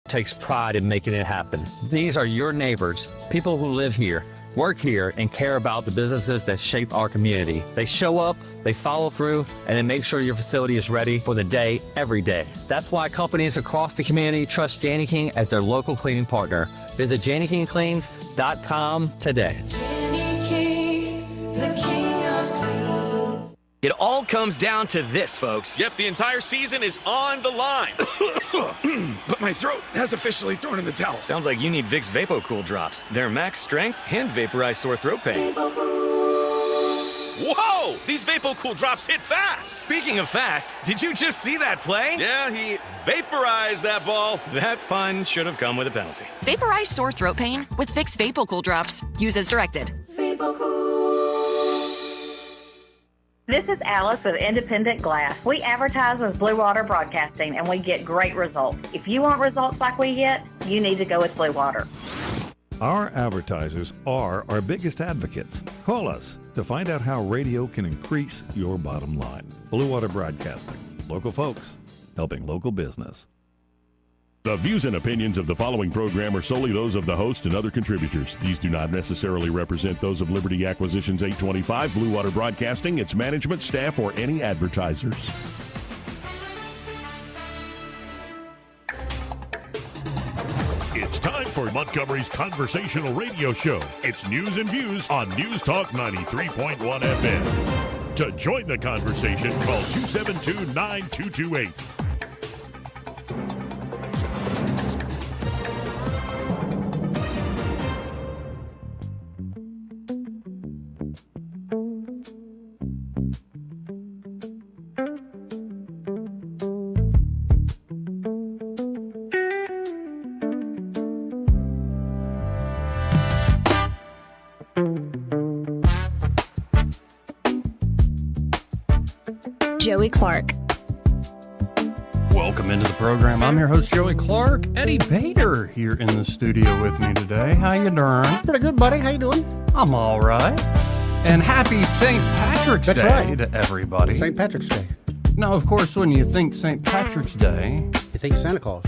takes pride in making it happen. These are your neighbors, people who live here, work here, and care about the businesses that shape our community. They show up, they follow through, and they make sure your facility is ready for the day, every day. That's why companies across the community trust Janney King as their local cleaning partner. Visit JanneyKingCleans.com today. Janney King, the king of clean. It all comes down to this, folks. Yep, the entire season is on the line. But my throat has officially thrown in the towel. Sounds like you need Vicks VapoCool drops. They're max strength and vaporize sore throat pain. Whoa! These VapoCool drops hit fast. Speaking of fast, did you just see that play? Yeah, he vaporized that ball. That pun should have come with a penalty. Vaporize sore throat pain with Vicks VapoCool drops. Use as directed. This is Alice with Independent Glass. We advertise with Blue Water Broadcasting, and we get great results. If you want results like we get, you need to go with Blue Water. Our advertisers are our biggest advocates. Call us to find out how radio can increase your bottom line. Blue Water Broadcasting. Local folks helping local business. The views and opinions of the following program are solely those of the host and other contributors. These do not necessarily represent those of Liberty Acquisitions 825, Blue Water Broadcasting, its management, staff, or any advertisers. It's time for Montgomery's conversational radio show. It's news and views on News Talk 93.1 FM. To join the conversation, call 272-9228. Joey Clark. Welcome into the program. I'm your host, Joey Clark. Eddie Bader here in the studio with me today. How you doing? Pretty good, buddy. How you doing? I'm all right. And happy St. Patrick's That's Day right. to everybody. St. Patrick's Day. Now, of course, when you think St. Patrick's Day... You think Santa Claus.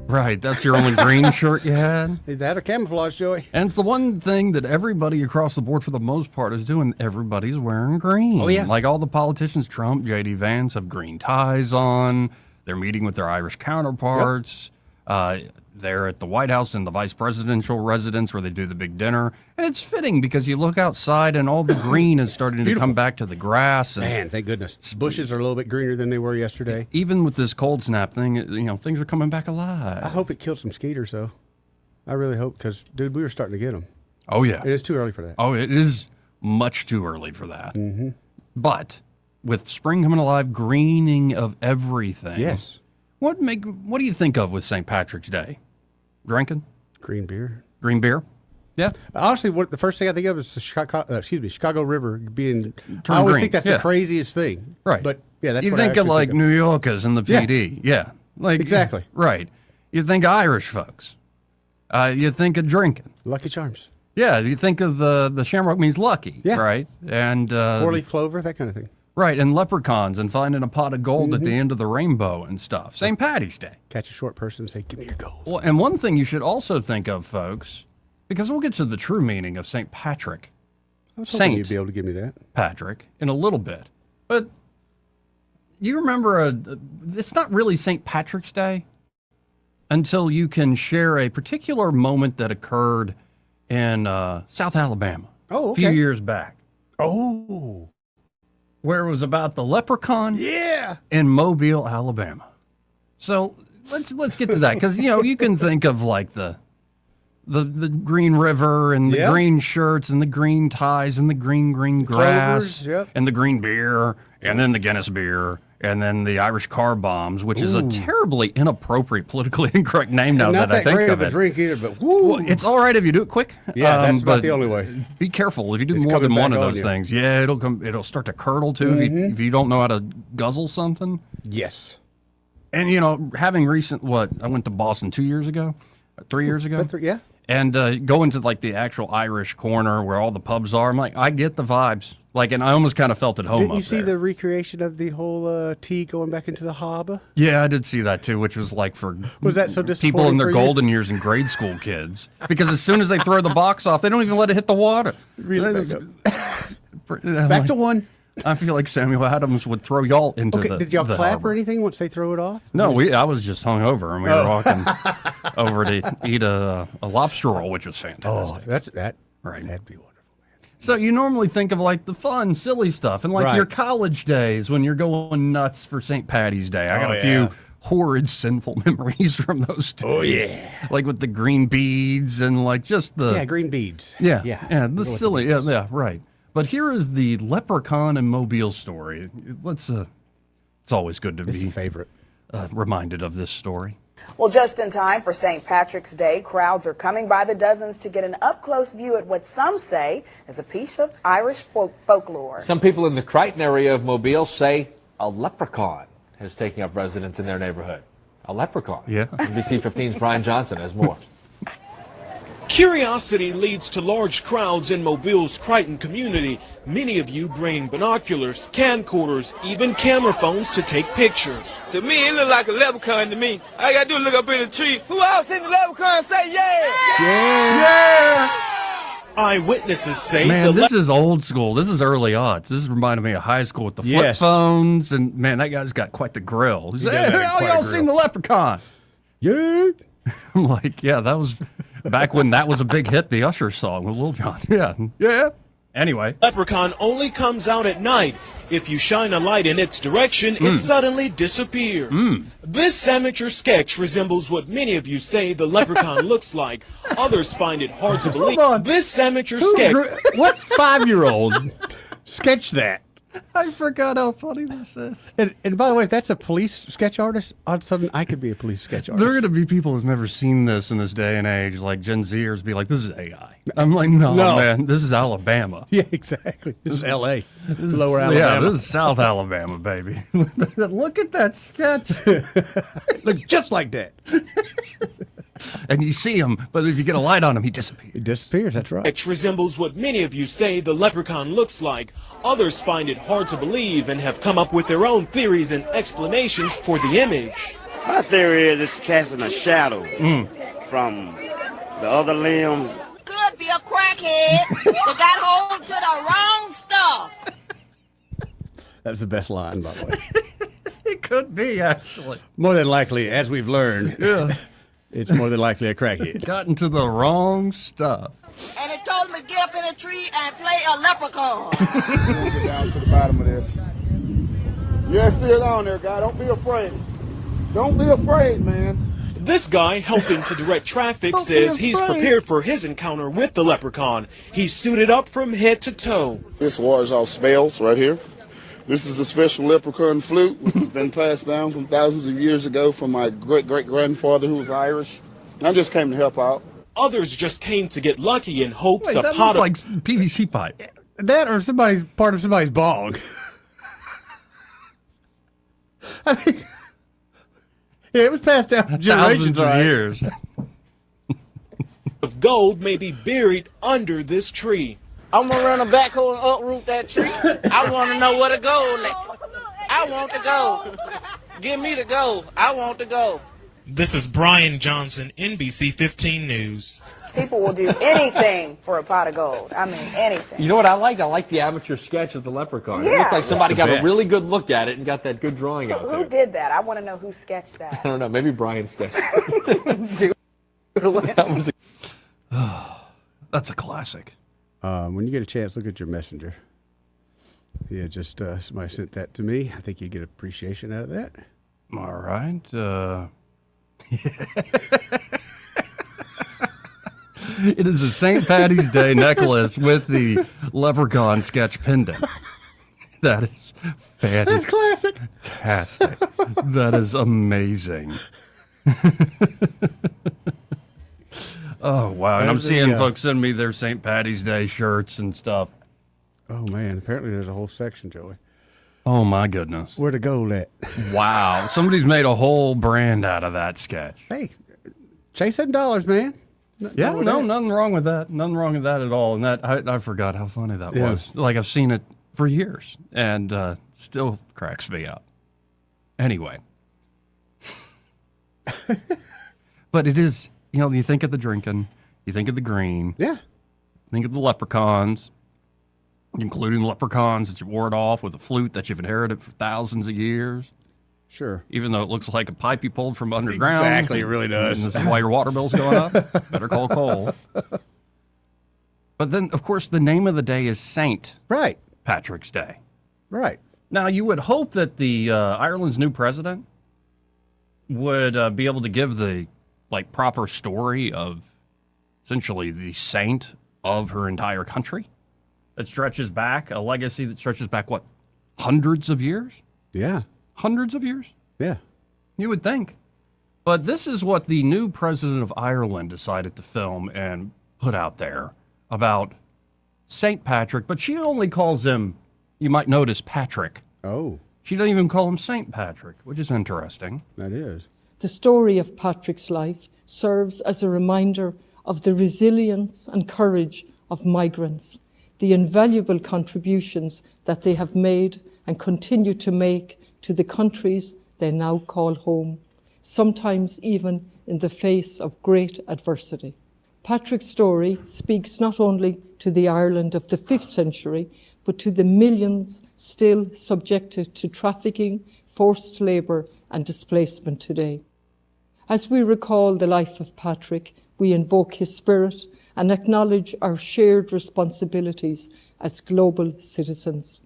Right, that's your only green shirt you had? Is that or camouflage, Joey? And it's the one thing that everybody across the board, for the most part, is doing. Everybody's wearing green. Oh, yeah. Like all the politicians, Trump, J.D. Vance, have green ties on. They're meeting with their Irish counterparts. Yep. They're at the White House in the vice presidential residence where they do the big dinner. And it's fitting because you look outside and all the green is starting to come back to the grass. And man, thank goodness. Bushes are a little bit greener than they were yesterday. Even with this cold snap thing, you know, things are coming back alive. I hope it killed some skeeters, though. I really hope, because, dude, we were starting to get them. Oh, yeah. It is too early for that. Oh, it is much too early for that. Mm-hmm. But with spring coming alive, greening of everything. Yes. What do you think of with St. Patrick's Day? Drinking? Green beer. Green beer? Yeah. Honestly, the first thing I think of is the Chicago River being. Turned I always green. think that's the craziest thing. Right. But yeah, that's you what think I of like think New Yorkers and the PD. Yeah. Like exactly. Right. You think of Irish folks. You think of drinking. Lucky Charms. Yeah. You think of the shamrock means lucky. Yeah. Right. And 4-leaf clover, that kind of thing. Right, and leprechauns and finding a pot of gold at the end of the rainbow and stuff. St. Patty's Day. Catch a short person and say, give me your gold. Well, and one thing you should also think of, folks, because we'll get to the true meaning of St. Patrick. I was hoping you'd be able to give me that. Patrick in a little bit. But you remember, it's not really St. Patrick's Day until you can share a particular moment that occurred in South Alabama a few years back. Oh. Where it was about the leprechaun yeah. in Mobile, Alabama. So let's get to that, because you know you can think of like the Green River and the green shirts and the green ties and the green grass and the green beer and then the Guinness beer and then the Irish car bombs, which is a terribly inappropriate, politically incorrect name now that I think great of a it. drink either, but woo. Well, it's all right if you do it quick. Yeah, that's about the only way. Be careful if you do more than one of those things. Yeah, it'll start to curdle too if you don't know how to guzzle something. Yes. And you know, having I went to Boston 3 years ago. Yeah. And going to like the actual Irish corner where all the pubs are, I'm like, I get the vibes. Like, and I almost kind of felt at home. Didn't you see the recreation of the whole tea going back into the hob? Yeah, I did see that too, which was like for was that so people in their golden years and grade school kids. Because as soon as they throw the box off, they don't even let it hit the water. Back to one. I feel like Samuel Adams would throw y'all into the Did y'all clap harbor. or anything once they throw it off? No, I was just hungover, and we were walking over to eat a lobster roll, which was fantastic. Oh, right. That'd be wonderful. So you normally think of like the fun, silly stuff, and like your college days when you're going nuts for St. Patty's Day. I got a few horrid, sinful memories from those days. Oh yeah, like with the green beads and like just the green beads. Yeah, the silly, right. But here is the Leprechaun and Mobile story. It's always good to be favorite reminded of this story. Well, just in time for St. Patrick's Day, crowds are coming by the dozens to get an up-close view at what some say is a piece of Irish folklore. Some people in the Crichton area of Mobile say a leprechaun is taking up residence in their neighborhood. A leprechaun. Yeah. NBC 15's Brian Johnson has more. Curiosity leads to large crowds in Mobile's Crichton community. Many of you bringing binoculars, camcorders, even camera phones to take pictures. To me, it look like a leprechaun to me. All I gotta do is look up in the tree. Who else seen the leprechaun say yeah? Yeah! Eyewitnesses say man, this is old school. This is early aughts. This is reminding me of high school with the flip phones. And man, that guy's got quite the grill. He's like, hey, y'all seen the leprechaun? Yeah. I'm like, yeah, that was back when that was a big hit, the Usher song with Lil Jon. Yeah. Anyway. Leprechaun only comes out at night. If you shine a light in its direction, it suddenly disappears. This amateur sketch resembles what many of you say the leprechaun looks like. Others find it hard to believe. This amateur sketch... What 5-year-old sketched that? I forgot how funny this is. And by the way, if that's a police sketch artist, all of a sudden I could be a police sketch artist. There are going to be people who've never seen this in this day and age, like Gen Zers, be like, this is AI. I'm like, no, man, this is Alabama. Yeah, exactly. This is L.A. Lower Alabama. Yeah, this is South Alabama, baby. Look at that sketch. Look just like that. And you see him, but if you get a light on him, he disappears. He disappears, that's right. Sketch resembles what many of you say the leprechaun looks like. Others find it hard to believe and have come up with their own theories and explanations for the image. My theory is it's casting a shadow from the other limb. Could be a crackhead that got hold to the wrong stuff. That's the best line, by the way. It could be, actually. More than likely, as we've learned, it's more than likely a crackhead. Got into the wrong stuff. And it told him to get up in a tree and play a leprechaun. Get down to the bottom of this. Yeah, still on there, guy. Don't be afraid. Don't be afraid, man. This guy helping to direct traffic says he's prepared for his encounter with the leprechaun. He's suited up from head to toe. This wars off spells right here. This is a special leprechaun flute, which has been passed down from thousands of years ago from my great-great-grandfather who was Irish. I just came to help out. Others just came to get lucky in hopes of that hot... like PVC pipe. That or somebody's part of somebody's bong. I mean, yeah, it was passed down for generations. Thousands of years. ...of gold may be buried under this tree. I'm gonna run a backhoe and uproot that tree. I want to know where the gold is. I want the gold. Give me the gold. I want the gold. This is Brian Johnson, NBC 15 News. People will do anything for a pot of gold. I mean, anything. You know what I like? I like the amateur sketch of the leprechaun. Yeah. It looks like somebody got best. a really good look at it and got that good drawing out there. Who did that? I want to know who sketched that. I don't know. Maybe Brian sketched it. That was That's a classic. When you get a chance, look at your messenger. Yeah, just somebody sent that to me. I think you get appreciation out of that. All right. It is a St. Patty's Day necklace with the leprechaun sketch pendant. That is fantastic. That's classic. Fantastic. That is amazing. Oh, wow. And I'm seeing folks send me their St. Patty's Day shirts and stuff. Oh, man. Apparently there's a whole section, Joey. Oh, my goodness. Where to go at? Wow. Somebody's made a whole brand out of that sketch. Hey, chase $7, man. Yeah, no, nothing wrong with that. Nothing wrong with that at all. And that I forgot how funny that was. Like, I've seen it for years, and still cracks me up. Anyway. But it is, you think of the drinking, you think of the green. Yeah. Think of the leprechauns, including leprechauns that you ward off with a flute that you've inherited for thousands of years. Sure. Even though it looks like a pipe you pulled from underground. Exactly, it really does. And this is why your water bill's going up. Better call Cole. But then, of course, the name of the day is St. Right. Patrick's Day. Right. Now, you would hope that the Ireland's new president would be able to give the proper story of essentially the saint of her entire country that stretches back, a legacy that stretches back, what, hundreds of years? Yeah. Hundreds of years? Yeah. You would think. But this is what the new president of Ireland decided to film and put out there about St. Patrick, but she only calls him, you might notice, Patrick. Oh. She doesn't even call him St. Patrick, which is interesting. That is. The story of Patrick's life serves as a reminder of the resilience and courage of migrants, the invaluable contributions that they have made and continue to make to the countries they now call home, sometimes even in the face of great adversity. Patrick's story speaks not only to the Ireland of the 5th century, but to the millions still subjected to trafficking, forced labour and displacement today. As we recall the life of Patrick, we invoke his spirit and acknowledge our shared responsibilities as global citizens.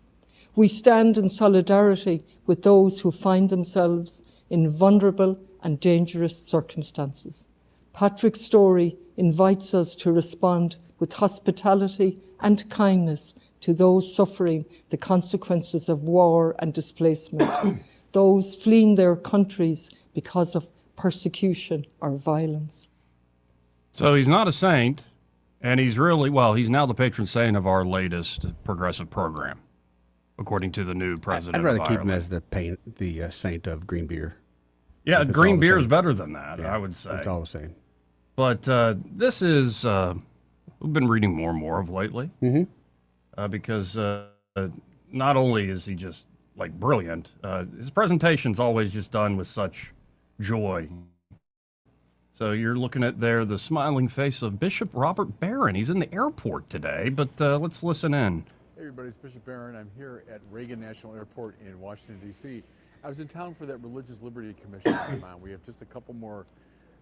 We stand in solidarity with those who find themselves in vulnerable and dangerous circumstances. Patrick's story invites us to respond with hospitality and kindness to those suffering the consequences of war and displacement, those fleeing their countries because of persecution or violence. So he's not a saint, and he's he's now the patron saint of our latest progressive program, according to the new president I'd rather of keep him Ireland. as the saint of green beer. Yeah, green beer is better than that, I would say. It's all the same. But this is, we've been reading more and more of lately, because not only is he just brilliant, his presentation's always just done with such joy. So you're looking at there the smiling face of Bishop Robert Barron. He's in the airport today, but let's listen in. Hey everybody, it's Bishop Barron. I'm here at Reagan National Airport in Washington, D.C. I was in town for that Religious Liberty Commission that came on. We have just a couple more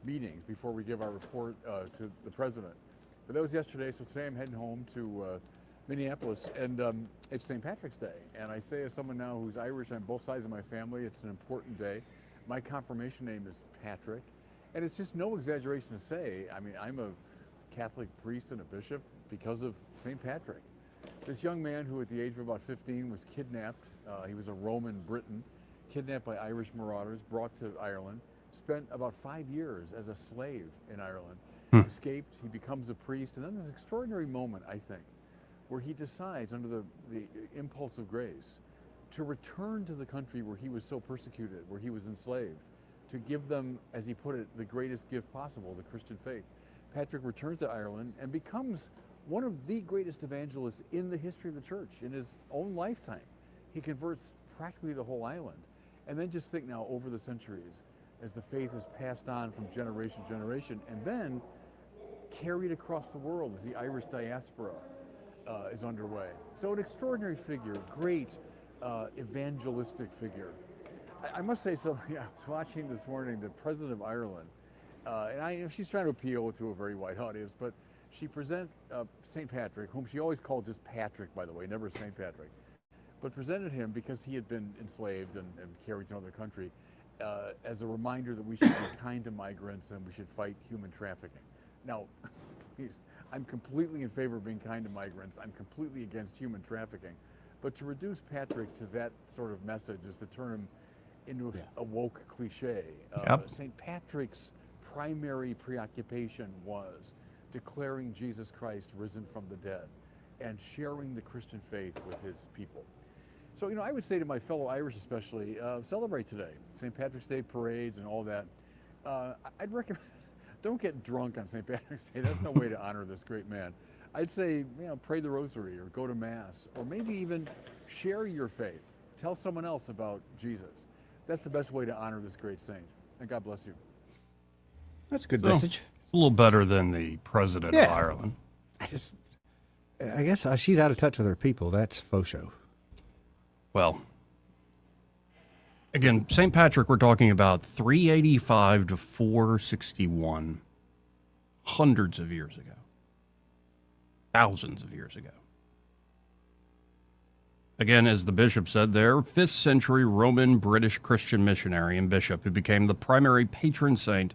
meetings before we give our report to the president. But that was yesterday, so today I'm heading home to Minneapolis, and it's St. Patrick's Day. And I say as someone now who's Irish on both sides of my family, it's an important day. My confirmation name is Patrick. And it's just no exaggeration to say, I mean, I'm a Catholic priest and a bishop because of St. Patrick. This young man who at the age of about 15 was kidnapped, he was a Roman Briton, kidnapped by Irish marauders, brought to Ireland, spent about 5 years as a slave in Ireland, escaped, he becomes a priest, and then this extraordinary moment, I think, where he decides under the impulse of grace to return to the country where he was so persecuted, where he was enslaved, to give them, as he put it, the greatest gift possible, the Christian faith. Patrick returns to Ireland and becomes one of the greatest evangelists in the history of the church in his own lifetime. He converts practically the whole island. And then just think now over the centuries, as the faith is passed on from generation to generation, and then carried across the world as the Irish diaspora is underway. So an extraordinary figure, great evangelistic figure. I must say something. I was watching this morning the President of Ireland, and she's trying to appeal to a very wide audience, but she presents St. Patrick, whom she always called just Patrick, by the way, never St. Patrick, but presented him because he had been enslaved and carried to another country as a reminder that we should be kind to migrants and we should fight human trafficking. Now, please, I'm completely in favor of being kind to migrants. I'm completely against human trafficking. But to reduce Patrick to that sort of message is to turn him into a woke cliche. St. Patrick's primary preoccupation was declaring Jesus Christ risen from the dead and sharing the Christian faith with his people. So, I would say to my fellow Irish especially, celebrate today. St. Patrick's Day parades and all that. I'd recommend don't get drunk on St. Patrick's Day. That's no way to honor this great man. I'd say, pray the rosary or go to mass, or maybe even share your faith. Tell someone else about Jesus. That's the best way to honor this great saint. And God bless you. That's a good message. A little better than the president of Ireland. I guess she's out of touch with her people. That's faux show. Well, again, St. Patrick, we're talking about 385 to 461, hundreds of years ago, thousands of years ago. Again, as the bishop said there, 5th century Roman British Christian missionary and bishop who became the primary patron saint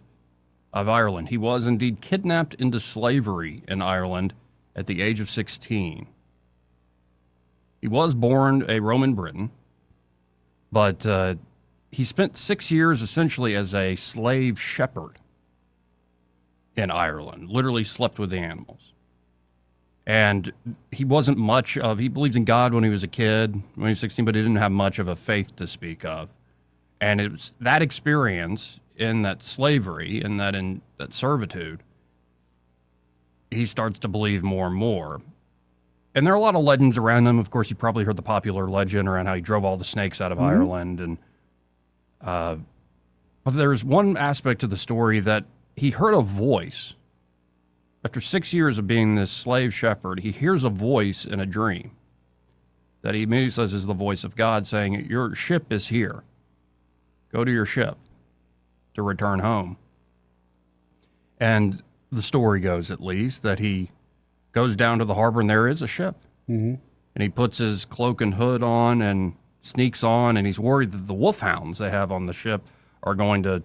of Ireland. He was indeed kidnapped into slavery in Ireland at the age of 16. He was born a Roman Briton, but he spent 6 years essentially as a slave shepherd in Ireland, literally slept with the animals. And he wasn't he believes in God when he was a kid, when he was 16, but he didn't have much of a faith to speak of. And it was that experience in that slavery, in that servitude, he starts to believe more and more. And there are a lot of legends around him. Of course, you probably heard the popular legend around how he drove all the snakes out of Ireland. And but there's one aspect of the story that he heard a voice. After 6 years of being this slave shepherd, he hears a voice in a dream that he immediately says is the voice of God saying, your ship is here. Go to your ship to return home. And the story goes, at least, that he goes down to the harbor and there is a ship. Mm-hmm. And he puts his cloak and hood on and sneaks on, and he's worried that the wolfhounds they have on the ship are going to,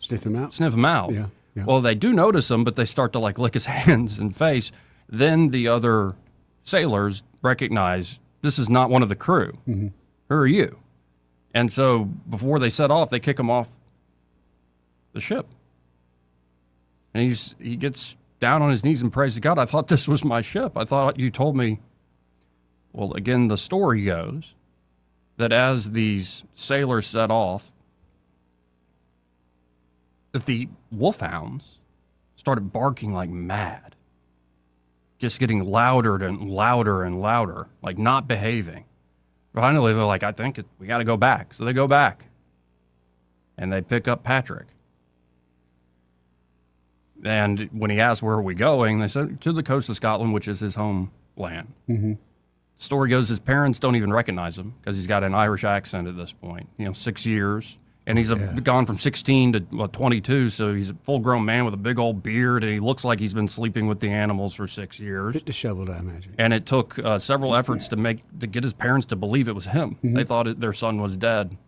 sniff him out. Yeah. Well, they do notice him, but they start to lick his hands and face. Then the other sailors recognize this is not one of the crew. Mm-hmm. Who are you? And so before they set off, they kick him off the ship. And he gets down on his knees and prays to God. I thought this was my ship. I thought you told me. Well, again, the story goes that as these sailors set off, that the wolfhounds started barking like mad, just getting louder and louder and louder, like not behaving. Finally, they're like, I think we got to go back. So they go back, and they pick up Patrick. And when he asked, where are we going? They said, to the coast of Scotland, which is his homeland. Mm-hmm. Story goes, his parents don't even recognize him because he's got an Irish accent at this point. 6 years. And he's gone from 16 to 22, so he's a full-grown man with a big old beard, and he looks like he's been sleeping with the animals for 6 years. Bit disheveled, I imagine. And it took several efforts to get his parents to believe it was him. Mm-hmm. They thought their son was dead.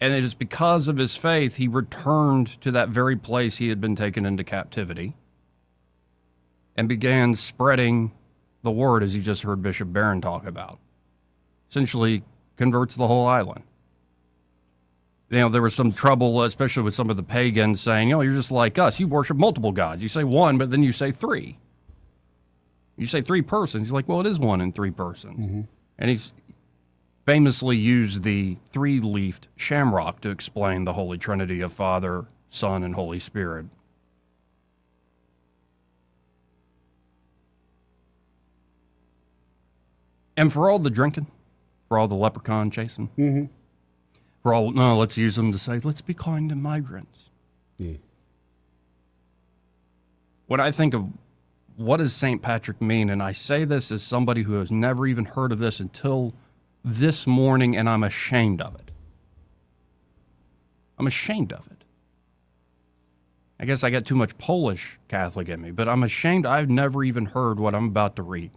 And it is because of his faith he returned to that very place he had been taken into captivity and began spreading the word, as you just heard Bishop Barron talk about. Essentially converts the whole island. There was some trouble, especially with some of the pagans, saying, you're just like us. You worship multiple gods. You say one, but then you say three. You say three persons. He's like, well, it is one and three persons. Mm-hmm. And he's famously used the three-leafed shamrock to explain the Holy Trinity of Father, Son, and Holy Spirit. And for all the drinking, for all the leprechaun chasing, mm-hmm. for all, let's use them to say, let's be kind to migrants. Yeah. When I think of what does St. Patrick mean, and I say this as somebody who has never even heard of this until this morning, and I'm ashamed of it. I'm ashamed of it. I guess I got too much Polish Catholic in me, but I'm ashamed I've never even heard what I'm about to read.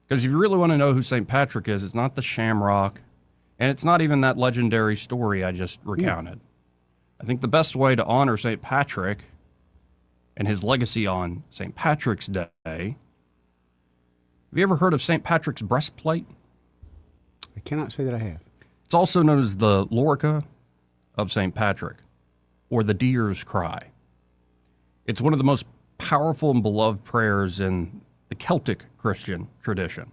Because if you really want to know who St. Patrick is, it's not the shamrock, and it's not even that legendary story I just recounted. I think the best way to honor St. Patrick and his legacy on St. Patrick's Day, have you ever heard of St. Patrick's breastplate? I cannot say that I have. It's also known as the lorica of St. Patrick, or the deer's cry. It's one of the most powerful and beloved prayers in the Celtic Christian tradition.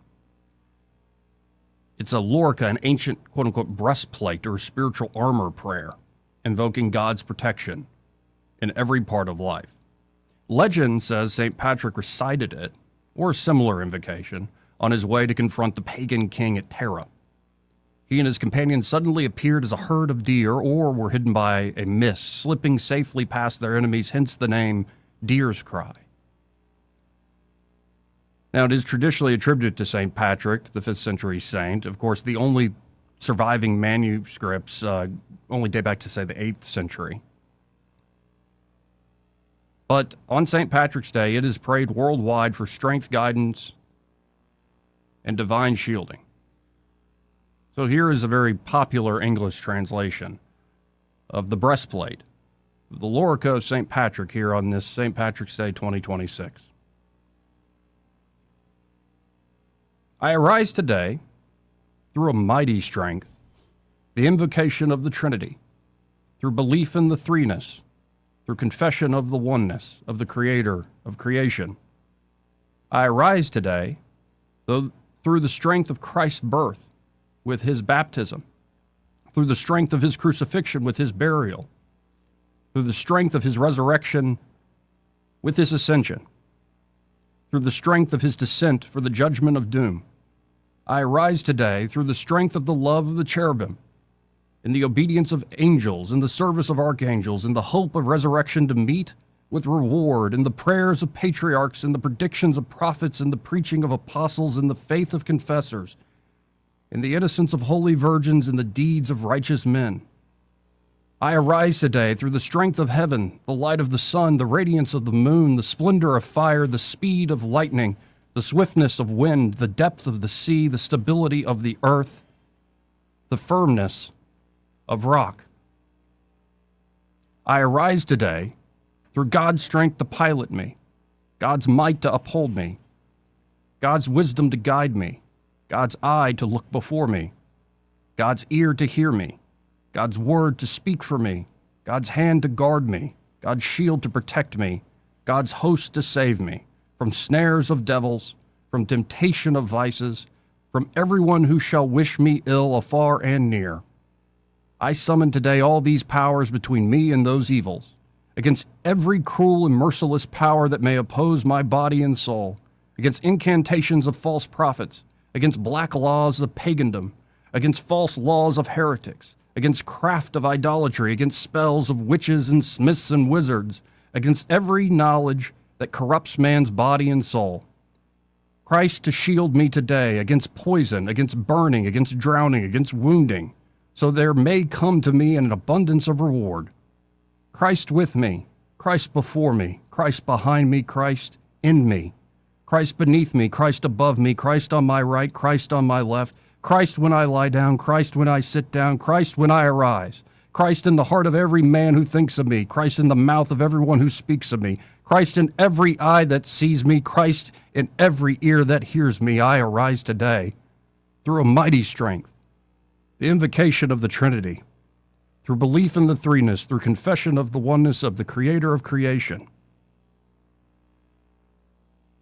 It's a lorica, an ancient quote-unquote breastplate or spiritual armor prayer, invoking God's protection in every part of life. Legend says St. Patrick recited it, or a similar invocation, on his way to confront the pagan king at Tara. He and his companions suddenly appeared as a herd of deer or were hidden by a mist, slipping safely past their enemies, hence the name Deer's Cry. Now, it is traditionally attributed to St. Patrick, the 5th century saint. Of course, the only surviving manuscripts only date back to, say, the 8th century. But on St. Patrick's Day, it is prayed worldwide for strength, guidance, and divine shielding. So here is a very popular English translation of the breastplate, the lorica of St. Patrick here on this St. Patrick's Day 2026. I arise today through a mighty strength, the invocation of the Trinity, through belief in the threeness, through confession of the oneness of the Creator of creation. I arise today through the strength of Christ's birth with his baptism, through the strength of his crucifixion with his burial, through the strength of his resurrection with his ascension, through the strength of his descent for the judgment of doom. I arise today through the strength of the love of the cherubim, in the obedience of angels, in the service of archangels, in the hope of resurrection to meet with reward, in the prayers of patriarchs, in the predictions of prophets, in the preaching of apostles, in the faith of confessors, in the innocence of holy virgins, in the deeds of righteous men. I arise today through the strength of heaven, the light of the sun, the radiance of the moon, the splendor of fire, the speed of lightning, the swiftness of wind, the depth of the sea, the stability of the earth, the firmness of rock. I arise today through God's strength to pilot me, God's might to uphold me, God's wisdom to guide me, God's eye to look before me, God's ear to hear me, God's word to speak for me, God's hand to guard me, God's shield to protect me, God's host to save me, from snares of devils, from temptation of vices, from everyone who shall wish me ill afar and near. I summon today all these powers between me and those evils, against every cruel and merciless power that may oppose my body and soul, against incantations of false prophets, against black laws of pagandom, against false laws of heretics, against craft of idolatry, against spells of witches and smiths and wizards, against every knowledge that corrupts man's body and soul. Christ to shield me today against poison, against burning, against drowning, against wounding, so there may come to me an abundance of reward. Christ with me, Christ before me, Christ behind me, Christ in me, Christ beneath me, Christ above me, Christ on my right, Christ on my left, Christ when I lie down, Christ when I sit down, Christ when I arise, Christ in the heart of every man who thinks of me, Christ in the mouth of everyone who speaks of me, Christ in every eye that sees me, Christ in every ear that hears me. I arise today through a mighty strength, the invocation of the Trinity, through belief in the threeness, through confession of the oneness of the Creator of creation.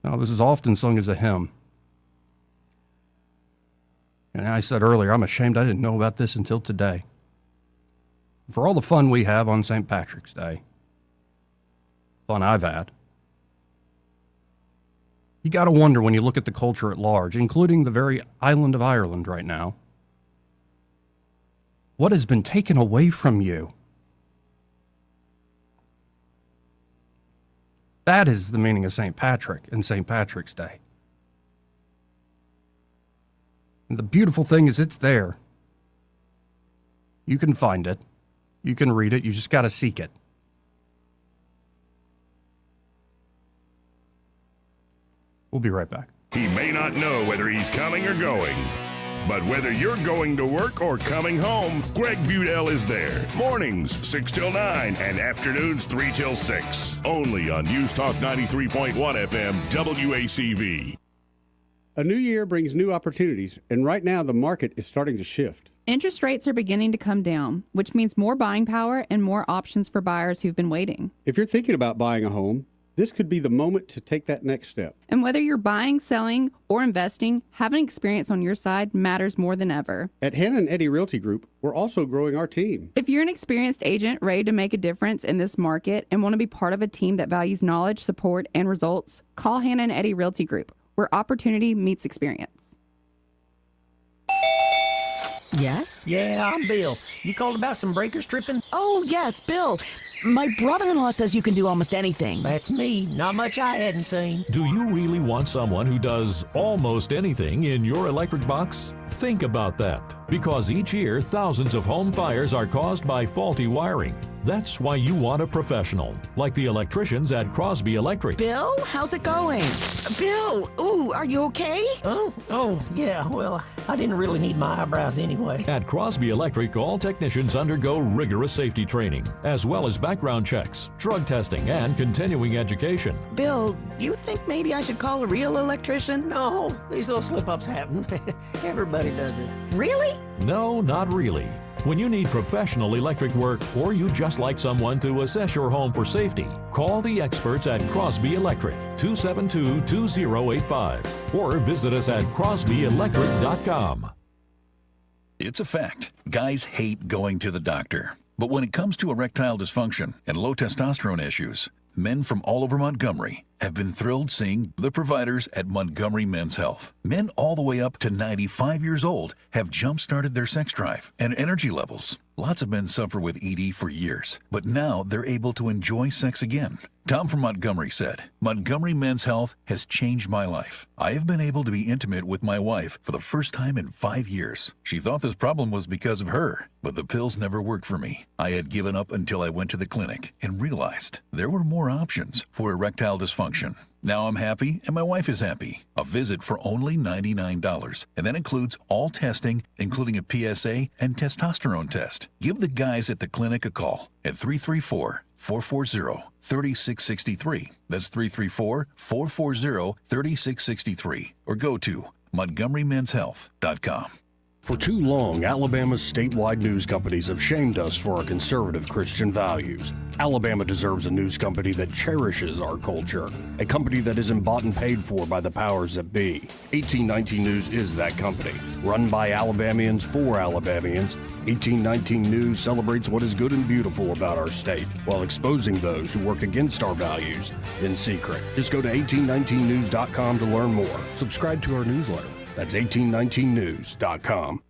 Now, this is often sung as a hymn. And I said earlier, I'm ashamed I didn't know about this until today. For all the fun we have on St. Patrick's Day, fun I've had, you got to wonder when you look at the culture at large, including the very island of Ireland right now, what has been taken away from you? That is the meaning of St. Patrick and St. Patrick's Day. And the beautiful thing is it's there. You can find it. You can read it. You just got to seek it. We'll be right back. He may not know whether he's coming or going, but whether you're going to work or coming home, Greg Budell is there. Mornings 6 till 9 and afternoons 3 till 6. Only on News Talk 93.1 FM WACV. A new year brings new opportunities, and right now the market is starting to shift. Interest rates are beginning to come down, which means more buying power and more options for buyers who've been waiting. If you're thinking about buying a home, This could be the moment to take that next step. And whether you're buying, selling, or investing, having experience on your side matters more than ever. At Hannah and Eddie Realty Group, we're also growing our team. If you're an experienced agent ready to make a difference in this market and want to be part of a team that values knowledge, support, and results, call Hannah and Eddie Realty Group, where opportunity meets experience. Yes? Yeah, I'm Bill. You called about some breakers tripping? Oh, yes, Bill. My brother-in-law says you can do almost anything. That's me. Not much I hadn't seen. Do you really want someone who does almost anything in your electric box? Think about that, because each year thousands of home fires are caused by faulty wiring. That's why you want a professional, like the electricians at Crosby Electric. Bill, how's it going? Bill, ooh, are you okay? Oh, yeah, well, I didn't really need my eyebrows anyway. At Crosby Electric, all technicians undergo rigorous safety training, as well as background checks, drug testing, and continuing education. Bill, you think maybe I should call a real electrician? No, these little slip-ups happen. Everybody does it. Really? No, not really. When you need professional electric work, or you just like someone to assess your home for safety, call the experts at Crosby Electric, 272-2085, or visit us at crosbyelectric.com. It's a fact. Guys hate going to the doctor. But when it comes to erectile dysfunction and low testosterone issues, men from all over Montgomery have been thrilled seeing the providers at Montgomery Men's Health. Men all the way up to 95 years old have jump-started their sex drive and energy levels. Lots of men suffer with ED for years, but now they're able to enjoy sex again. Tom from Montgomery said, "Montgomery Men's Health has changed my life. I have been able to be intimate with my wife for the first time in 5 years. She thought this problem was because of her, but the pills never worked for me. I had given up until I went to the clinic and realized there were more options for erectile dysfunction. Now I'm happy and my wife is happy. A visit for only $99, and that includes all testing, including a PSA and testosterone test. Give the guys at the clinic a call at 334-440-3663. That's 334-440-3663. Or go to montgomerymenshealth.com. For too long, Alabama's statewide news companies have shamed us for our conservative Christian values. Alabama deserves a news company that cherishes our culture, a company that isn't bought and paid for by the powers that be. 1819 News is that company. Run by Alabamians for Alabamians, 1819 News celebrates what is good and beautiful about our state, while exposing those who work against our values in secret. Just go to 1819news.com to learn more. Subscribe to our newsletter. That's 1819news.com.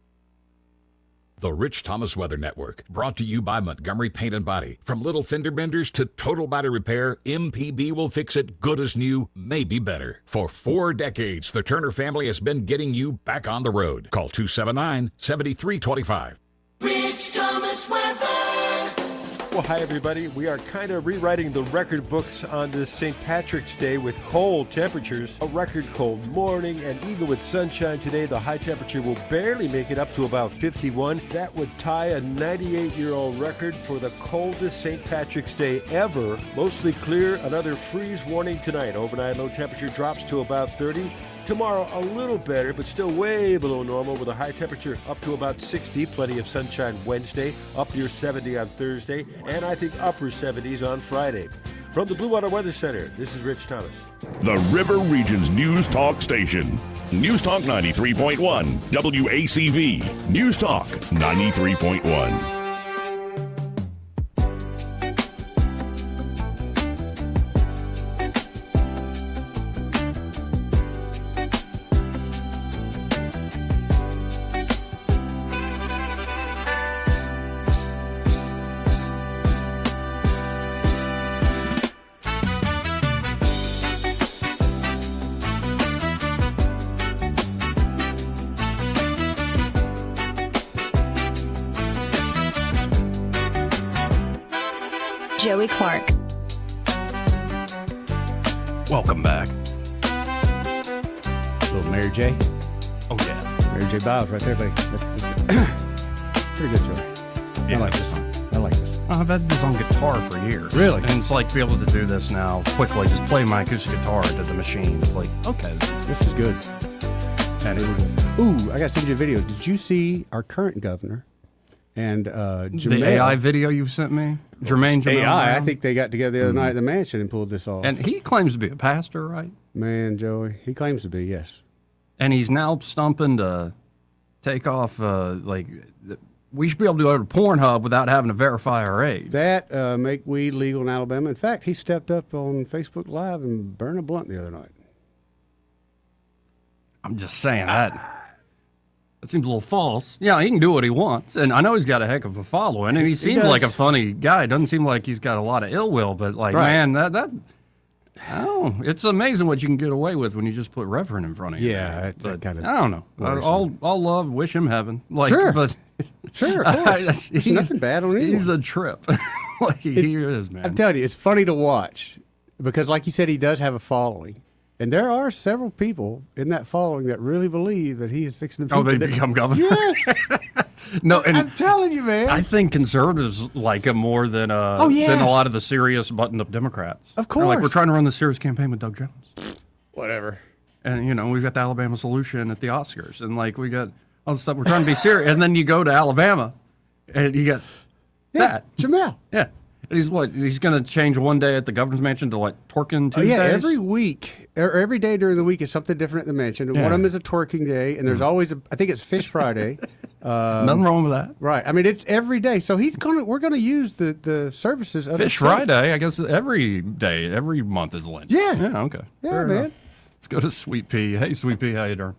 The Rich Thomas Weather Network, brought to you by Montgomery Paint and Body. From little fender benders to total body repair, MPB will fix it good as new, maybe better. For 4 decades, the Turner family has been getting you back on the road. Call 279-7325. Rich Thomas Weather. Well, hi, everybody. We are kind of rewriting the record books on this St. Patrick's Day with cold temperatures. A record cold morning, and even with sunshine today, the high temperature will barely make it up to about 51. That would tie a 98-year-old record for the coldest St. Patrick's Day ever. Mostly clear, another freeze warning tonight. Overnight low temperature drops to about 30. Tomorrow, a little better, but still way below normal with a high temperature up to about 60. Plenty of sunshine Wednesday, up near 70 on Thursday, and I think upper 70s on Friday. From the Blue Water Weather Center, this is Rich Thomas. The River Region's News Talk Station. News Talk 93.1, WACV. News Talk 93.1. Joey Clark. Welcome back. Little Mary J. Oh, yeah. Mary J. Biles right there, buddy. That's pretty good, Joey. Yeah, I like this. I like this. I've had this on guitar for years. Really? And it's like to be able to do this now quickly. Just play my acoustic guitar into the machine. It's like, okay. This is good. And ooh, I got to send you a video. Did you see our current governor And the AI video you sent me, Jermaine Jamel AI. Brown? I think they got together the other night at the mansion and pulled this off. And he claims to be a pastor, right? Man, Joey, he claims to be, yes. And he's now stumping to take off, we should be able to go to Pornhub without having to verify our age. That make weed legal in Alabama. In fact, he stepped up on Facebook Live and burned a blunt the other night. I'm just saying that seems a little false. Yeah, he can do what he wants, and I know he's got a heck of a following, and he seems like a funny guy. Doesn't seem like he's got a lot of ill will, but man, it's amazing what you can get away with when you just put Reverend in front of you. Yeah, that kind of. I don't know. All love, wish him heaven. Sure, but sure, of course. There's nothing bad on anyone. He's a trip. He is, man. I'm telling you, it's funny to watch because, like you said, he does have a following. And there are several people in that following that really believe that he is fixing to become governor? Yes. No, and I'm telling you, man. I think conservatives like him more than a lot of the serious buttoned-up Democrats. Of course. They're we're trying to run the serious campaign with Doug Jones. Whatever. And, we've got the Alabama solution at the Oscars. And, we got all this stuff. We're trying to be serious. And then you go to Alabama, and you got that. Jamel. Yeah. And he's going to change one day at the governor's mansion to twerking Tuesdays? Yeah, every week, or every day during the week is something different at the mansion. One of them is a twerking day, and there's always I think it's Fish Friday. Nothing wrong with that. Right. I mean, it's every day. So we're going to use the services of Fish Friday, I guess every day, every month is Lent. Yeah. Yeah, okay. Yeah, Fair man. enough. Let's go to Sweet Pea. Hey, Sweet Pea, how you doing?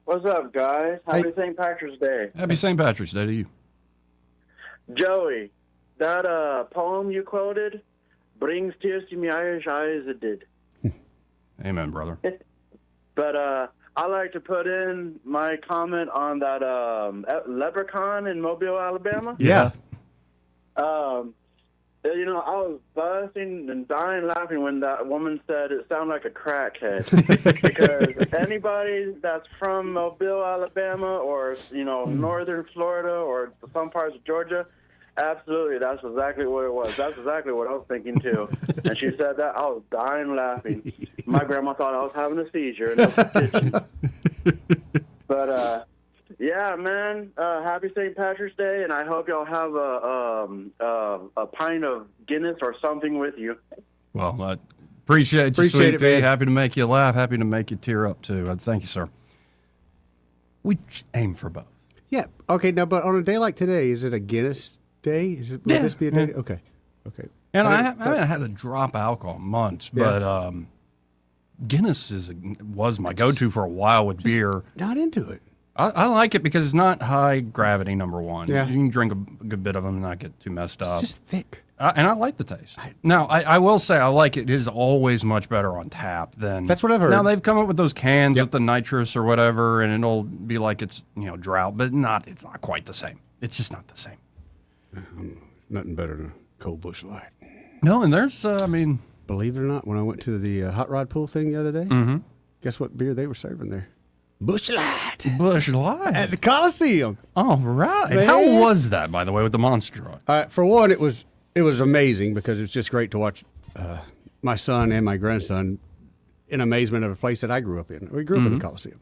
What's up, guys? Happy St. Patrick's Day. Happy St. Patrick's Day to you. Joey, that poem you quoted brings tears to my Irish eyes, it did. Amen, brother. But I like to put in my comment on that leprechaun in Mobile, Alabama. Yeah. I was busting and dying laughing when that woman said it sounded like a crackhead. Because anybody that's from Mobile, Alabama, or northern Florida, or some parts of Georgia, absolutely, that's exactly what it was. That's exactly what I was thinking too. And she said that, I was dying laughing. My grandma thought I was having a seizure in the kitchen. But yeah, man, happy St. Patrick's Day, and I hope y'all have a pint of Guinness or something with you. Well, I appreciate you, Sweet Pea. Happy to make you laugh. Happy to make you tear up, too. Thank you, sir. We aim for both. Yeah. Okay, now, but on a day like today, is it a Guinness day? Would this be a day? Okay. And I haven't had a drop of alcohol in months, but Guinness was my go-to for a while with beer. Not into it. I like it because it's not high gravity, number one. Yeah. You can drink a good bit of them and not get too messed up. It's just thick. And I like the taste. Now, I will say I like it. It is always much better on tap than... That's what I've heard. Now, they've come up with those cans with the nitrous or whatever, and it'll be like it's, drought, but it's not quite the same. It's just not the same. Nothing better than a cold Busch Light. No, and there's, Believe it or not, when I went to the hot rod pool thing the other day, guess what beer they were serving there? Busch Light. Busch Light. At the Coliseum. All right. Man. How was that, by the way, with the Monster Truck? For one, it was amazing because it's just great to watch my son and my grandson in amazement of a place that I grew up in. We grew up in the Coliseum.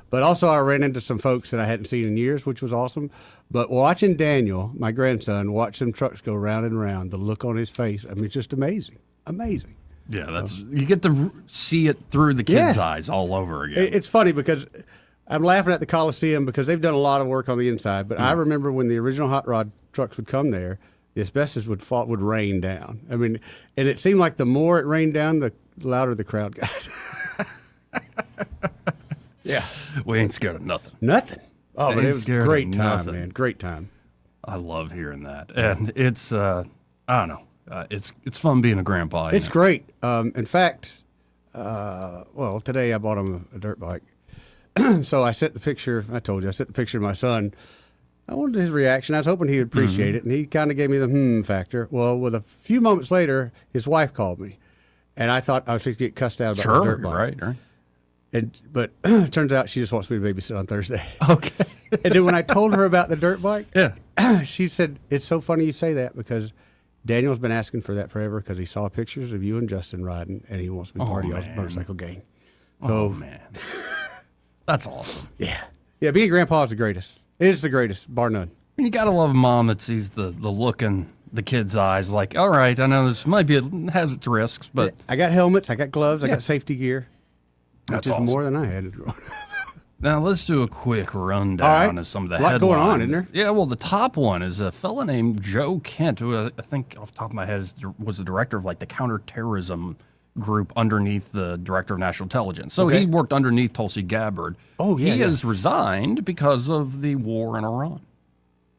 But also I ran into some folks that I hadn't seen in years, which was awesome. But watching Daniel, my grandson, watch some trucks go round and round, the look on his face, I mean, it's just amazing. Amazing. Yeah, you get to see it through the kids' eyes all over again. It's funny because I'm laughing at the Coliseum because they've done a lot of work on the inside. But I remember when the original hot rod trucks would come there, the asbestos would rain down. I mean, and it seemed like the more it rained down, the louder the crowd got. Yeah. We ain't scared of nothing. Nothing. Oh, but it was a great time, nothing. man. Great time. I love hearing that. And it's, I don't know. It's fun being a grandpa. It's great. In fact, today I bought him a dirt bike. So I sent the picture. I told you, I sent the picture of my son. I wanted his reaction. I was hoping he would appreciate it. And he kind of gave me the factor. Well, with a few moments later, his wife called me. And I thought I was going to get cussed out about the dirt bike. Right. But it turns out she just wants me to babysit on Thursday. Okay. And then when I told her about the dirt bike, she said, it's so funny you say that because Daniel's been asking for that forever because he saw pictures of you and Justin riding, and he wants to be part of your motorcycle gang. So, man. That's awesome. Yeah. Yeah, being a grandpa is the greatest. It is the greatest, bar none. You gotta love a mom that sees the look in the kid's eyes, like, all right, I know this has its risks, but I got helmets, I got gloves, I got safety gear. That's which is awesome. more than I had. Now let's do a quick rundown of some of the lot headlines. going on, isn't there? Yeah, well, the top one is a fella named Joe Kent, who I think off the top of my head was the director of like the counterterrorism group underneath the director of national intelligence. So Okay. he worked underneath Tulsi Gabbard. Oh, yeah, he yeah. has resigned because of the war in Iran,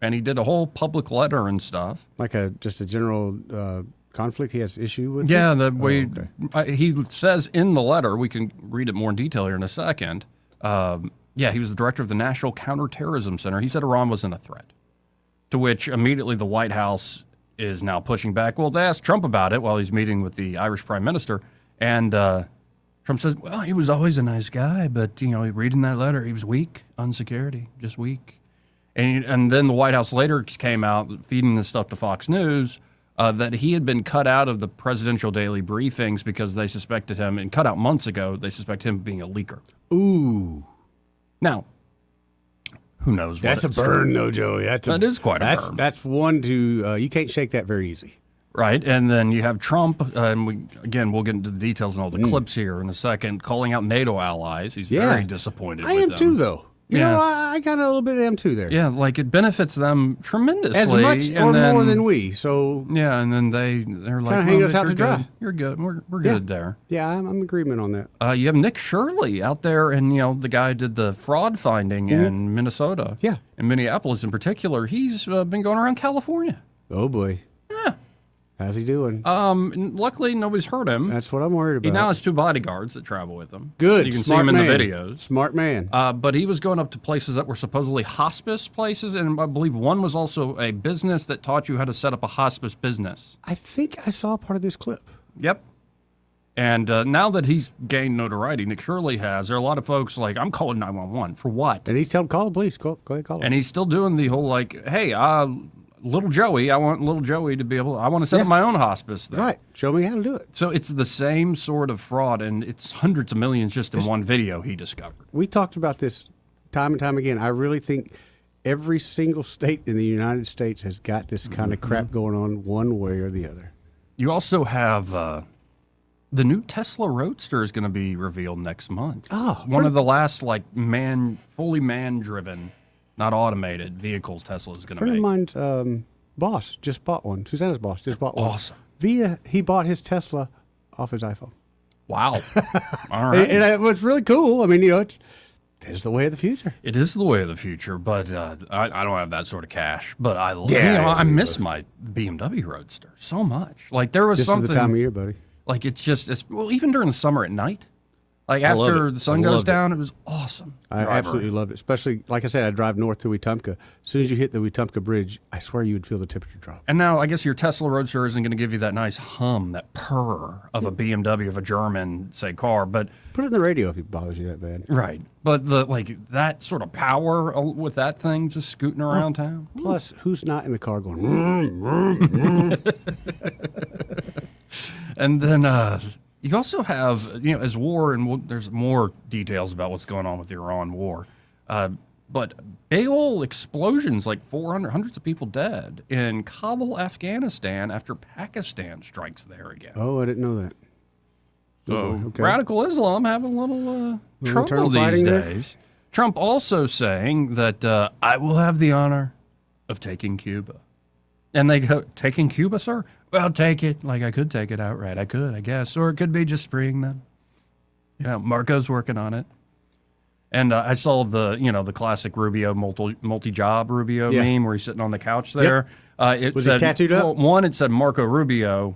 and he did a whole public letter and stuff. Like just a general conflict he has issue with? Yeah, it? he says in the letter, we can read it more in detail here in a second. He was the director of the National Counterterrorism Center. He said Iran wasn't a threat, to which immediately the White House is now pushing back. Well, they asked Trump about it while he's meeting with the Irish Prime Minister, and Trump says, well, he was always a nice guy, but, reading that letter, he was weak on security, just weak. And then the White House later came out, feeding this stuff to Fox News, that he had been cut out of the presidential daily briefings because they suspected him, and cut out months ago, they suspect him of being a leaker. Ooh. Now, who knows? That's a burn, though, Joey. That is quite a burn. That's one to, you can't shake that very easy. Right, and then you have Trump, and we'll get into the details and all the clips here in a second, calling out NATO allies. He's very disappointed with them. I am too, though. You know, I got a little bit of them too there. Yeah, like it benefits them tremendously. As much or more than we, so... Yeah, and then they're like, hang us out to dry. You're good. We're good there. Yeah, I'm in agreement on that. You have Nick Shirley out there, and, the guy who did the fraud finding in Minnesota. Yeah. In Minneapolis in particular. He's been going around California. Oh, boy. Yeah. How's he doing? Luckily, nobody's hurt him. That's what I'm worried about. He now has 2 bodyguards that travel with him. Good. You can Smart see him man. in the videos. Smart man. But he was going up to places that were supposedly hospice places, and I believe one was also a business that taught you how to set up a hospice business. I think I saw part of this clip. Yep. And now that he's gained notoriety, Nick Shirley has, there are a lot of folks like, I'm calling 911. For what? And he's telling call the police. Go ahead, call them. And he's still doing the whole like, hey, little Joey, I want little Joey to be I want to set up my own hospice thing. Right. Show me how to do it. So it's the same sort of fraud, and it's hundreds of millions just in one video he discovered. We talked about this time and time again. I really think every single state in the United States has got this kind of crap going on one way or the other. You also have the new Tesla Roadster is going to be revealed next month. Oh, one of the last fully man-driven, not automated vehicles Tesla is going to make. A friend make. of mine's boss just bought one. Susanna's boss just bought one. Awesome. He bought his Tesla off his iPhone. Wow. All right. And it was really cool. I mean, it's the way of the future. It is the way of the future, but I don't have that sort of cash. But I miss my BMW Roadster so much. Like there was something. This is the time of year, buddy. Like it's even during the summer at night. Like after the sun goes down, it was awesome. I absolutely loved it. Especially, like I said, I drive north to Wetumpka. As soon as you hit the Wetumpka Bridge, I swear you would feel the temperature drop. And now I guess your Tesla Roadster isn't going to give you that nice hum, that purr of a BMW, of a German, say, car. But put it in the radio if it bothers you that bad. Right. But that sort of power with that thing just scooting around town. Plus, who's not in the car going, vroom, vroom, And then you also have, as war, and there's more details about what's going on with the Iran war, but big old explosions, like hundreds of people dead in Kabul, Afghanistan, after Pakistan strikes there again. Oh, I didn't know that. So radical Islam having a little trouble these days. Trump also saying that I will have the honor of taking Cuba. And they go, taking Cuba, sir? Well, take it. Like, I could take it outright. I could, I guess. Or it could be just freeing them. Marco's working on it. And I saw the classic Rubio, multi-job Rubio meme where he's sitting on the couch there. Yep. Was he tattooed up? One, it said Marco Rubio.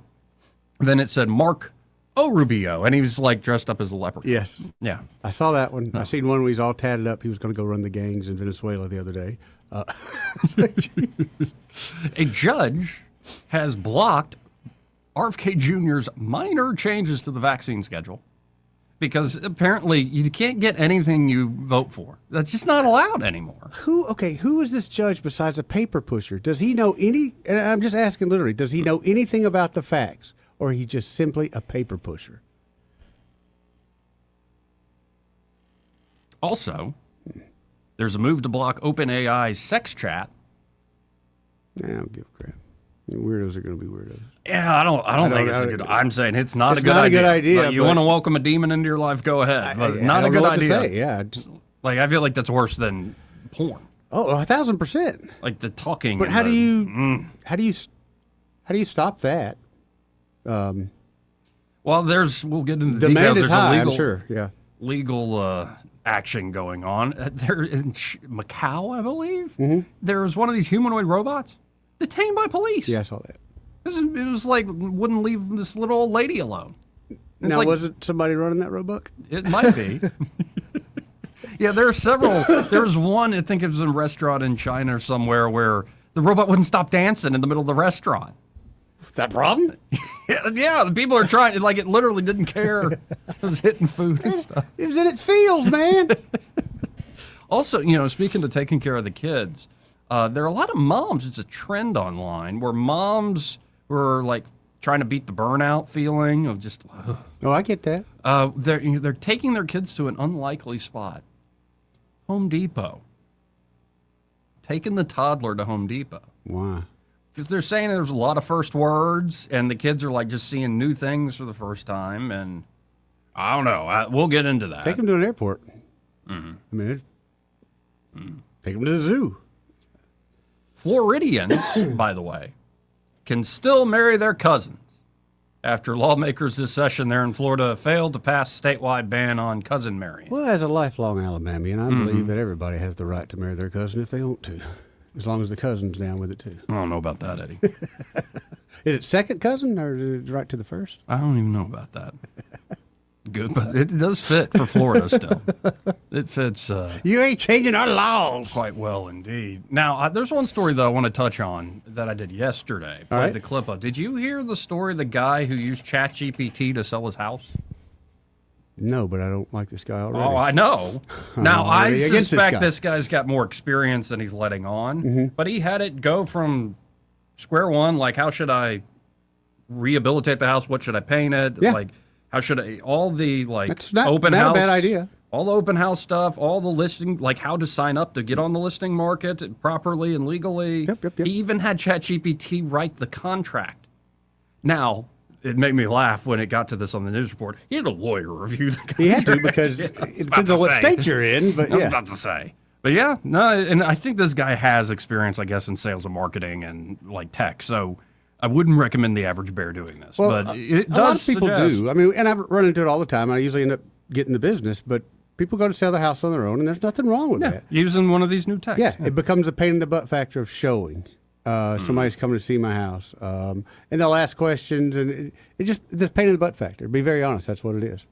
Then it said Mark O. Rubio. And he was, dressed up as a leprechaun. Yes. Yeah. I saw that one. I seen one where he's all tatted up. He was going to go run the gangs in Venezuela the other day. A judge has blocked RFK Jr.'s minor changes to the vaccine schedule because apparently you can't get anything you vote for. That's just not allowed anymore. Who is this judge besides a paper pusher? Does he know and I'm just asking literally, does he know anything about the facts, or he's just simply a paper pusher? Also, there's a move to block OpenAI's sex chat I don't give a crap. Weirdos are going to be weirdos. Yeah, I don't think it's a good. I'm saying it's not a good idea. Like, you want to welcome a demon into your life, go ahead. But not a good idea. Yeah, like I feel like that's worse than porn. Oh, 1,000%. Like the talking. But how do you stop that? Well, we'll get into the demand details. is There's high, a legal, I'm sure. Yeah. legal action going on there in Macau, I believe. Mm-hmm. There was one of these humanoid robots detained by police. Yeah, I saw that. It was like wouldn't leave this little old lady alone. Now, was it somebody running that robot? It might be. Yeah, there are several. There was one, I think it was in a restaurant in China or somewhere, where the robot wouldn't stop dancing in the middle of the restaurant. That problem? Yeah, the people are trying. Like, it literally didn't care. It was hitting food and stuff. It was in its fields, man. Also, speaking of taking care of the kids, there are a lot of moms. It's a trend online where moms were like trying to beat the burnout feeling of just. Oh, I get that. They're taking their kids to an unlikely spot, Home Depot. Taking the toddler to Home Depot. Why? Because they're saying there's a lot of first words, and the kids are like just seeing new things for the first time, and I don't know. We'll get into that. Take them to an airport. Mm-hmm. I mean, take them to the zoo. Floridians, by the way, can still marry their cousins after lawmakers this session there in Florida failed to pass a statewide ban on cousin marrying. Well, as a lifelong Alabamian, I believe that everybody has the right to marry their cousin if they want to, as long as the cousin's down with it too. I don't know about that, Eddie. Is it second cousin or is it right to the first? I don't even know about that. Good, but it does fit for Florida still. It fits. You ain't changing our laws. Quite well, indeed. Now, there's one story that I want to touch on that I did yesterday. Played right. the clip of. Did you hear the story of the guy who used ChatGPT to sell his house? No, but I don't like this guy already. Oh, I know. Now, I against suspect guy. this guy's got more experience than he's letting on, Mm-hmm. but he had it go from square one, like how should I rehabilitate the house? What should I paint it? Yeah. Like, how should I, all the like That's not, open not house. a bad idea. All the open house stuff, all the listing, like how to sign up to get on the listing market properly and legally. Yep. He even had ChatGPT write the contract. Now, it made me laugh when it got to this on the news report. He had a lawyer review the contract. He had to because it depends on what state you're in. But I was yeah, about to say. But yeah, no, and I think this guy has experience, I guess, in sales and marketing and like tech. So I wouldn't recommend the average bear doing this. well, but it does a lot of people suggest, do. I mean, and I run into it all the time. I usually end up getting the business, but people go to sell their house on their own, and there's nothing wrong with that. Using one of these new techs. Yeah, it becomes a pain in the butt factor of showing. Somebody's coming to see my house, and they'll ask questions, and it just this pain in the butt factor. To be very honest, that's what it is.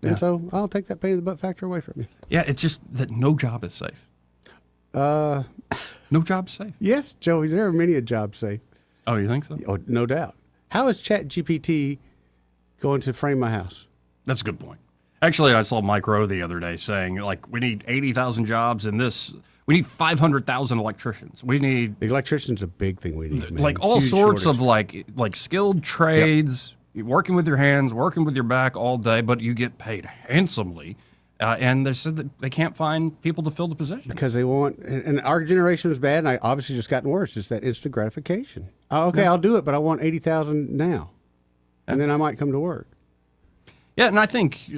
And so I'll take that pain in the butt factor away from you. Yeah, it's just that no job is safe. No job's safe. Yes, Joey, there are many a job safe. Oh, you think so? Oh, no doubt. How is ChatGPT going to frame my house? That's a good point. Actually, I saw Mike Rowe the other day saying, like, we need 80,000 jobs in this. We need 500,000 electricians. We need... The electrician's a big thing we need, man. Like, all Huge sorts shortage. of, like skilled trades, working with your hands, working with your back all day, but you get paid handsomely. And they said that they can't find people to fill the position. Because they want... And our generation is bad, and I obviously just gotten worse. It's that instant gratification. Oh, okay, I'll do it, but I want 80,000 now. And then I might come to work. Yeah, and I think,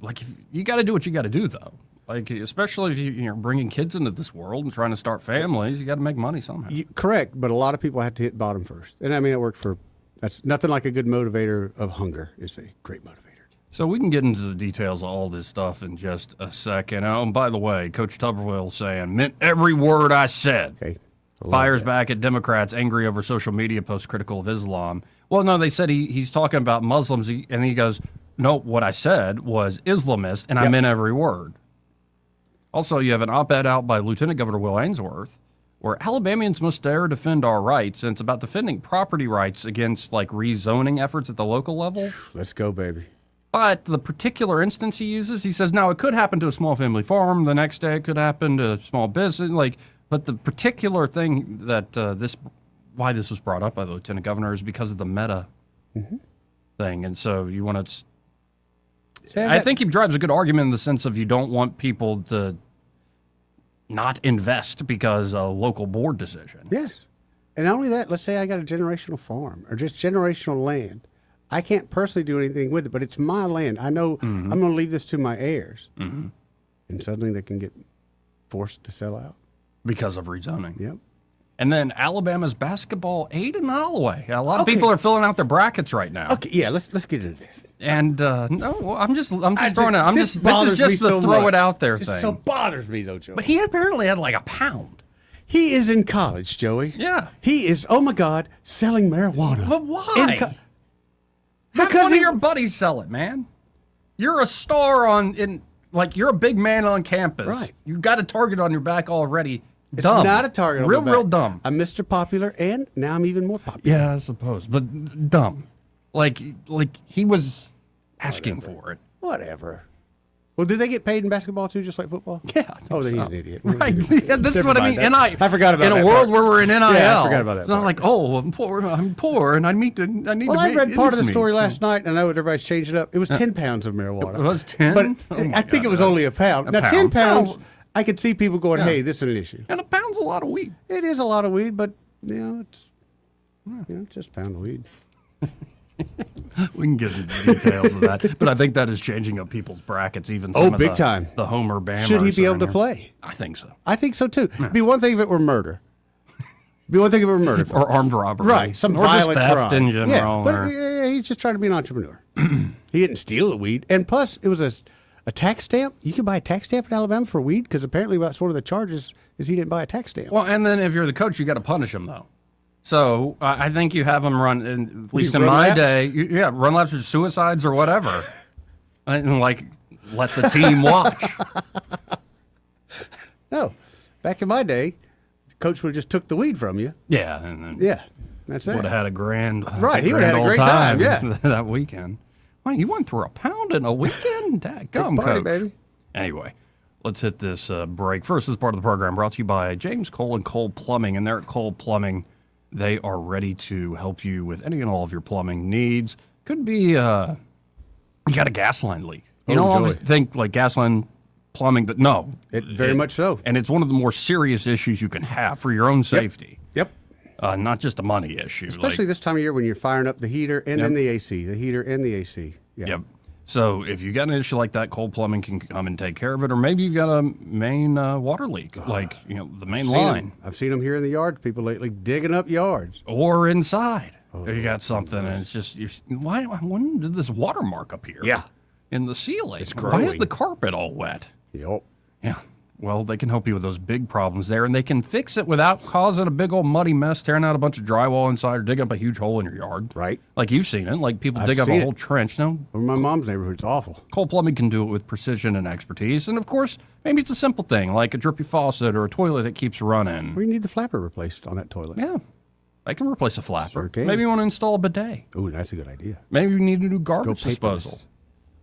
like, you got to do what you got to do, though. Like, especially if you're bringing kids into this world and trying to start families, you got to make money somehow. Correct, but a lot of people have to hit bottom first. And I mean, it worked for... That's nothing like a good motivator of hunger. It's a great motivator. So we can get into the details of all this stuff in just a second. Oh, and by the way, Coach Tuberville saying, meant every word I said. Okay. Fires back at Democrats angry over social media posts critical of Islam. Well, no, they said he's talking about Muslims, and he goes, no, what I said was Islamist, and I meant every word. Also, you have an op-ed out by Lieutenant Governor Will Ainsworth, where Alabamians must dare defend our rights, and it's about defending property rights against, like, rezoning efforts at the local level. Let's go, baby. But the particular instance he uses, he says, now, it could happen to a small family farm. The next day, it could happen to a small business. But the particular thing that why this was brought up by the Lieutenant Governor is because of the meta thing. And so you want to... I think he drives a good argument in the sense of you don't want people to not invest because a local board decision. Yes. And not only that, let's say I got a generational farm or just generational land. I can't personally do anything with it, but it's my land. I know I'm going to leave this to my heirs. Mm-hmm. And suddenly they can get forced to sell out. Because of rezoning. Yep. And then Alabama's basketball 8-0 away. A lot of people are filling out their brackets right now. Okay, yeah, let's get into this. And no, I'm just throwing it. This is just the throw it out there thing. It so bothers me though, Joey. But he apparently had like a pound. He is in college, Joey. Yeah. He is, oh my God, selling marijuana. But why? Have one of your buddies sell it, man. You're a star you're a big man on campus. Right. You got a target on your back already. It's dumb. not a target on my back. Real dumb. I'm Mr. Popular, and now I'm even more popular. Yeah, I suppose. But dumb. Like he was asking for it. Whatever. Well, did they get paid in basketball too, just like football? Yeah. I think then so. he's an idiot. Right. Yeah, this is what I mean. I forgot about that. In a world where we're in NIL. Yeah, I forgot about that. It's not like, oh, I'm poor, and I need to. Well, I read part of the story last night, and I know everybody's changed it up. It was 10 pounds of marijuana. It was 10? But I think it was only a pound. Now, 10 pounds, I could see people going, hey, this is an issue. And a pound's a lot of weed. It is a lot of weed, but, it's just a pound of weed. We can get into the details of that, but I think that is changing up people's brackets. Even some of big time. The Homer Bammers. Should he be able to play? I think so. I think so too. It'd be one thing if it were murder. Be one thing if it were murder, or armed robbery, right? Some or violent just theft crime in general. Yeah, but he's just trying to be an entrepreneur. He didn't steal the weed, and plus it was a tax stamp. You can buy a tax stamp in Alabama for weed because apparently that's one of the charges is he didn't buy a tax stamp. Well, and then if you're the coach, you got to punish him though. So I think you have them run, at least in my day, run laps or suicides or whatever, and let the team watch. No, back in my day, coach would have just took the weed from you. Yeah, and then that's it. Would have had a grand he would have had a great time. Yeah, that weekend. Well, you went through a pound in a weekend. Dadgum, party, coach. baby. Anyway. Let's hit this break. First, this part of the program brought to you by James Cole and Cole Plumbing, and they're at Cole Plumbing. They are ready to help you with any and all of your plumbing needs. Could be you got a gas line leak. You don't always think like gas line plumbing, but no. Very much so. And it's one of the more serious issues you can have for your own safety. Yep. Not just a money issue. Especially this time of year when you're firing up the heater and then the AC. The heater and the AC. Yeah. Yep. So if you got an issue like that, Cole Plumbing can come and take care of it. Or maybe you've got a main water leak, the main line. I've seen them here in the yard, people lately digging up yards. Or inside. You got something, and it's just, when did this watermark appear? Yeah. In the ceiling. It's growing. Why is the carpet all wet? Yep. Yeah. Well, they can help you with those big problems there, and they can fix it without causing a big old muddy mess, tearing out a bunch of drywall inside, or digging up a huge hole in your yard. Right. Like you've seen it. Like people dig up a whole trench. No. In my mom's neighborhood, it's awful. Cole Plumbing can do it with precision and expertise. And, of course, maybe it's a simple thing, like a drippy faucet or a toilet that keeps running. Or you need the flapper replaced on that toilet. Yeah. I can replace a flapper. Sure can. Maybe you want to install a bidet. Ooh, that's a good idea. Maybe you need a new garbage Go disposal.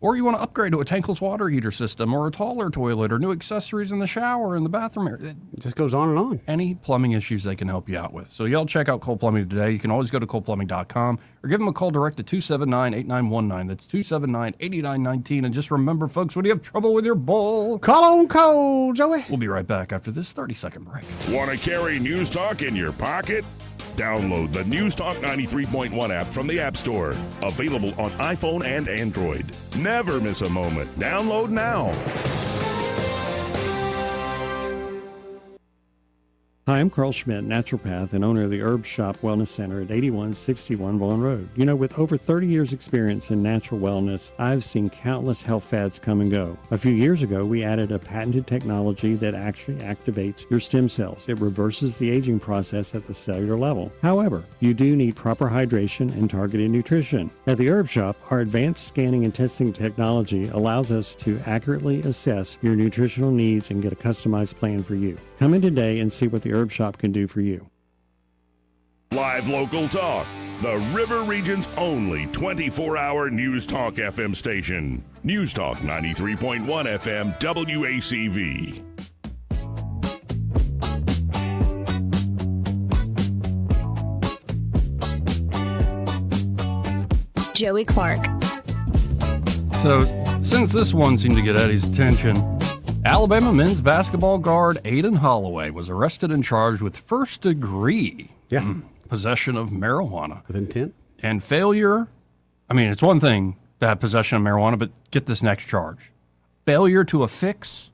Or you want to upgrade to a tankless water heater system or a taller toilet or new accessories in the shower and the bathroom area. It just goes on and on. Any plumbing issues they can help you out with. So y'all check out Cole Plumbing today. You can always go to coleplumbing.com or give them a call direct to 279-8919. That's 279-8919. And just remember, folks, when you have trouble with your bowl, call on Cole, Joey. We'll be right back after this 30-second break. Want to carry News Talk in your pocket? Download the News Talk 93.1 app from the App Store. Available on iPhone and Android. Never miss a moment. Download now. Hi, I'm Carl Schmidt, naturopath and owner of the Herb Shop Wellness Center at 8161 Bowen Road. You know, with over 30 years experience in natural wellness, I've seen countless health fads come and go. A few years ago, we added a patented technology that actually activates your stem cells. It reverses the aging process at the cellular level. However, you do need proper hydration and targeted nutrition. At the Herb Shop, our advanced scanning and testing technology allows us to accurately assess your nutritional needs and get a customized plan for you. Come in today and see what the Herb Shop can do for you. Live local talk. The River Region's only 24-hour News Talk FM station. News Talk 93.1 FM WACV. Joey Clark. So, since this one seemed to get Eddie's attention, Alabama men's basketball guard Aiden Holloway was arrested and charged with first-degree possession of marijuana. With intent? And failure. I mean, it's one thing to have possession of marijuana, but get this next charge. Failure to affix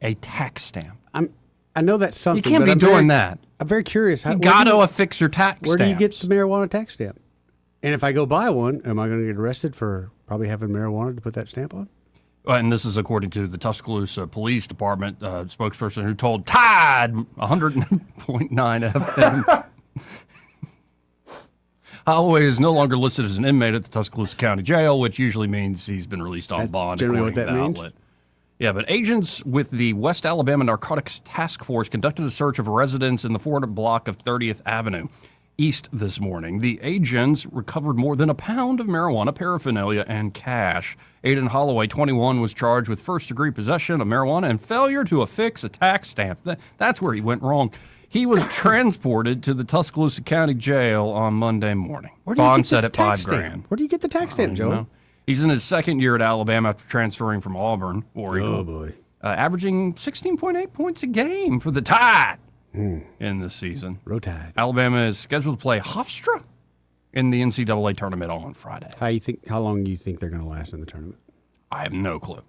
a tax stamp. I know that's something. You can't be doing that. I'm very curious. You got to affix your tax stamp. Where do you get the marijuana tax stamp? And if I go buy one, am I going to get arrested for probably having marijuana to put that stamp on? And this is according to the Tuscaloosa Police Department spokesperson who told Tide 100.9 FM. Holloway is no longer listed as an inmate at the Tuscaloosa County Jail, which usually means he's been released on bond, generally according what to that the means? outlet. Yeah, but agents with the West Alabama Narcotics Task Force conducted a search of a residence in the Florida block of 30th Avenue East this morning. The agents recovered more than a pound of marijuana, paraphernalia, and cash. Aiden Holloway, 21, was charged with first-degree possession of marijuana and failure to affix a tax stamp. That's where he went wrong. He was transported to the Tuscaloosa County Jail on Monday morning. Bond set at $5,000. Where do you get the tax stamp, Joe? He's in his second year at Alabama after transferring from Auburn, Oregon. Oh, boy. Averaging 16.8 points a game for the Tide in this season. Row Tide. Alabama is scheduled to play Hofstra in the NCAA tournament on Friday. How long do you think they're going to last in the tournament? I have no clue.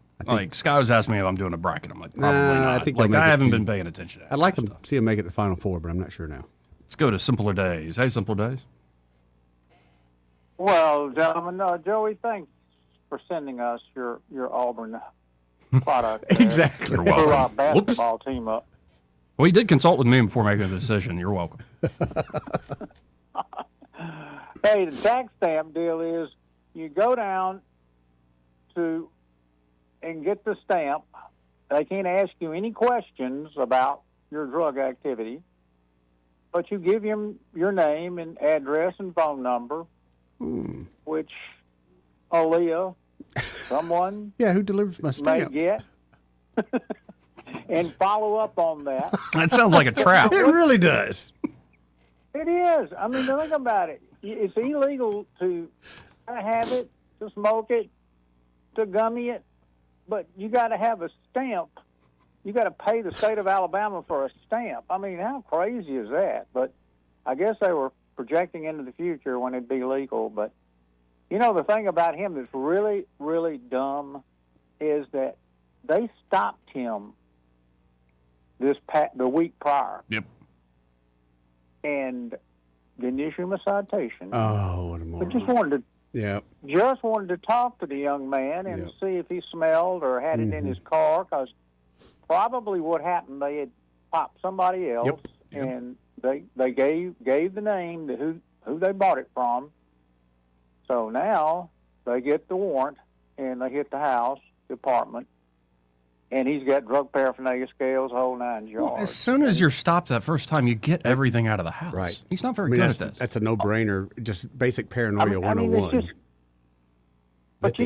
Sky was asking me if I'm doing a bracket. I'm like, probably not. I think I haven't been paying attention to that. I'd like to see them make it to Final Four, but I'm not sure now. Let's go to Simpler Days. Hey, Simpler Days. Well, gentlemen, Joey, thanks for sending us your Auburn product. Exactly. You're For our welcome. basketball team up. Well, he did consult with me before making a decision. You're welcome. Hey, the tax stamp deal is you go down to and get the stamp. They can't ask you any questions about your drug activity, but you give them your name and address and phone number, which Aaliyah, someone who delivers my may stamp? get, and follow up on that. That sounds like a trap. It really does. It is. I mean, think about it. It's illegal to have it, to smoke it, to gummy it, but you got to have a stamp. You got to pay the state of Alabama for a stamp. I mean, how crazy is that? But I guess they were projecting into the future when it'd be legal. But, the thing about him that's really, really dumb is that they stopped him the week prior. Yep. And didn't issue him a citation. Oh, what a moron. But just wanted to talk to the young man and see if he smelled or had it in his car, because probably what happened, they had popped somebody else, and they gave the name to who they bought it from. So now they get the warrant and they hit the house, the apartment, and he's got drug paraphernalia, scales, whole 9 yards. Well, as soon as you're stopped that first time, you get everything out of the house. Right. He's not very good at this. That's a no-brainer, just basic paranoia 101. It's just, but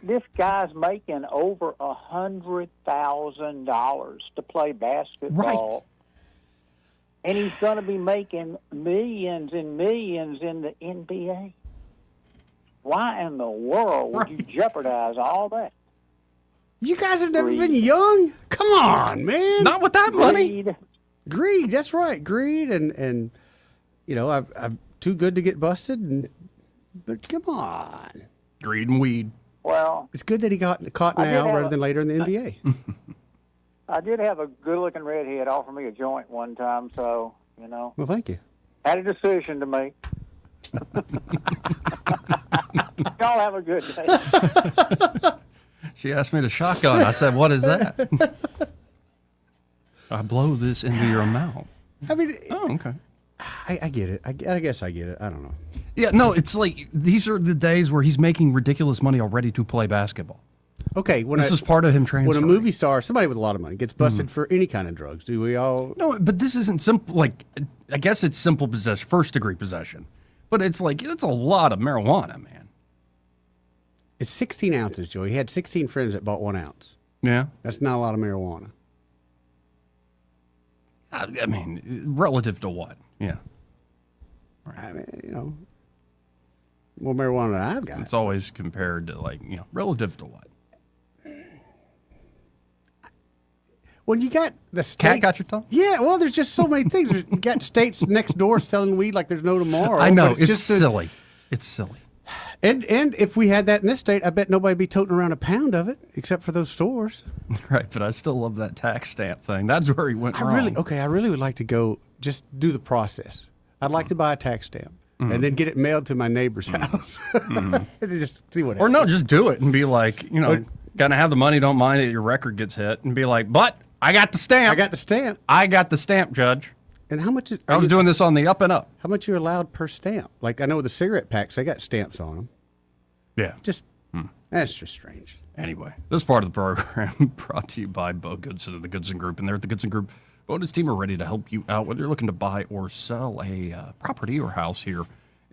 this guy's making over $100,000 to play basketball. Right. And he's going to be making millions and millions in the NBA. Why in the world would you jeopardize all that? You guys have never been young? Come on, man. Not with that money. Greed, that's right. Greed and I'm too good to get busted. But come on. Greed and weed. Well, it's good that he got caught now rather than later in the NBA. I did have a good-looking redhead offer me a joint one time, so, Well, thank you. Had a decision to make. Y'all have a good day. She asked me to shotgun. I said, what is that? I blow this into your mouth. I mean, okay. I get it. I guess I get it. I don't know. Yeah, no, it's like these are the days where he's making ridiculous money already to play basketball. Okay, this is part of him transferring. When a movie star, somebody with a lot of money, gets busted for any kind of drugs, do we all? No, but this isn't simple. Like, I guess it's simple possession, first-degree possession. But it's like, it's a lot of marijuana, man. It's 16 ounces, Joey. He had 16 friends that bought 1 ounce. Yeah. That's not a lot of marijuana. I mean, relative to what? Yeah. Right. I mean, more marijuana than I've got. It's always compared to, relative to what? When you got the state, Cat got your tongue? Yeah, well, there's just so many things. You got states next door selling weed like there's no tomorrow. I know, but it's just silly. It's silly. And if we had that in this state, I bet nobody'd be toting around a pound of it, except for those stores. Right, but I still love that tax stamp thing. That's where he went wrong. I really would like to go just do the process. I'd like to buy a tax stamp and then get it mailed to my neighbor's house. And just see what Or no, happens. just do it and be like, gonna have the money, don't mind it, your record gets hit, and be like, but I got the stamp. I got the stamp. I got the stamp, Judge. And how much? I was doing this on the up and up. How much you're allowed per stamp? Like I know the cigarette packs, they got stamps on them. Yeah. That's just strange. Anyway, this part of the program brought to you by Bo Goodson of the Goodson Group. And there at the Goodson Group, Bo and his team are ready to help you out, whether you're looking to buy or sell a property or house here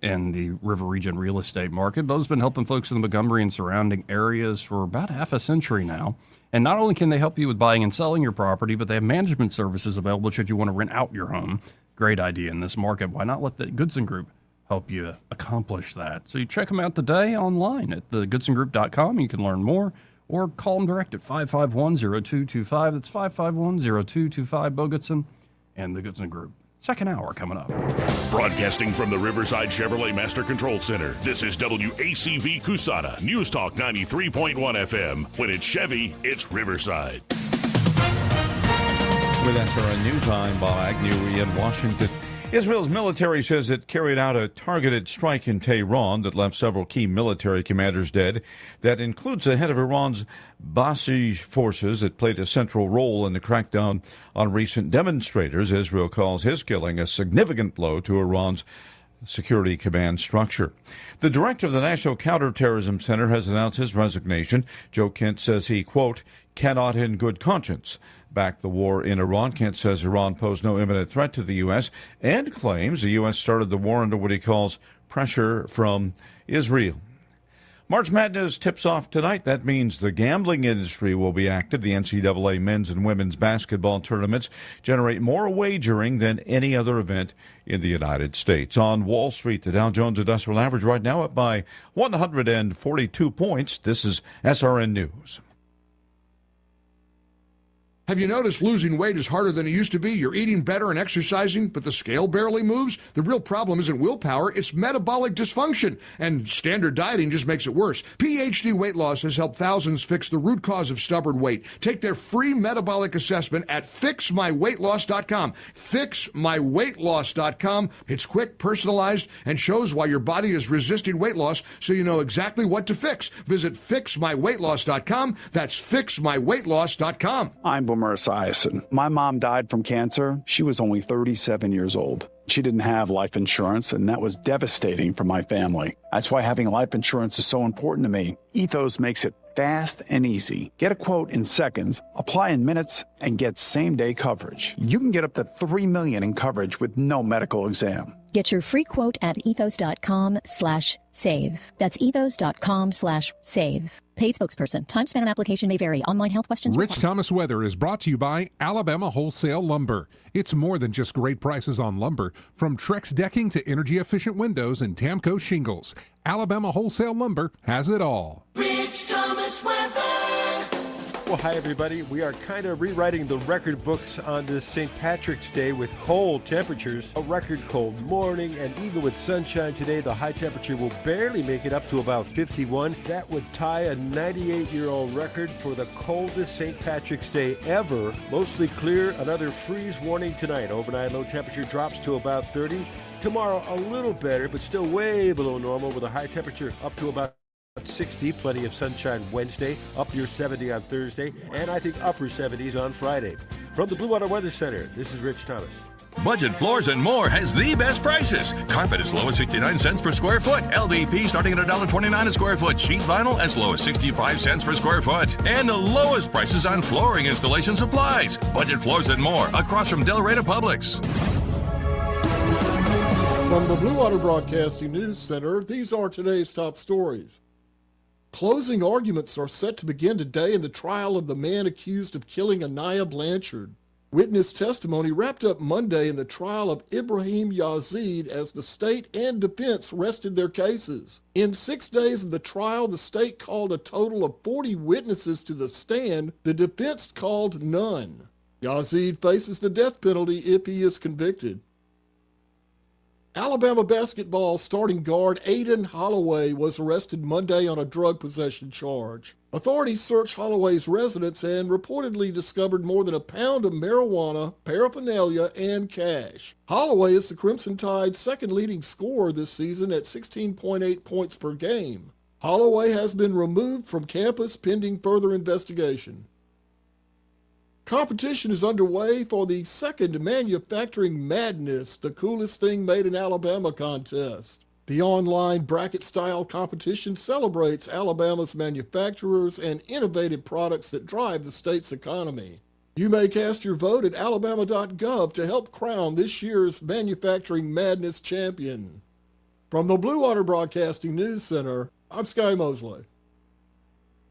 in the River Region real estate market. Bo's been helping folks in the Montgomery and surrounding areas for about half a century now. And not only can they help you with buying and selling your property, but they have management services available should you want to rent out your home. Great idea in this market. Why not let the Goodson Group help you accomplish that? So you check them out today online at thegoodsongroup.com. You can learn more or call them direct at 551-0225. That's 551-0225. Bo Goodson and the Goodson Group. Second hour coming up. Broadcasting from the Riverside Chevrolet Master Control Center, this is WACV Cusana, News Talk 93.1 FM. When it's Chevy, it's Riverside. With SRN News, I'm Bob Agnew in Washington. Israel's military says it carried out a targeted strike in Tehran that left several key military commanders dead. That includes the head of Iran's Basij forces that played a central role in the crackdown on recent demonstrators. Israel calls his killing a significant blow to Iran's security command structure. The director of the National Counterterrorism Center has announced his resignation. Joe Kent says he, quote, cannot in good conscience back the war in Iran. Kent says Iran posed no imminent threat to the U.S. and claims the U.S. started the war under what he calls pressure from Israel. March Madness tips off tonight. That means the gambling industry will be active. The NCAA men's and women's basketball tournaments generate more wagering than any other event in the United States. On Wall Street, the Dow Jones Industrial Average right now up by 142 points. This is SRN News. Have you noticed losing weight is harder than it used to be? You're eating better and exercising, but the scale barely moves? The real problem isn't willpower, it's metabolic dysfunction. And standard dieting just makes it worse. PhD Weight Loss has helped thousands fix the root cause of stubborn weight. Take their free metabolic assessment at fixmyweightloss.com. Fixmyweightloss.com. It's quick, personalized, and shows why your body is resisting weight loss so you know exactly what to fix. Visit fixmyweightloss.com. That's fixmyweightloss.com. I'm Boomer Esiason. My mom died from cancer. She was only 37 years old. She didn't have life insurance, and that was devastating for my family. That's why having life insurance is so important to me. Ethos makes it fast and easy. Get a quote in seconds, apply in minutes, and get same-day coverage. You can get up to $3 million in coverage with no medical exam. Get your free quote at ethos.com/save. That's ethos.com/save. Paid spokesperson. Time spent on application may vary. Online health questions. Rich Thomas Weather is brought to you by Alabama Wholesale Lumber. It's more than just great prices on lumber. From Trex decking to energy-efficient windows and Tamco shingles, Alabama Wholesale Lumber has it all. Rich Thomas Weather. Well, hi, everybody. We are kind of rewriting the record books on this St. Patrick's Day with cold temperatures. A record cold morning, and even with sunshine today, the high temperature will barely make it up to about 51. That would tie a 98-year-old record for the coldest St. Patrick's Day ever. Mostly clear, another freeze warning tonight. Overnight low temperature drops to about 30. Tomorrow, a little better, but still way below normal with a high temperature up to about 60, plenty of sunshine Wednesday, up near 70 on Thursday, and I think upper 70s on Friday. From the Blue Water Weather Center, this is Rich Thomas. Budget Floors and More has the best prices. Carpet as low as 69 cents per square foot. LVP starting at $1.29 a square foot. Sheet vinyl as low as 65 cents per square foot. And the lowest prices on flooring installation supplies. Budget Floors and More across from Del Rey to Publix. From the Blue Water Broadcasting News Center, these are today's top stories. Closing arguments are set to begin today in the trial of the man accused of killing Anaya Blanchard. Witness testimony wrapped up Monday in the trial of Ibrahim Yazid as the state and defense rested their cases. In 6 days of the trial, the state called a total of 40 witnesses to the stand. The defense called none. Yazid faces the death penalty if he is convicted. Alabama basketball starting guard Aiden Holloway was arrested Monday on a drug possession charge. Authorities searched Holloway's residence and reportedly discovered more than a pound of marijuana, paraphernalia, and cash. Holloway is the Crimson Tide's second leading scorer this season at 16.8 points per game. Holloway has been removed from campus pending further investigation. Competition is underway for the second Manufacturing Madness, the coolest thing made in Alabama contest. The online bracket-style competition celebrates Alabama's manufacturers and innovative products that drive the state's economy. You may cast your vote at alabama.gov to help crown this year's Manufacturing Madness champion. From the Blue Water Broadcasting News Center, I'm Sky Mosley.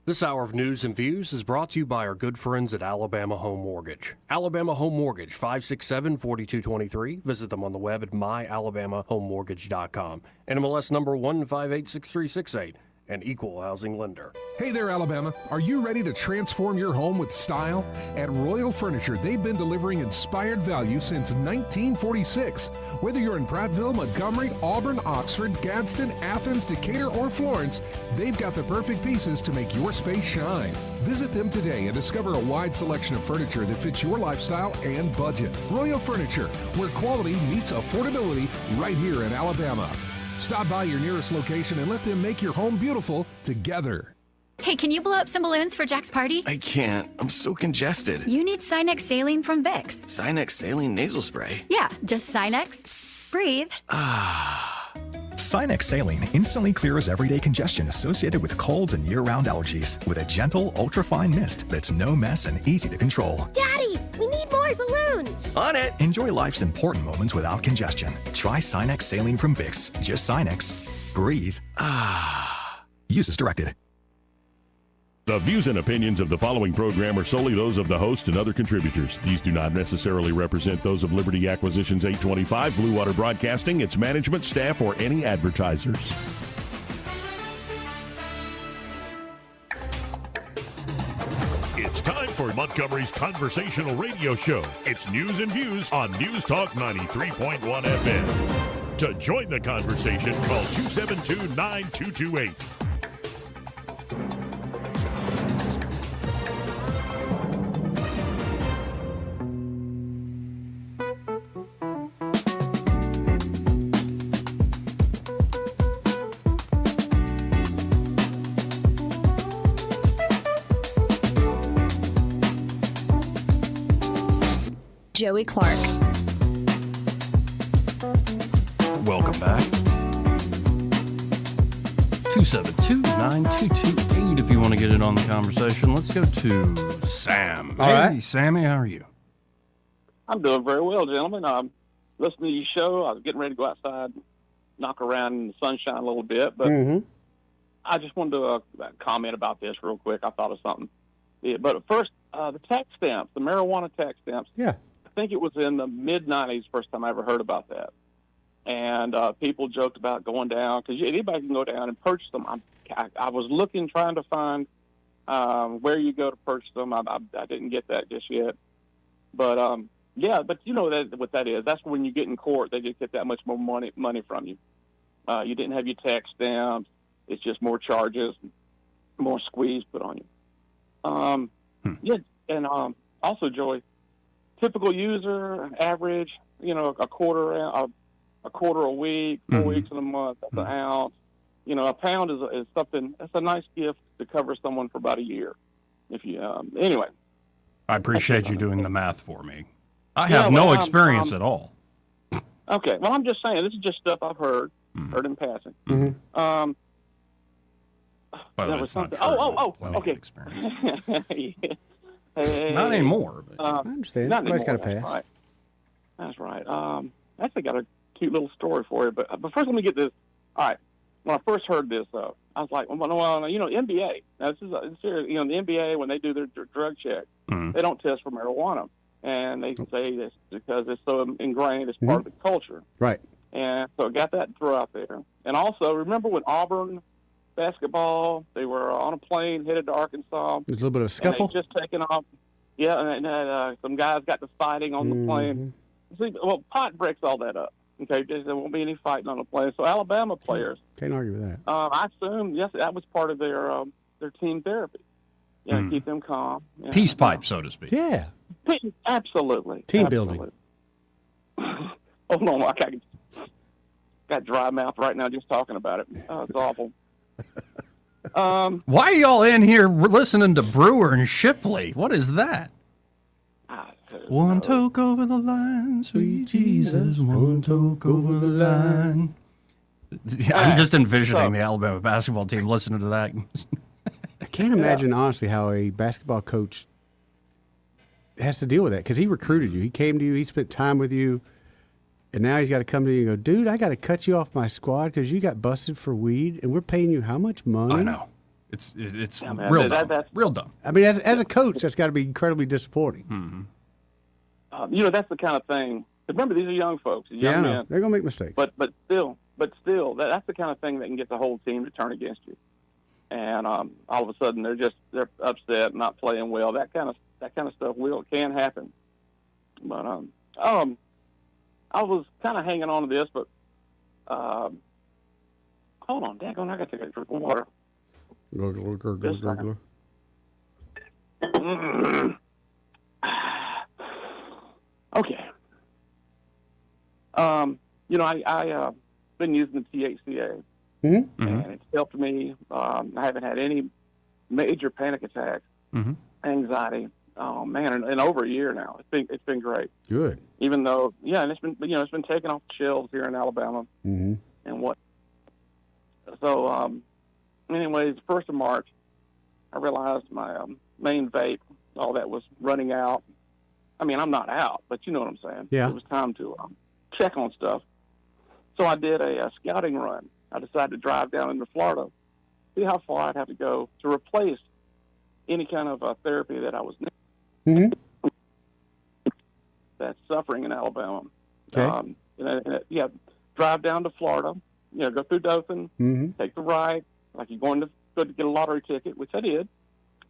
This hour of news and views is brought to you by our good friends at Alabama Home Mortgage. Alabama Home Mortgage, 567-4223. Visit them on the web at myalabamahomemortgage.com. NMLS number 1586368. An equal housing lender. Hey there, Alabama. Are you ready to transform your home with style? At Royal Furniture, they've been delivering inspired value since 1946. Whether you're in Prattville, Montgomery, Auburn, Oxford, Gadsden, Athens, Decatur, or Florence, they've got the perfect pieces to make your space shine. Visit them today and discover a wide selection of furniture that fits your lifestyle and budget. Royal Furniture, where quality meets affordability, right here in Alabama. Stop by your nearest location and let them make your home beautiful together. Hey, can you blow up some balloons for Jack's party? I can't. I'm so congested. You need Sinex Saline from Vicks. Sinex Saline Nasal Spray? Yeah, just Sinex. Breathe. Sinex Saline instantly clears everyday congestion associated with colds and year-round allergies with a gentle, ultra-fine mist that's no mess and easy to control. Daddy, we need more balloons. On it. Enjoy life's important moments without congestion. Try Sinex Saline from Vicks. Just Sinex. Breathe. Use as directed. The views and opinions of the following program are solely those of the host and other contributors. These do not necessarily represent those of Liberty Acquisitions 825, Blue Water Broadcasting, its management, staff, or any advertisers. It's time for Montgomery's conversational radio show. It's news and views on News Talk 93.1 FM. To join the conversation, call 272-9228. Joey Clark. Welcome back. 272-9228 if you want to get in on the conversation. Let's go to Sam. All hey, right. Sammy, how are you? I'm doing very well, gentlemen. I'm listening to your show. I was getting ready to go outside, knock around in the sunshine a little bit, but I just wanted to comment about this real quick. I thought of something. Yeah, but first, the tax stamps, the marijuana tax stamps. Yeah. I think it was in the mid-'90s first time I ever heard about that. And people joked about going down, because anybody can go down and purchase them. I was looking, trying to find where you go to purchase them. I didn't get that just yet. But, yeah, but you know what that is. That's when you get in court, they just get that much more money from you. You didn't have your tax stamps. It's just more charges, more squeeze put on you. Yeah, and also, Joey, typical user, average, a quarter a week, 4 weeks in a month, that's an ounce. A pound is something, that's a nice gift to cover someone for about a year. If you, anyway. I appreciate you doing the math for me. I have no experience at all. Okay, well, I'm just saying, this is just stuff I've heard in passing. Well, there was something. Okay. Yeah. Not anymore. But. I understand. Not Everybody's got to anymore. pay. That's right. I actually got a cute little story for you, but first let me get this. All right. When I first heard this, I was like, well, NBA. Now, this is serious. The NBA, when they do their drug check, they don't test for marijuana. And they say this because it's so ingrained as part of the culture. Right. And so I got that throw out there. And also, remember when Auburn basketball, they were on a plane headed to Arkansas. There's a little bit of a scuffle. And they just taken off. Yeah, and some guys got to fighting on the plane. See, well, pot breaks all that up. Okay, there won't be any fighting on the plane. So Alabama players, Can't argue with that. I assume, yes, that was part of their team therapy. Yeah, keep them calm. Yeah, Peace pipe, so to speak. Yeah. Absolutely. Team Absolutely. Building. Hold on, I got dry mouth right now just talking about it. It's awful. Why are y'all in here listening to Brewer and Shipley? What is that? One toke over the line, sweet Jesus. One toke over the line. I'm just envisioning the Alabama basketball team listening to that. I can't imagine, honestly, how a basketball coach has to deal with that, because he recruited you. He came to you. He spent time with you. And now he's got to come to you and go, dude, I got to cut you off my squad because you got busted for weed, and we're paying you how much money? I know. It's real dumb. That's real dumb. I mean, as a coach, that's got to be incredibly disappointing. That's the kind of thing. Remember, these are young folks, young I know. men. They're going to make mistakes. But still, that's the kind of thing that can get the whole team to turn against you. And all of a sudden, they're upset, not playing well. That kind of stuff can happen. But I was kind of hanging on to this, but hold on, daggone, I got to take a drink of water. Gurgle. Okay. I've been using the THCA, and it's helped me. I haven't had any major panic attacks, anxiety. Oh man, in over a year now. It's been great. Good. Even though, and it's been taken off the shelves here in Alabama, and what. So, anyways, 1st of March, I realized my main vape, all that was running out. I mean, I'm not out, but you know what I'm saying. Yeah. It was time to check on stuff. So I did a scouting run. I decided to drive down into Florida, see how far I'd have to go to replace any kind of therapy that I was that's suffering in Alabama. Okay. Drive down to Florida, go through Dothan, take the right, like you're going to get a lottery ticket, which I did.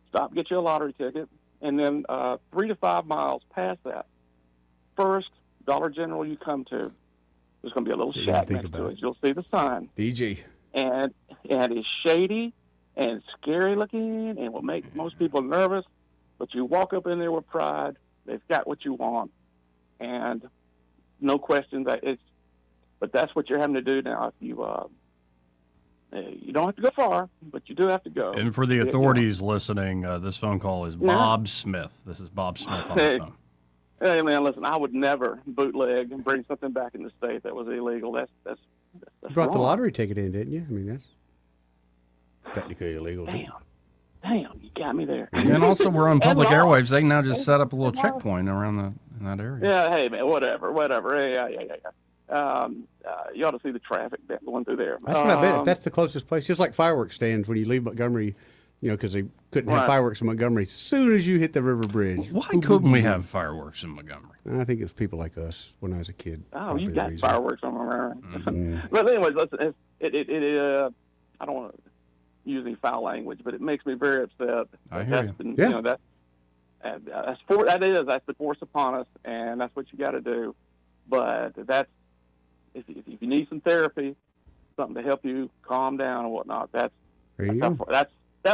Stop, get you a lottery ticket, and then 3 to 5 miles past that, first Dollar General you come to, there's going to be a little shack next to it. You'll see the sign. DG. And it's shady and scary looking and will make most people nervous, but you walk up in there with pride. They've got what you want, and no question but that's what you're having to do now. If you don't have to go far, but you do have to go. And for the authorities listening, this phone call is Bob Smith. This is Bob Smith on the phone. Hey man, listen, I would never bootleg and bring something back in the state that was illegal. That's You brought wrong. the lottery ticket in, didn't you? I mean, that's technically illegal. Damn, you got me there. And also, we're on public airwaves. They can now just set up a little checkpoint around in that area. Yeah, hey man, whatever. Yeah. You ought to see the traffic going through there. That's what I bet. If that's the closest place, just like fireworks stands when you leave Montgomery, because they couldn't have fireworks in Montgomery as soon as you hit the river bridge. Why couldn't we have fireworks in Montgomery? I think it's people like us when I was a kid. Oh, you got fireworks on around. But anyways, I don't want to use any foul language, but it makes me very upset. I hear you. Yeah. That's the force upon us, and that's what you got to do. But if you need some therapy, something to help you calm down and whatnot, that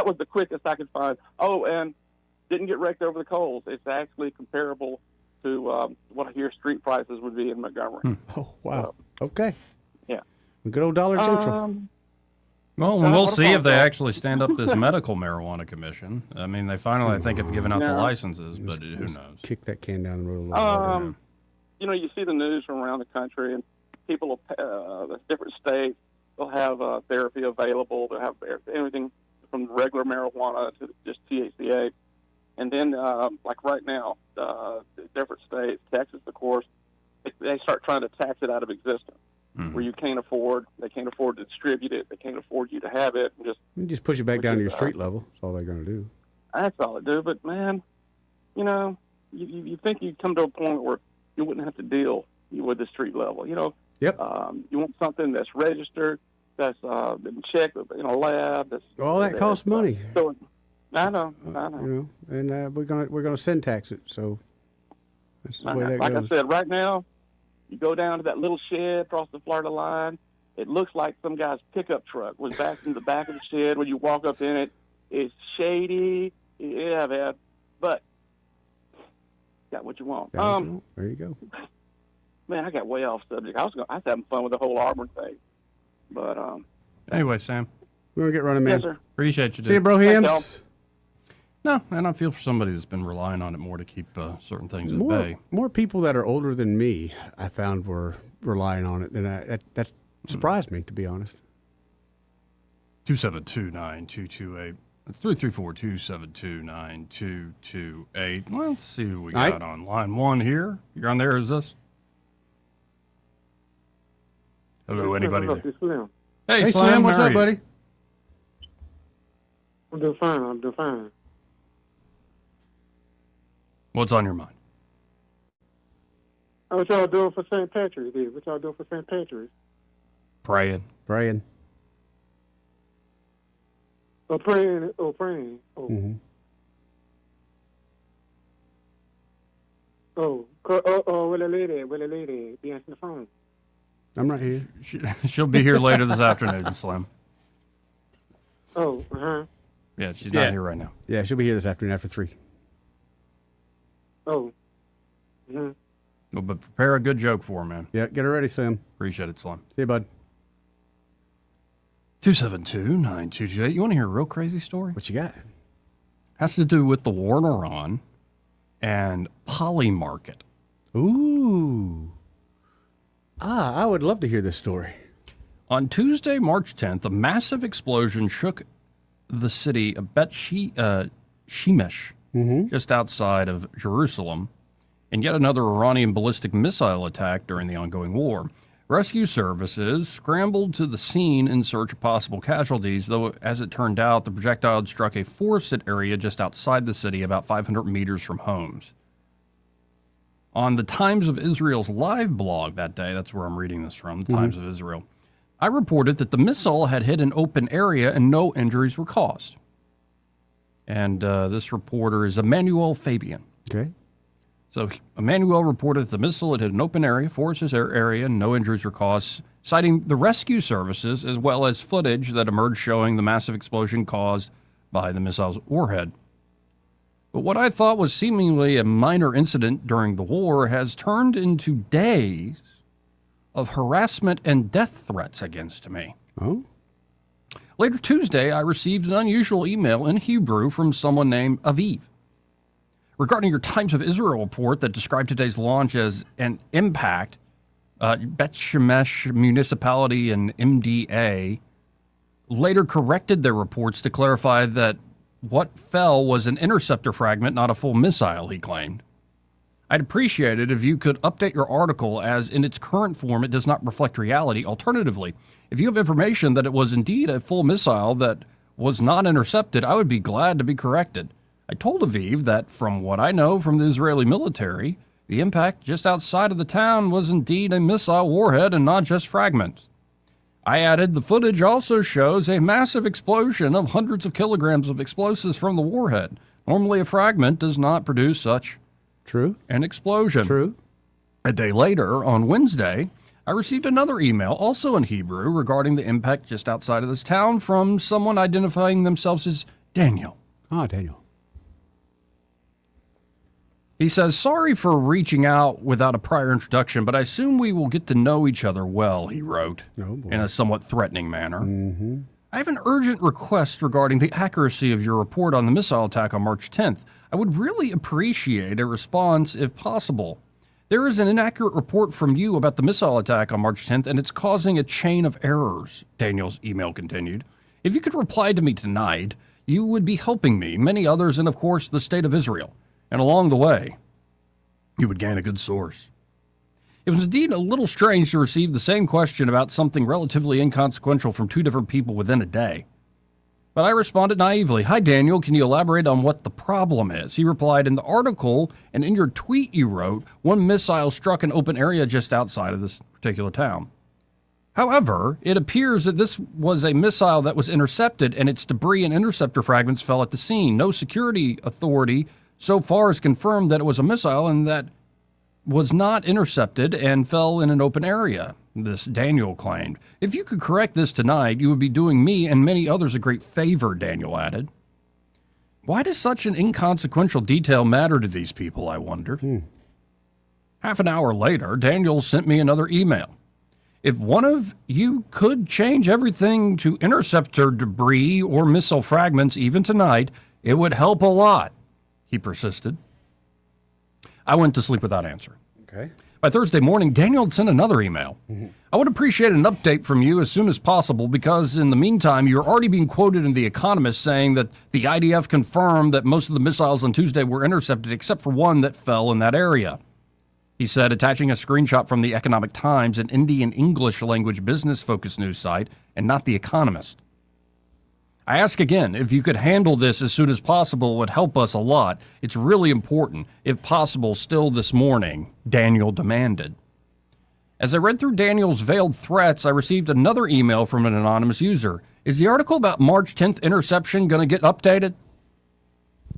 was the quickest I could find. Oh, and didn't get wrecked over the coals. It's actually comparable to what I hear street prices would be in Montgomery. Oh, wow. Okay. Yeah. Good old Dollar Central. Well, we'll see if they actually stand up this medical marijuana commission. I mean, they finally, I think, have given out the licenses, but who knows? Kick that can down the road a little bit. You see the news from around the country, and people, different states, they'll have therapy available. They'll have everything from regular marijuana to just THCA. And then, like right now, different states, Texas, of course, they start trying to tax it out of existence, where they can't afford to distribute it. They can't afford you to have it. And just push it back down to your street level. That's all they're going to do. That's all it do. But, man, you think you'd come to a point where you wouldn't have to deal with the street level. Yep. You want something that's registered, that's been checked in a lab. All that costs money. So, I know. And we're gonna syntax it. So that's the way that like goes. I said, right now, you go down to that little shed across the Florida line. It looks like some guy's pickup truck was back in the back of the shed. When you walk up in it, it's shady. Yeah, man. But got what you want. There you go. Man, I got way off subject. I was having fun with the whole Auburn thing. But Anyway, Sam. We're going to get running, man. Yes, sir. Appreciate you, dude. See you, bro. Hams. No, and I feel for somebody that's been relying on it more to keep certain things at bay. More people that are older than me, I found, were relying on it. And that surprised me, to be honest. 272-9228. That's 334-272-9228. Let's see who we got on line one here. You're on there, is this? Hello, anybody there? Hey, Slim, what's up, buddy? I'm doing fine. What's on your mind? What y'all doing for St. Patrick's Day? What y'all doing for St. Patrick's? Praying. Oh, praying. Oh. Mm-hmm. Oh, where the lady? Be answering the phone. I'm right here. She'll be here later this afternoon, Slim. Oh, Yeah, she's not here right now. Yeah, she'll be here this afternoon after 3. Oh. Well, but prepare a good joke for her, man. Yeah, get her ready, Sam. Appreciate it, Slim. See you, bud. 272-9228. You want to hear a real crazy story? What you got? Has to do with the war in Iran and Poly Market. Ooh. I would love to hear this story. On Tuesday, March 10th, a massive explosion shook the city of Bet Shemesh, just outside of Jerusalem, in yet another Iranian ballistic missile attack during the ongoing war. Rescue services scrambled to the scene in search of possible casualties, though, as it turned out, the projectile had struck a forested area just outside the city, about 500 meters from homes. On the Times of Israel's live blog that day, that's where I'm reading this from, the Times of Israel, I reported that the missile had hit an open area and no injuries were caused. And this reporter is Emmanuel Fabian. Okay. So Emmanuel reported that the missile had hit an open area, forested area, and no injuries were caused, citing the rescue services as well as footage that emerged showing the massive explosion caused by the missile's warhead. But what I thought was seemingly a minor incident during the war has turned into days of harassment and death threats against me. Oh? Later Tuesday, I received an unusual email in Hebrew from someone named Aviv. Regarding your Times of Israel report that described today's launch as an impact, Bet Shemesh Municipality and MDA later corrected their reports to clarify that what fell was an interceptor fragment, not a full missile, he claimed. I'd appreciate it if you could update your article, as in its current form it does not reflect reality. Alternatively, if you have information that it was indeed a full missile that was not intercepted, I would be glad to be corrected. I told Aviv that, from what I know from the Israeli military, the impact just outside of the town was indeed a missile warhead and not just fragments. I added, the footage also shows a massive explosion of hundreds of kilograms of explosives from the warhead. Normally a fragment does not produce such an explosion. True. A day later, on Wednesday, I received another email, also in Hebrew, regarding the impact just outside of this town from someone identifying themselves as Daniel. Daniel. He says, sorry for reaching out without a prior introduction, but I assume we will get to know each other well, he wrote, in a somewhat threatening manner. Mm-hmm. I have an urgent request regarding the accuracy of your report on the missile attack on March 10th. I would really appreciate a response if possible. There is an inaccurate report from you about the missile attack on March 10th, and it's causing a chain of errors, Daniel's email continued. If you could reply to me tonight, you would be helping me, many others, and of course the state of Israel. And along the way, you would gain a good source. It was indeed a little strange to receive the same question about something relatively inconsequential from two different people within a day. But I responded naively, hi Daniel, can you elaborate on what the problem is? He replied, in the article and in your tweet you wrote, one missile struck an open area just outside of this particular town. However, it appears that this was a missile that was intercepted and its debris and interceptor fragments fell at the scene. No security authority so far has confirmed that it was a missile and that was not intercepted and fell in an open area, this Daniel claimed. If you could correct this tonight, you would be doing me and many others a great favor, Daniel added. Why does such an inconsequential detail matter to these people, I wondered. Half an hour later, Daniel sent me another email. If one of you could change everything to interceptor debris or missile fragments even tonight, it would help a lot, he persisted. I went to sleep without answer. Okay. By Thursday morning, Daniel had sent another email. I would appreciate an update from you as soon as possible because in the meantime, you're already being quoted in The Economist saying that the IDF confirmed that most of the missiles on Tuesday were intercepted except for one that fell in that area. He said, attaching a screenshot from The Economic Times, an Indian English language business-focused news site, and not The Economist. I ask again, if you could handle this as soon as possible, it would help us a lot. It's really important. If possible, still this morning, Daniel demanded. As I read through Daniel's veiled threats, I received another email from an anonymous user. Is the article about March 10th interception going to get updated?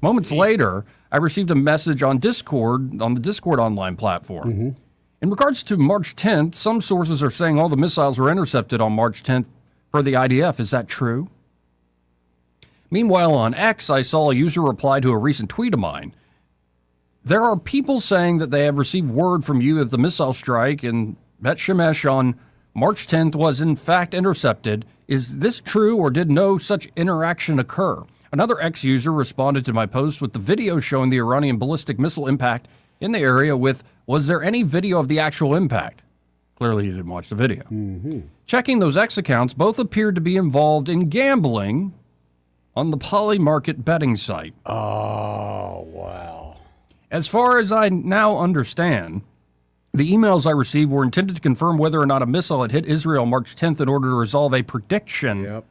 Moments later, I received a message on Discord, on the Discord online platform. In regards to March 10th, some sources are saying all the missiles were intercepted on March 10th per the IDF. Is that true? Meanwhile, on X, I saw a user reply to a recent tweet of mine. There are people saying that they have received word from you that the missile strike in Bet Shemesh on March 10th was in fact intercepted. Is this true or did no such interaction occur? Another X user responded to my post with the video showing the Iranian ballistic missile impact in the area with, was there any video of the actual impact? Clearly you didn't watch the video. Checking those X accounts, both appeared to be involved in gambling on the Poly Market betting site. Oh, wow. As far as I now understand, the emails I received were intended to confirm whether or not a missile had hit Israel March 10th in order to resolve a prediction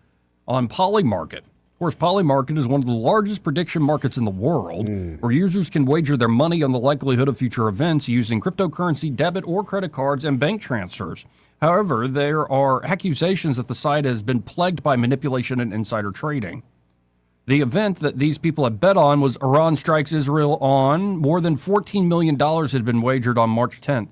on Poly Market. Of course, Poly Market is one of the largest prediction markets in the world, where users can wager their money on the likelihood of future events using cryptocurrency, debit or credit cards, and bank transfers. However, there are accusations that the site has been plagued by manipulation and insider trading. The event that these people had bet on was Iran strikes Israel on. More than $14 million had been wagered on March 10th.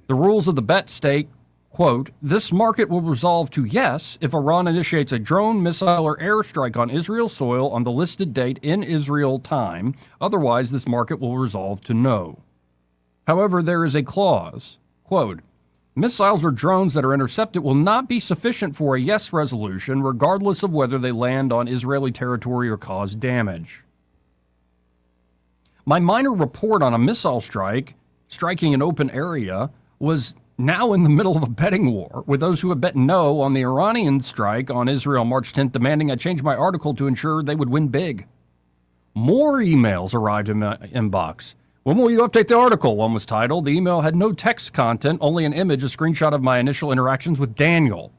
The rules of the bet state, quote, this market will resolve to yes if Iran initiates a drone, missile, or airstrike on Israel soil on the listed date in Israel time. Otherwise, this market will resolve to no. However, there is a clause, quote, missiles or drones that are intercepted will not be sufficient for a yes resolution, regardless of whether they land on Israeli territory or cause damage. My minor report on a missile strike, striking an open area, was now in the middle of a betting war, with those who had bet no on the Iranian strike on Israel March 10th demanding I change my article to ensure they would win big. More emails arrived in my inbox. When will you update the article? One was titled. The email had no text content, only an image, a screenshot of my initial interactions with Daniel.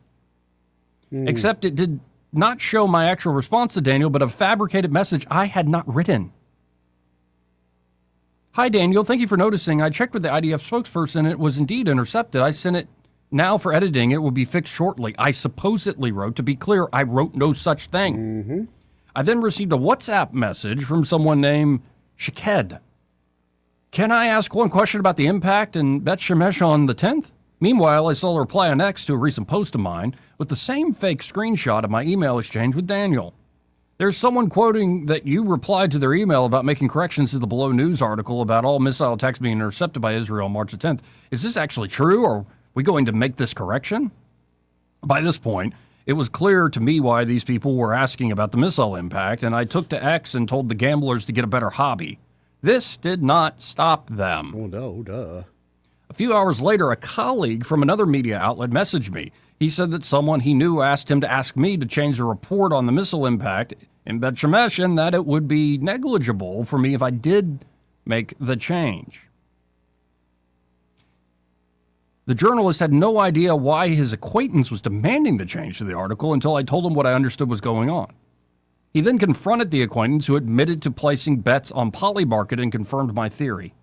Except it did not show my actual response to Daniel, but a fabricated message I had not written. Hi, Daniel. Thank you for noticing. I checked with the IDF spokesperson and it was indeed intercepted. I sent it now for editing. It will be fixed shortly. I supposedly wrote. To be clear, I wrote no such thing. I then received a WhatsApp message from someone named Shaked. Can I ask one question about the impact in Bet Shemesh on the 10th? Meanwhile, I saw a reply on X to a recent post of mine with the same fake screenshot of my email exchange with Daniel. There's someone quoting that you replied to their email about making corrections to the below news article about all missile attacks being intercepted by Israel on March 10th. Is this actually true, or are we going to make this correction? By this point, it was clear to me why these people were asking about the missile impact, and I took to X and told the gamblers to get a better hobby. This did not stop them. Oh, no, duh. A few hours later, a colleague from another media outlet messaged me. He said that someone he knew asked him to ask me to change the report on the missile impact in Bet Shemesh and that it would be negligible for me if I did make the change. The journalist had no idea why his acquaintance was demanding the change to the article until I told him what I understood was going on. He then confronted the acquaintance who admitted to placing bets on Poly Market and confirmed my theory.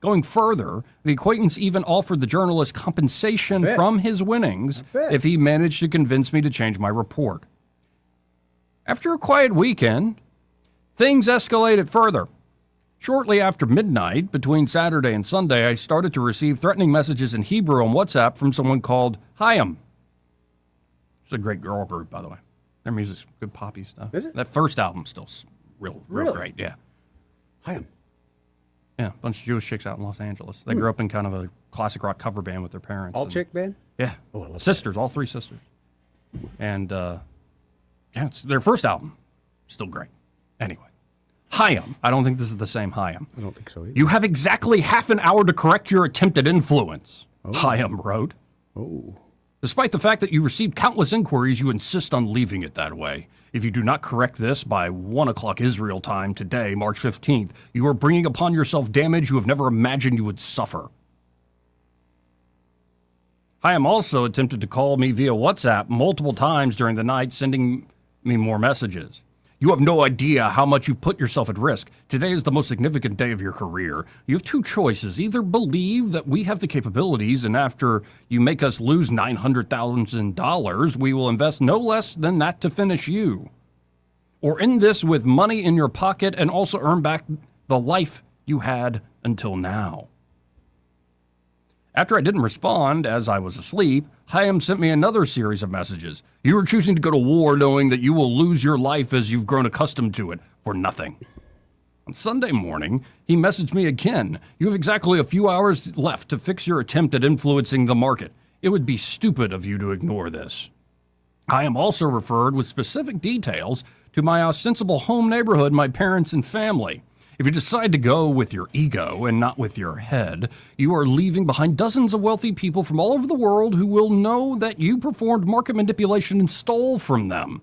Going further, the acquaintance even offered the journalist compensation from his winnings if he managed to convince me to change my report. After a quiet weekend, things escalated further. Shortly after midnight, between Saturday and Sunday, I started to receive threatening messages in Hebrew on WhatsApp from someone called Hayam. It's a great girl group, by the way. Their music's good poppy stuff. Is it? That first album's still real great, yeah. Hayam. Yeah, a bunch of Jewish chicks out in Los Angeles. They grew up in kind of a classic rock cover band with their parents. All-chick band? Yeah. Oh, I love sisters, all three sisters. And, yeah, it's their first album. Still great. Anyway. Hayam. I don't think this is the same Hayam. I don't think so either. You have exactly half an hour to correct your attempted influence, Hayam wrote. Oh. Despite the fact that you received countless inquiries, you insist on leaving it that way. If you do not correct this by 1 o'clock Israel time today, March 15th, you are bringing upon yourself damage you have never imagined you would suffer. Hayam also attempted to call me via WhatsApp multiple times during the night, sending me more messages. You have no idea how much you put yourself at risk. Today is the most significant day of your career. You have two choices. Either believe that we have the capabilities, and after you make us lose $900,000, we will invest no less than that to finish you. Or end this with money in your pocket and also earn back the life you had until now. After I didn't respond, as I was asleep, Hayam sent me another series of messages. You are choosing to go to war knowing that you will lose your life as you've grown accustomed to it for nothing. On Sunday morning, he messaged me again. You have exactly a few hours left to fix your attempt at influencing the market. It would be stupid of you to ignore this. Hayam also referred with specific details to my ostensible home neighborhood, my parents and family. If you decide to go with your ego and not with your head, you are leaving behind dozens of wealthy people from all over the world who will know that you performed market manipulation and stole from them.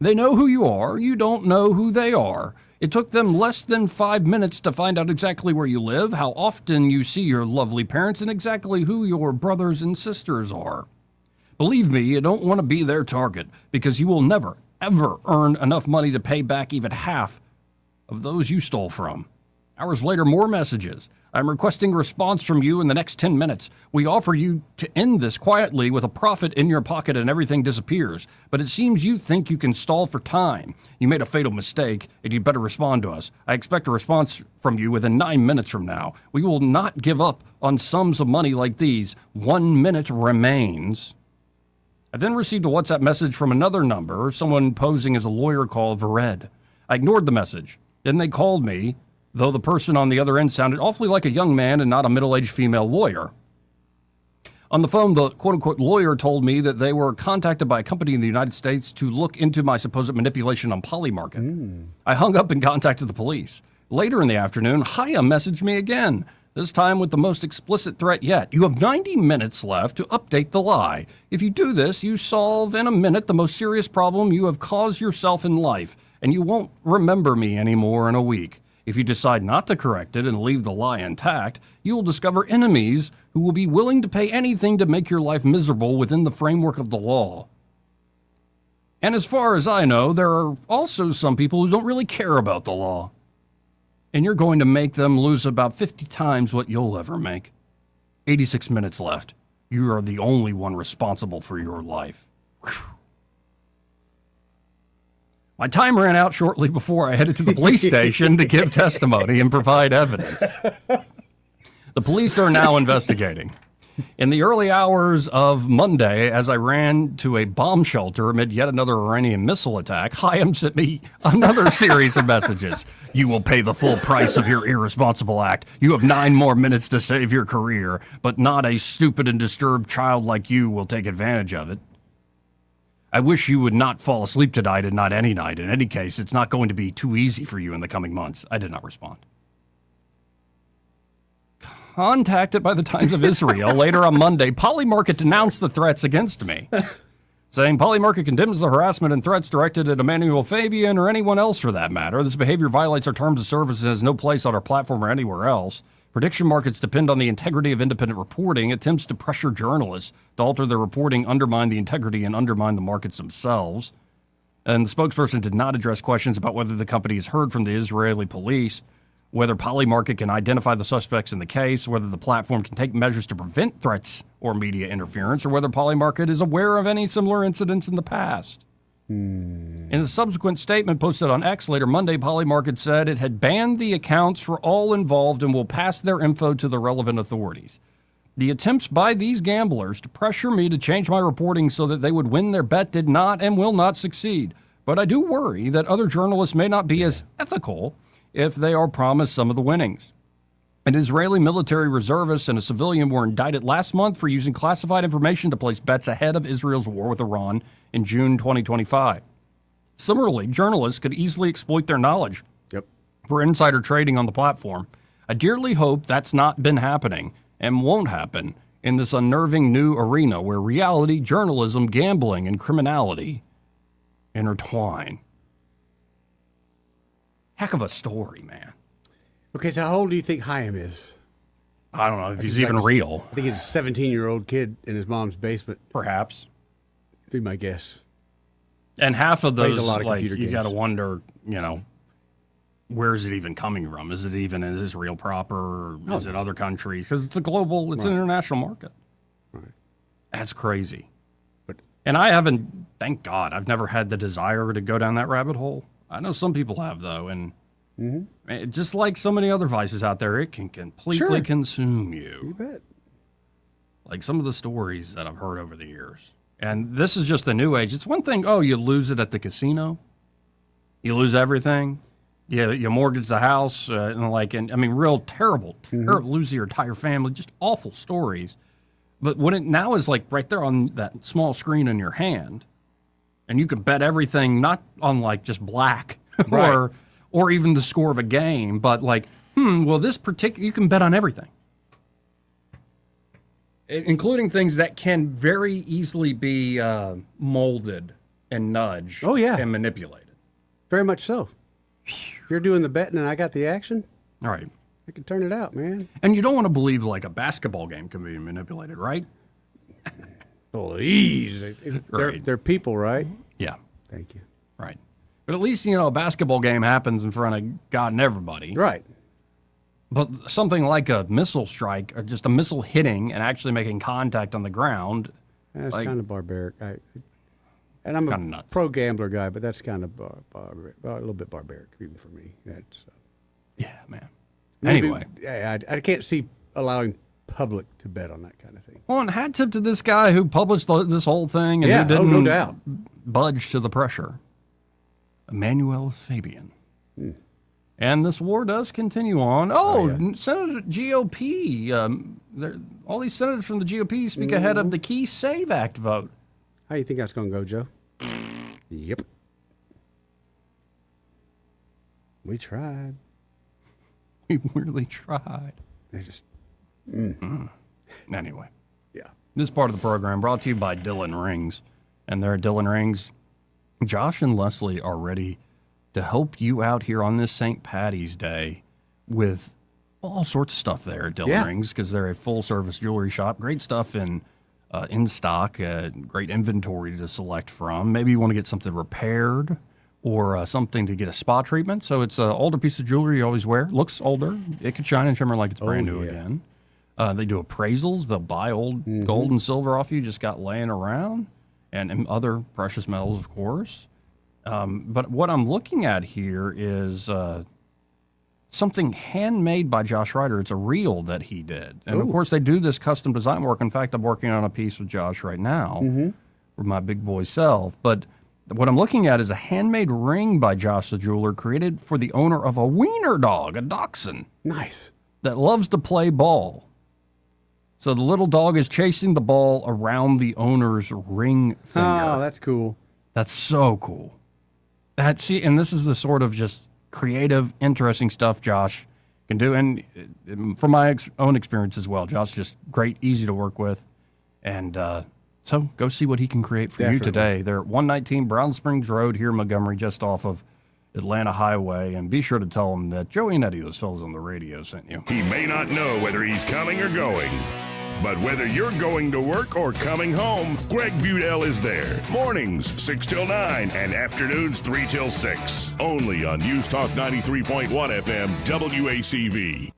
They know who you are. You don't know who they are. It took them less than 5 minutes to find out exactly where you live, how often you see your lovely parents, and exactly who your brothers and sisters are. Believe me, you don't want to be their target because you will never, ever earn enough money to pay back even half of those you stole from. Hours later, more messages. I'm requesting a response from you in the next 10 minutes. We offer you to end this quietly with a profit in your pocket and everything disappears. But it seems you think you can stall for time. You made a fatal mistake, and you'd better respond to us. I expect a response from you within 9 minutes from now. We will not give up on sums of money like these. 1 minute remains. I then received a WhatsApp message from another number, someone posing as a lawyer called Vered. I ignored the message. Then they called me, though the person on the other end sounded awfully like a young man and not a middle-aged female lawyer. On the phone, the quote-unquote lawyer told me that they were contacted by a company in the United States to look into my supposed manipulation on Polymarket. I hung up and contacted the police. Later in the afternoon, Hayam messaged me again, this time with the most explicit threat yet. You have 90 minutes left to update the lie. If you do this, you solve in a minute the most serious problem you have caused yourself in life, and you won't remember me anymore in a week. If you decide not to correct it and leave the lie intact, you will discover enemies who will be willing to pay anything to make your life miserable within the framework of the law. And as far as I know, there are also some people who don't really care about the law. And you're going to make them lose about 50 times what you'll ever make. 86 minutes left. You are the only one responsible for your life. Whew. My time ran out shortly before I headed to the police station to give testimony and provide evidence. The police are now investigating. In the early hours of Monday, as I ran to a bomb shelter amid yet another Iranian missile attack, Hayam sent me another series of messages. You will pay the full price of your irresponsible act. You have 9 more minutes to save your career, but not a stupid and disturbed child like you will take advantage of it. I wish you would not fall asleep tonight and not any night. In any case, it's not going to be too easy for you in the coming months. I did not respond. Contacted by the Times of Israel later on Monday, Polymarket denounced the threats against me, saying Polymarket condemns the harassment and threats directed at Emmanuel Fabian or anyone else for that matter. This behavior violates our terms of service and has no place on our platform or anywhere else. Prediction markets depend on the integrity of independent reporting. Attempts to pressure journalists to alter their reporting undermine the integrity and undermine the markets themselves. And the spokesperson did not address questions about whether the company has heard from the Israeli police, whether Polymarket can identify the suspects in the case, whether the platform can take measures to prevent threats or media interference, or whether Polymarket is aware of any similar incidents in the past. In a subsequent statement posted on X later Monday, Polymarket said it had banned the accounts for all involved and will pass their info to the relevant authorities. The attempts by these gamblers to pressure me to change my reporting so that they would win their bet did not and will not succeed. But I do worry that other journalists may not be as ethical if they are promised some of the winnings. An Israeli military reservist and a civilian were indicted last month for using classified information to place bets ahead of Israel's war with Iran in June 2025. Similarly, journalists could easily exploit their knowledge for insider trading on the platform. I dearly hope that's not been happening and won't happen in this unnerving new arena where reality, journalism, gambling, and criminality intertwine. Heck of a story, man. Okay, so how old do you think Chaim is? I don't know if he's even real. I think he's a 17-year-old kid in his mom's basement. Perhaps. Be my guess. And half of those, Plays a lot of like, computer you got to games. wonder, you know, where is it even coming from? Is it even in Israel proper, or is it other countries? Because it's a global, it's an international market. Right. That's crazy. And I haven't, thank God, I've never had the desire to go down that rabbit hole. I know some people have, though, and just like so many other vices out there, it can completely consume you. You bet. Like some of the stories that I've heard over the years. And this is just the new age. It's one thing, you lose it at the casino. You lose everything. You mortgage the house, real terrible, lose your entire family, just awful stories. But when it now is like right there on that small screen in your hand, and you can bet everything, not on like just black or even the score of a game, but like, this particular, you can bet on everything, including things that can very easily be molded and nudged and manipulated. Very much so. If you're doing the betting and I got the action, all right, I can turn it out, man. And you don't want to believe like a basketball game can be manipulated, right? Please. They're people, right? Yeah. Thank you. Right. But at least, a basketball game happens in front of God and everybody. Right. But something like a missile strike, or just a missile hitting and actually making contact on the ground. That's kind of barbaric. And I'm a pro gambler guy, but that's kind of a little bit barbaric even for me. That's yeah, man. Maybe, Anyway, I can't see allowing public to bet on that kind of thing. Well, and hat tip to this guy who published this whole thing and who didn't no doubt. budge to the pressure. Emmanuel Fabian. And this war does continue on. Senator GOP. All these senators from the GOP speak ahead of the Key Save Act vote. How do you think that's going to go, Joe? Yep. We tried. We really tried. They just... Anyway. Yeah. This part of the program brought to you by Dylan Rings. And there at Dylan Rings, Josh and Leslie are ready to help you out here on this St. Patty's Day with all sorts of stuff there at Dylan Rings, because they're a full-service jewelry shop. Great stuff in stock, great inventory to select from. Maybe you want to get something repaired or something to get a spa treatment. So it's an older piece of jewelry you always wear. Looks older. It could shine and shimmer like it's brand new again. They do appraisals. They'll buy old gold and silver off you just got laying around, and other precious metals, of course. But what I'm looking at here is something handmade by Josh Ryder. It's a reel that he did. And, of course, they do this custom design work. In fact, I'm working on a piece with Josh right now for my big boy self. But what I'm looking at is a handmade ring by Josh the jeweler created for the owner of a wiener dog, a dachshund. Nice. That loves to play ball. So the little dog is chasing the ball around the owner's ring finger. Oh, that's cool. That's so cool. And this is the sort of just creative, interesting stuff Josh can do. And from my own experience as well, Josh just great, easy to work with. And so go see what he can create for you today. They're at 119 Brown Springs Road here in Montgomery, just off of Atlanta Highway. And be sure to tell him that Joey and Eddie, those fellas on the radio, sent you. He may not know whether he's coming or going, But whether you're going to work or coming home, Greg Budell is there. Mornings 6 till 9 and afternoons 3 till 6. Only on News Talk 93.1 FM WACV.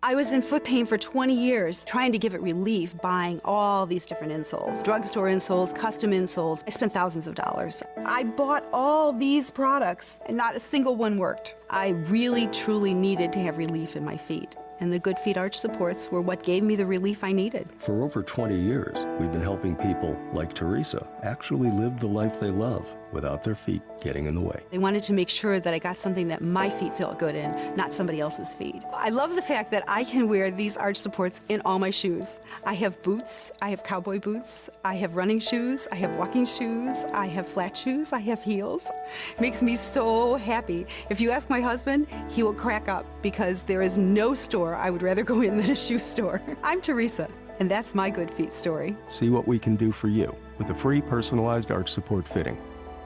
I was in foot pain for 20 years, trying to give it relief, buying all these different insoles. Drugstore insoles, custom insoles. I spent thousands of dollars. I bought all these products, and not a single one worked. I really, truly needed to have relief in my feet. And the Good Feet arch supports were what gave me the relief I needed. For over 20 years, we've been helping people like Teresa actually live the life they love without their feet getting in the way. They wanted to make sure that I got something that my feet felt good in, not somebody else's feet. I love the fact that I can wear these arch supports in all my shoes. I have boots, I have cowboy boots, I have running shoes, I have walking shoes, I have flat shoes, I have heels. It makes me so happy. If you ask my husband, he will crack up because there is no store I would rather go in than a shoe store. I'm Teresa, and that's my Good Feet story. See what we can do for you with a free personalized arch support fitting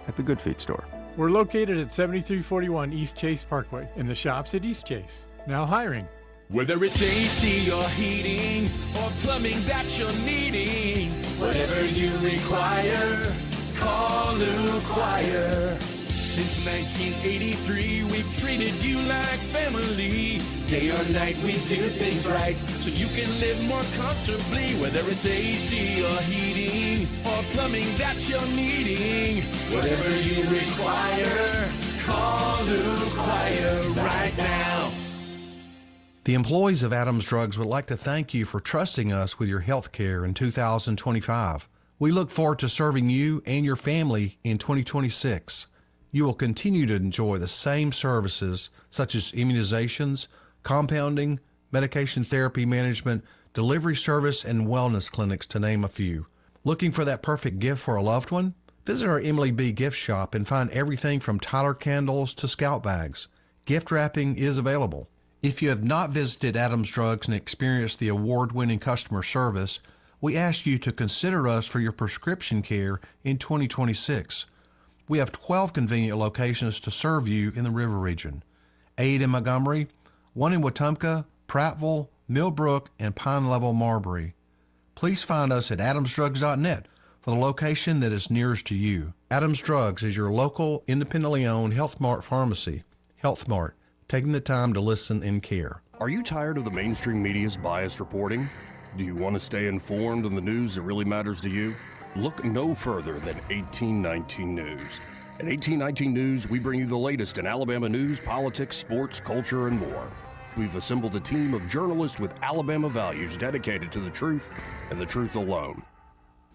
at the Good Feet store. We're located at 7341 East Chase Parkway in the shops at East Chase. Now hiring. Whether it's AC or heating or plumbing that you're needing, whatever you require, call Lou Choir. Since 1983, we've treated you like family. Day or night, we do things right so you can live more comfortably. Whether it's AC or heating or plumbing that you're needing, whatever you require, call Lou Choir right now. The employees of Adams Drugs would like to thank you for trusting us with your health care in 2025. We look forward to serving you and your family in 2026. You will continue to enjoy the same services such as immunizations, compounding, medication therapy management, delivery service, and wellness clinics, to name a few. Looking for that perfect gift for a loved one? Visit our Emily B. gift shop and find everything from Tyler candles to Scout bags. Gift wrapping is available. If you have not visited Adams Drugs and experienced the award-winning customer service, we ask you to consider us for your prescription care in 2026. We have 12 convenient locations to serve you in the River Region. 8 in Montgomery, 1 in Wetumpka, Prattville, Millbrook, and Pine Level, Marbury. Please find us at adamsdrugs.net for the location that is nearest to you. Adams Drugs is your local, independently owned Health Mart pharmacy. Health Mart, taking the time to listen and care. Are you tired of the mainstream media's biased reporting? Do you want to stay informed on the news that really matters to you? Look no further than 1819 News. At 1819 News, we bring you the latest in Alabama news, politics, sports, culture, and more. We've assembled a team of journalists with Alabama values dedicated to the truth and the truth alone.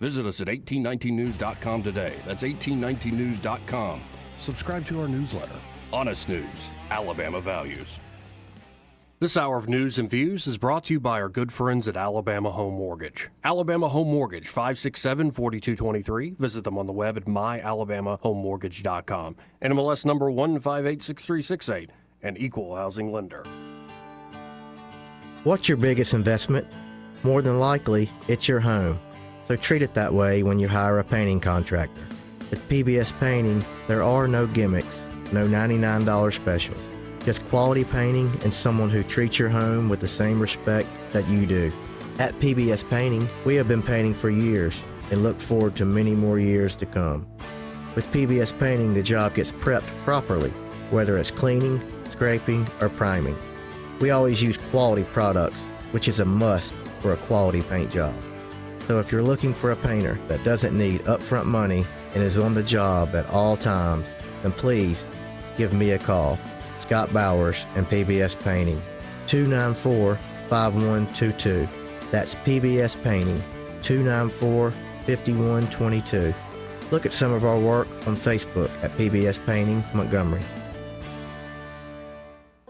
Visit us at 1819news.com today. That's 1819news.com. Subscribe to our newsletter. Honest News, Alabama Values. This hour of news and views is brought to you by our good friends at Alabama Home Mortgage. Alabama Home Mortgage, 567-4223. Visit them on the web at myalabamahomemortgage.com. NMLS number 1586368, an equal housing lender. What's your biggest investment? More than likely, it's your home. So treat it that way when you hire a painting contractor. With PBS Painting, there are no gimmicks, no $99 specials. Just quality painting and someone who treats your home with the same respect that you do. At PBS Painting, we have been painting for years and look forward to many more years to come. With PBS Painting, the job gets prepped properly, whether it's cleaning, scraping, or priming. We always use quality products, which is a must for a quality paint job. So if you're looking for a painter that doesn't need upfront money and is on the job at all times, then please give me a call. Scott Bowers and PBS Painting, 294-5122. That's PBS Painting, 294-5122. Look at some of our work on Facebook at PBS Painting Montgomery.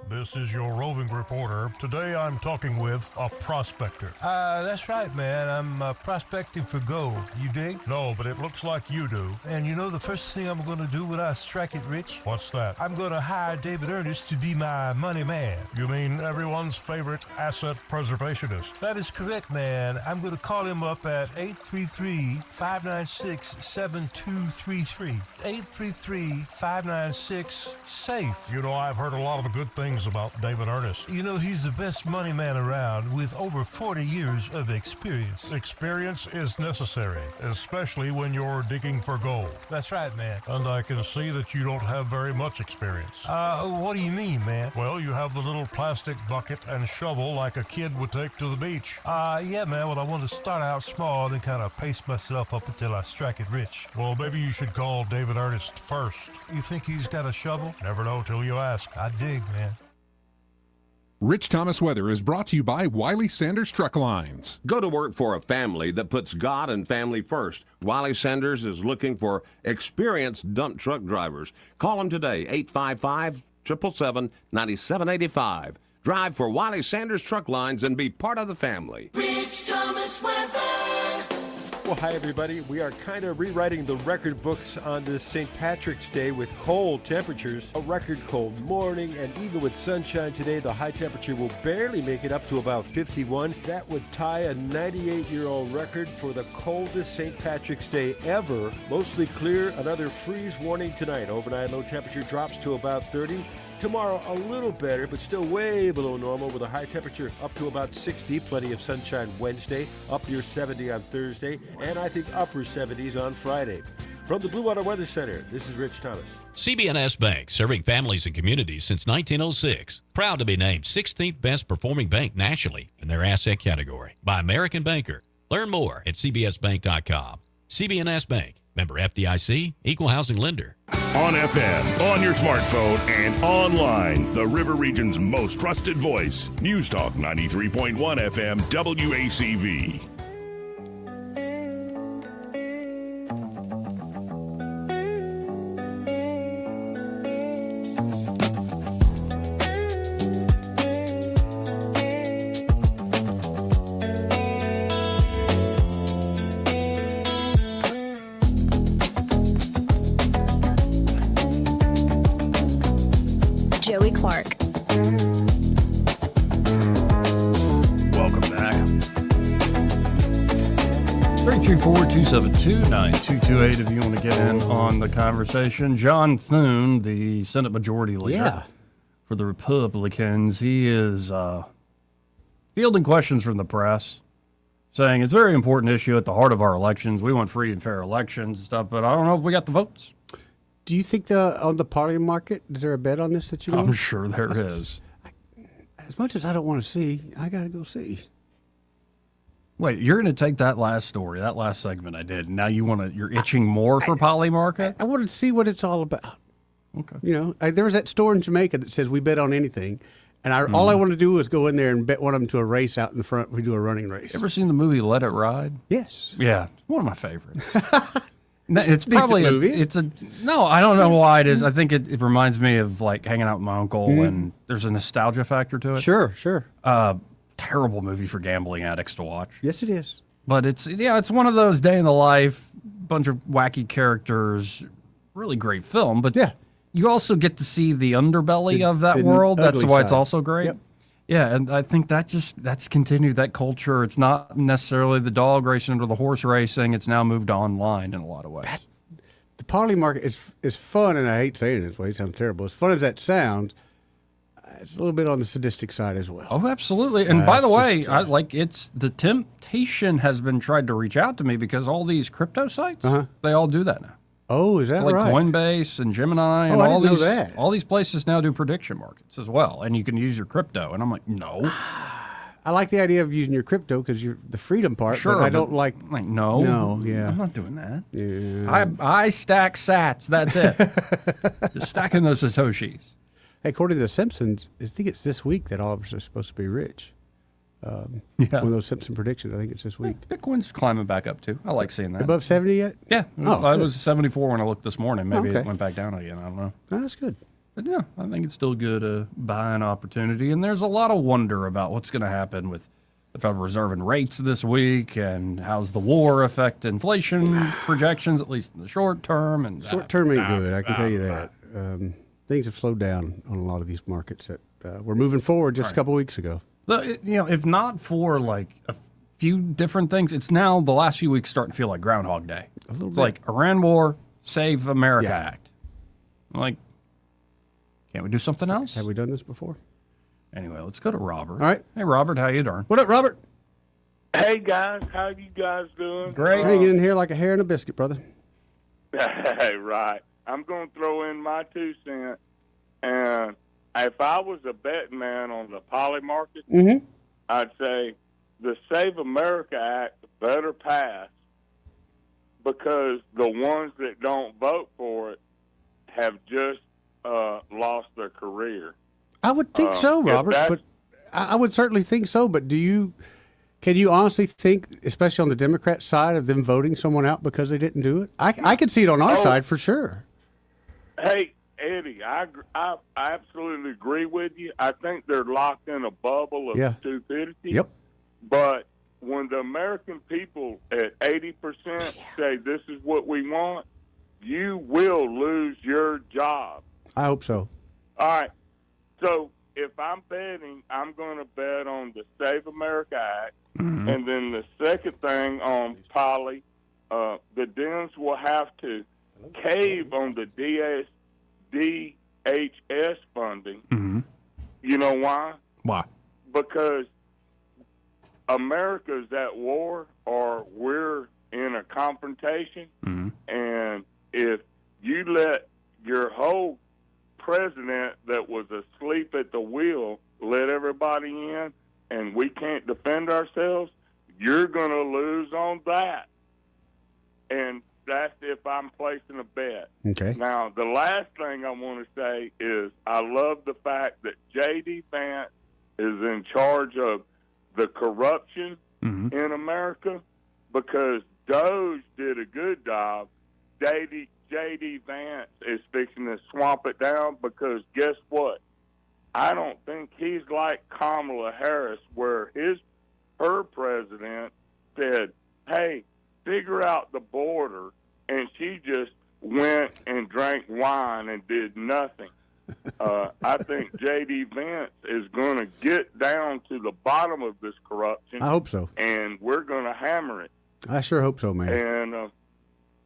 This is your roving reporter. Today I'm talking with a prospector. That's right, man. I'm prospecting for gold. You dig? No, but it looks like you do. And you know the first thing I'm going to do when I strike it rich? What's that? I'm going to hire David Ernest to be my money man. You mean everyone's favorite asset preservationist? That is correct, man. I'm going to call him up at 833-596-7233. 833-596-SAFE. You know, I've heard a lot of good things about about David Ernest. You know, he's the best money man around with over 40 years of experience. Experience is necessary, especially when you're digging for gold. That's right, man. And I can see that you don't have very much experience. What do you mean, man? Well, you have the little plastic bucket and shovel like a kid would take to the beach. Yeah, man, well, I want to start out small and kind of pace myself up until I strike it rich. Well, maybe you should call David Ernest first. You think he's got a shovel? Never know till you ask. I dig, man. Rich Thomas Weather is brought to you by Wiley Sanders Truck Lines. Go to work for a family that puts God and family first. Wiley Sanders is looking for experienced dump truck drivers. Call them today, 855-777-9785. Drive for Wiley Sanders Truck Lines and be part of the family. Rich Thomas Weather. Well, hi, everybody. We are kind of rewriting the record books on this St. Patrick's Day with cold temperatures. A record cold morning, and even with sunshine today, the high temperature will barely make it up to about 51. That would tie a 98-year-old record for the coldest St. Patrick's Day ever. Mostly clear, another freeze warning tonight. Overnight low temperature drops to about 30. Tomorrow, a little better, but still way below normal with a high temperature up to about 60. Plenty of sunshine Wednesday, up near 70 on Thursday, and I think upper 70s on Friday. From the Blue Water Weather Center, this is Rich Thomas. CB&S Bank, serving families and communities since 1906. Proud to be named 16th best performing bank nationally in their asset category by American Banker. Learn more at cbsbank.com. CB&S Bank, member FDIC, equal housing lender. On FM, on your smartphone, and online, the River Region's most trusted voice. News Talk 93.1 FM WACV. Clark. Welcome back. 334-272-9228 if you want to get in on the conversation. John Thune, the Senate Majority Leader for the Republicans, he is fielding questions from the press, saying it's a very important issue at the heart of our elections. We want free and fair elections and stuff, but I don't know if we got the votes. Do you think on the party market, is there a bet on this that you know? I'm sure there is. As much as I don't want to see, I got to go see. Wait, you're going to take that last story, that last segment I did, and now you're itching more for Poly Market? I want to see what it's all about. Okay. You know, there was that store in Jamaica that says we bet on anything, and all I want to do is go in there and bet one of them to a race out in the front. We do a running race. Ever seen the movie Let It Ride? Yes. Yeah, it's one of my favorites. It's probably movie. No, I don't know why it is. I think it reminds me of like hanging out with my uncle, and there's a nostalgia factor to it. Sure. Terrible movie for gambling addicts to watch. Yes, it is. But it's one of those day in the life, bunch of wacky characters, really great film. But you also get to see the underbelly of that world. That's why it's also great. Yep. Yeah, and I think that's continued that culture. It's not necessarily the dog racing or the horse racing. It's now moved online in a lot of ways. The Poly Market is fun, and I hate saying it this way. It sounds terrible. As fun as that sounds, it's a little bit on the sadistic side as well. Oh, absolutely. And by the way, the temptation has been tried to reach out to me because all these crypto sites, they all do that now. Oh, is that like right? Coinbase and Gemini and all these places now do prediction markets as well, and you can use your crypto. And I'm like, no. I like the idea of using your crypto because you're the freedom part. Sure, but I don't like. No, yeah, I'm not doing that. Yeah. I stack Sats. That's it. Just stacking those satoshis. Hey, according to The Simpsons, I think it's this week that all of us are supposed to be rich. One of those Simpson predictions. I think it's this week. Bitcoin's climbing back up too. I like seeing that. Above 70 yet? Yeah. I was 74 when I looked this morning. Maybe it went back down again. I don't know. Oh, that's good. But yeah, I think it's still good buying opportunity. And there's a lot of wonder about what's going to happen with the Federal Reserve and rates this week, and how's the war affect inflation projections, at least in the short term. And short term ain't good. I can tell you that. Things have slowed down on a lot of these markets that were moving forward just a couple weeks ago. If not for like a few different things, it's now the last few weeks starting to feel like Groundhog Day. It's like Iran War, Save America Act. I'm like, can't we do something else? Have we done this before? Anyway, let's go to Robert. All right. Hey, Robert, how you doing? What up, Robert? Hey, guys. How you guys doing? Great. Hanging in here like a hair in a biscuit, brother. Right. I'm going to throw in my 2 cents. And if I was a betting man on the poly market, I'd say the Save America Act better pass, because the ones that don't vote for it have just lost their career. I would think so, Robert. But I would certainly think so. But can you honestly think, especially on the Democrat side, of them voting someone out because they didn't do it? I could see it on our side for sure. Hey, Eddie, I absolutely agree with you. I think they're locked in a bubble of stupidity. Yep. But when the American people at 80% say this is what we want, you will lose your job. I hope so. All right. So if I'm betting, I'm going to bet on the Save America Act. And then the second thing on poly, the Dems will have to cave on the DHS funding. You know why? Why? Because America's at war, or we're in a confrontation. And if you let your whole president that was asleep at the wheel let everybody in, and we can't defend ourselves, you're going to lose on that. And that's if I'm placing a bet. Okay. Now, the last thing I want to say is I love the fact that J.D. Vance is in charge of the corruption in America, because Doge did a good job. J.D. Vance is fixing to swamp it down, because guess what? I don't think he's like Kamala Harris, where her president said, hey, figure out the border, and she just went and drank wine and did nothing. I think J.D. Vance is going to get down to the bottom of this corruption. I hope so. And we're going to hammer it. I sure hope so, man. And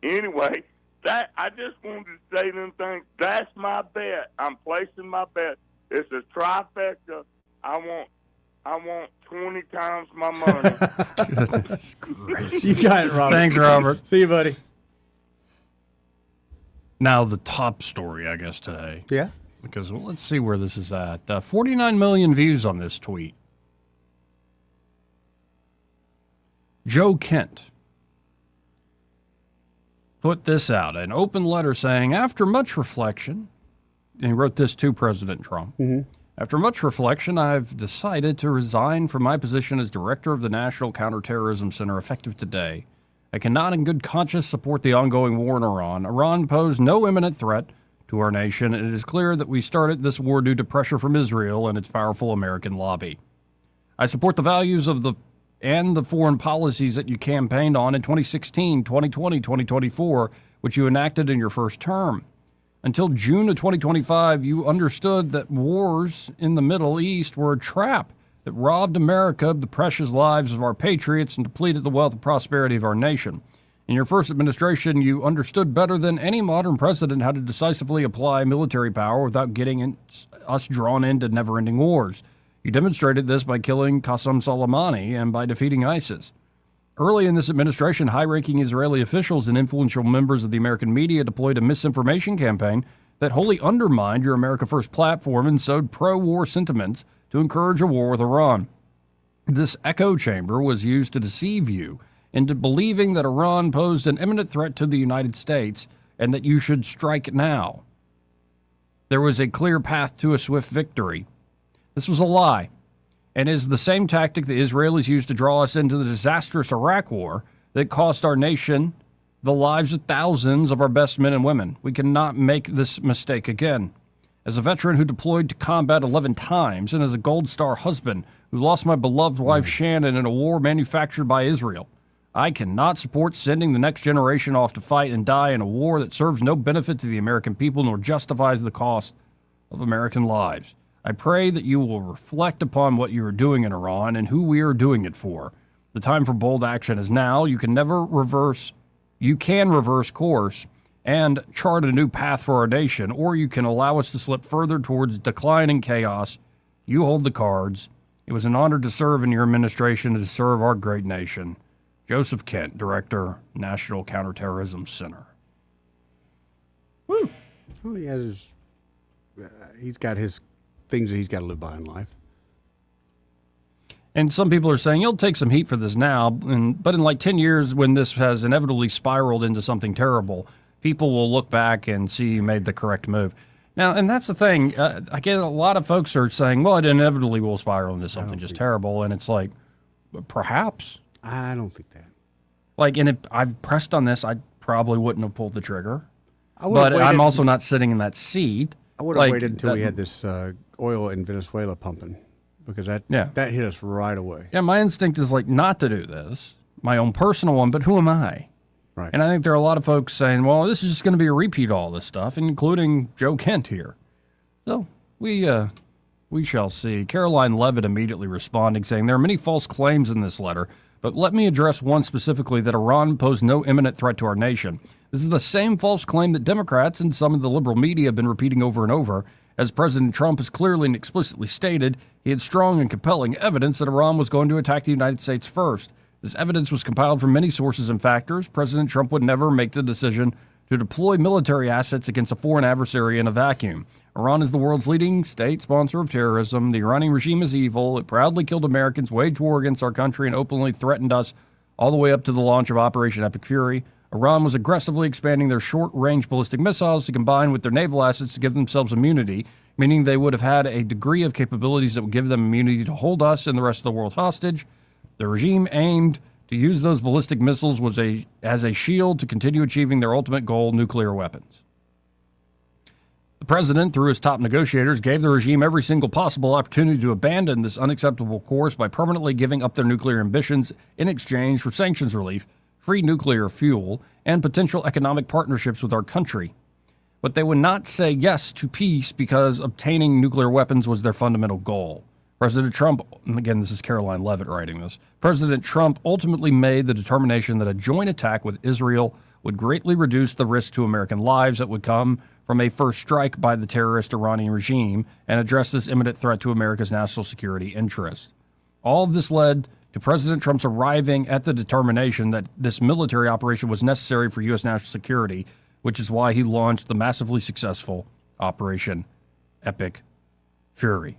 anyway, that I just wanted to say them things. That's my bet. I'm placing my bet. It's a trifecta. I want 20 times my money. Goodness gracious. You got it, Robert. Thanks, Robert. See you, buddy. Now, the top story, I guess, today. Yeah. Because let's see where this is at. 49 million views on this tweet. Joe Kent put this out, an open letter saying, after much reflection, and he wrote this to President Trump, after much reflection, I've decided to resign from my position as director of the National Counterterrorism Center effective today. I cannot in good conscience support the ongoing war in Iran. Iran posed no imminent threat to our nation, and it is clear that we started this war due to pressure from Israel and its powerful American lobby. I support the values of the foreign policies that you campaigned on in 2016, 2020, 2024, which you enacted in your first term. Until June of 2025, you understood that wars in the Middle East were a trap that robbed America of the precious lives of our patriots and depleted the wealth and prosperity of our nation. In your first administration, you understood better than any modern president how to decisively apply military power without getting us drawn into never-ending wars. You demonstrated this by killing Qasem Soleimani and by defeating ISIS. Early in this administration, high-ranking Israeli officials and influential members of the American media deployed a misinformation campaign that wholly undermined your America First platform and sowed pro-war sentiments to encourage a war with Iran. This echo chamber was used to deceive you into believing that Iran posed an imminent threat to the United States and that you should strike now. There was a clear path to a swift victory. This was a lie, and is the same tactic the Israelis used to draw us into the disastrous Iraq war that cost our nation the lives of thousands of our best men and women. We cannot make this mistake again. As a veteran who deployed to combat 11 times, and as a Gold Star husband who lost my beloved wife Shannon in a war manufactured by Israel, I cannot support sending the next generation off to fight and die in a war that serves no benefit to the American people nor justifies the cost of American lives. I pray that you will reflect upon what you are doing in Iran and who we are doing it for. The time for bold action is now. You can reverse course and chart a new path for our nation, or you can allow us to slip further towards decline and chaos. You hold the cards. It was an honor to serve in your administration and to serve our great nation. Joseph Kent, Director, National Counterterrorism Center. Woo. Well, he's got his things that he's got to live by in life. And some people are saying you'll take some heat for this now, but in like 10 years, when this has inevitably spiraled into something terrible, people will look back and see you made the correct move. Now, and that's the thing. I get a lot of folks are saying, well, it inevitably will spiral into something just terrible. And it's like, perhaps. I don't think that. Like, and if I've pressed on this, I probably wouldn't have pulled the trigger. But I'm also not sitting in that seat. I would have waited until we had this oil in Venezuela pumping, because that hit us right away. Yeah, my instinct is like not to do this, my own personal one, but who am I? Right. And I think there are a lot of folks saying, well, this is just going to be a repeat of all this stuff, including Joe Kent here. So we shall see. Caroline Levitt immediately responding, saying, there are many false claims in this letter, but let me address one specifically, that Iran posed no imminent threat to our nation. This is the same false claim that Democrats and some of the liberal media have been repeating over and over. As President Trump has clearly and explicitly stated, he had strong and compelling evidence that Iran was going to attack the United States first. This evidence was compiled from many sources and factors. President Trump would never make the decision to deploy military assets against a foreign adversary in a vacuum. Iran is the world's leading state sponsor of terrorism. The Iranian regime is evil. It proudly killed Americans, waged war against our country, and openly threatened us all the way up to the launch of Operation Epic Fury. Iran was aggressively expanding their short-range ballistic missiles to combine with their naval assets to give themselves immunity, meaning they would have had a degree of capabilities that would give them immunity to hold us and the rest of the world hostage. The regime aimed to use those ballistic missiles as a shield to continue achieving their ultimate goal, nuclear weapons. The president, through his top negotiators, gave the regime every single possible opportunity to abandon this unacceptable course by permanently giving up their nuclear ambitions in exchange for sanctions relief, free nuclear fuel, and potential economic partnerships with our country. But they would not say yes to peace because obtaining nuclear weapons was their fundamental goal. President Trump, and again, this is Caroline Levitt writing this, President Trump ultimately made the determination that a joint attack with Israel would greatly reduce the risk to American lives that would come from a first strike by the terrorist Iranian regime and address this imminent threat to America's national security interests. All of this led to President Trump's arriving at the determination that this military operation was necessary for U.S. national security, which is why he launched the massively successful Operation Epic Fury.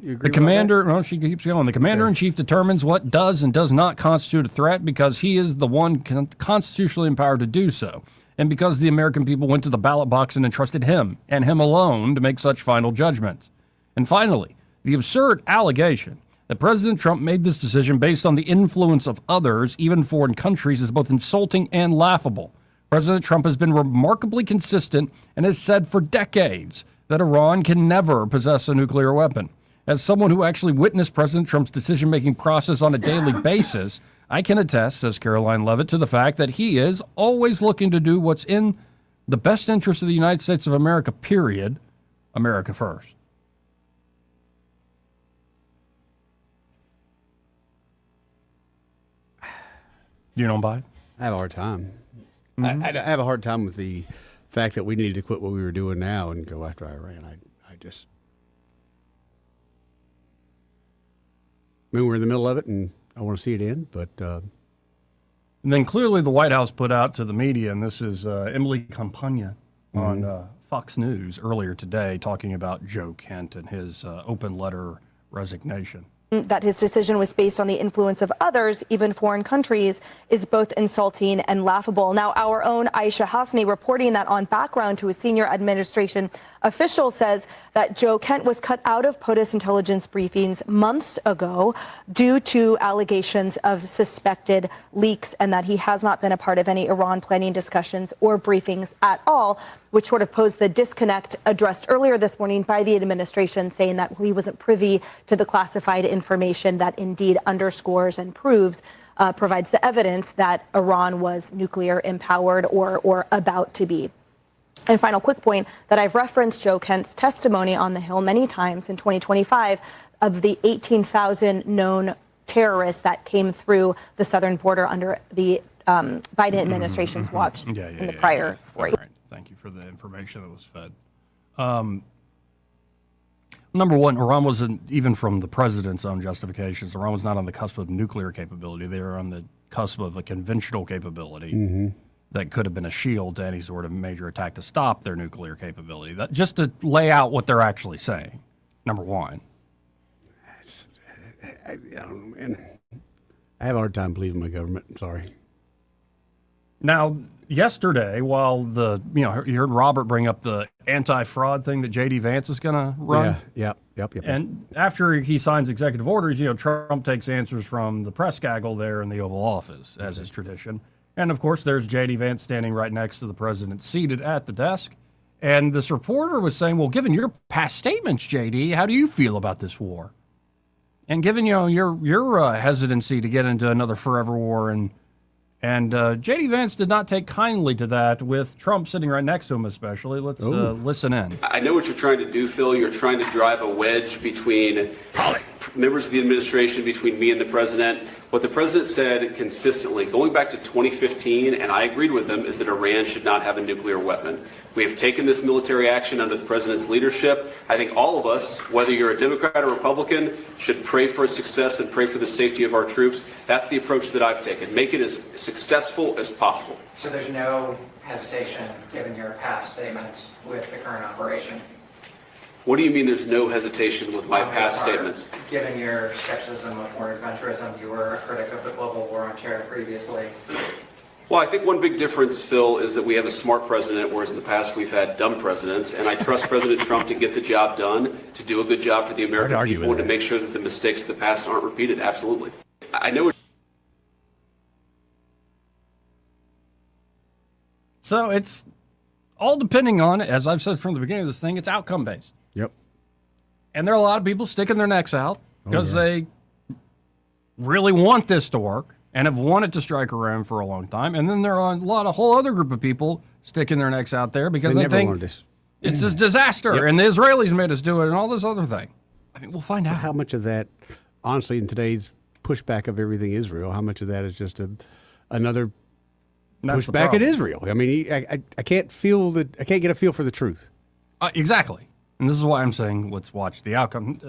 The commander, no, she keeps going. The commander-in-chief determines what does and does not constitute a threat because he is the one constitutionally empowered to do so, and because the American people went to the ballot box and entrusted him, and him alone, to make such final judgments. And finally, the absurd allegation that President Trump made this decision based on the influence of others, even foreign countries, is both insulting and laughable. President Trump has been remarkably consistent and has said for decades that Iran can never possess a nuclear weapon. As someone who actually witnessed President Trump's decision-making process on a daily basis, I can attest, says Caroline Levitt, to the fact that he is always looking to do what's in the best interest of the United States of America, period. America first. You don't buy it? I have a hard time. I have a hard time with the fact that we needed to quit what we were doing now and go after Iran. I mean, we're in the middle of it, and I want to see it end, but... And then clearly the White House put out to the media, and this is Emily Campagna on Fox News earlier today talking about Joe Kent and his open letter resignation. That his decision was based on the influence of others, even foreign countries, is both insulting and laughable. Now, our own Aisha Hasni reporting that on Background to a senior administration official says that Joe Kent was cut out of POTUS intelligence briefings months ago due to allegations of suspected leaks, and that he has not been a part of any Iran planning discussions or briefings at all, which sort of posed the disconnect addressed earlier this morning by the administration, saying that he wasn't privy to the classified information that indeed underscores and proves provides the evidence that Iran was nuclear empowered or about to be. And final quick point that I've referenced Joe Kent's testimony on the Hill many times in 2025 of the 18,000 known terrorists that came through the southern border under the Biden administration's watch in the prior 4 years. Right. Thank you for the information that was fed Number one, Iran wasn't, even from the president's own justifications, Iran was not on the cusp of nuclear capability. They were on the cusp of a conventional capability that could have been a shield to any sort of major attack to stop their nuclear capability. That, just to lay out what they're actually saying, number one. I don't know, man. I have a hard time believing my government. I'm sorry. Now, yesterday, while you heard Robert bring up the anti-fraud thing that J.D. Vance is going to run. Yep. And after he signs executive orders, Trump takes answers from the press gaggle there in the Oval Office, as is tradition. And, of course, there's J.D. Vance standing right next to the president, seated at the desk. And this reporter was saying, well, given your past statements, J.D., how do you feel about this war? And given, your hesitancy to get into another forever war, and J.D. Vance did not take kindly to that, with Trump sitting right next to him especially. Let's listen in. I know what you're trying to do, Phil. You're trying to drive a wedge between members of the administration, between me and the president. What the president said consistently, going back to 2015, and I agreed with him, is that Iran should not have a nuclear weapon. We have taken this military action under the president's leadership. I think all of us, whether you're a Democrat or Republican, should pray for success and pray for the safety of our troops. That's the approach that I've taken. Make it as successful as possible. So there's no hesitation, given your past statements, with the current operation? What do you mean there's no hesitation with my past statements? Given your skepticism of foreign adventurism, you were a critic of the global war on terror previously. Well, I think one big difference, Phil, is that we have a smart president, whereas in the past we've had dumb presidents. And I trust President Trump to get the job done, to do a good job for the American people, and to make sure that the mistakes of the past aren't repeated. Absolutely. I know it. So it's all depending on, as I've said from the beginning of this thing, it's outcome-based. Yep. And there are a lot of people sticking their necks out because they really want this to work and have wanted to strike Iran for a long time. And then there are a whole other group of people sticking their necks out there because they think it's a disaster and the Israelis made us do it and all this other thing. I mean, we'll find out. How much of that, honestly, in today's pushback of everything Israel, how much of that is just another pushback at Israel? I mean, I can't get a feel for the truth. Exactly. And this is why I'm saying let's watch the outcome.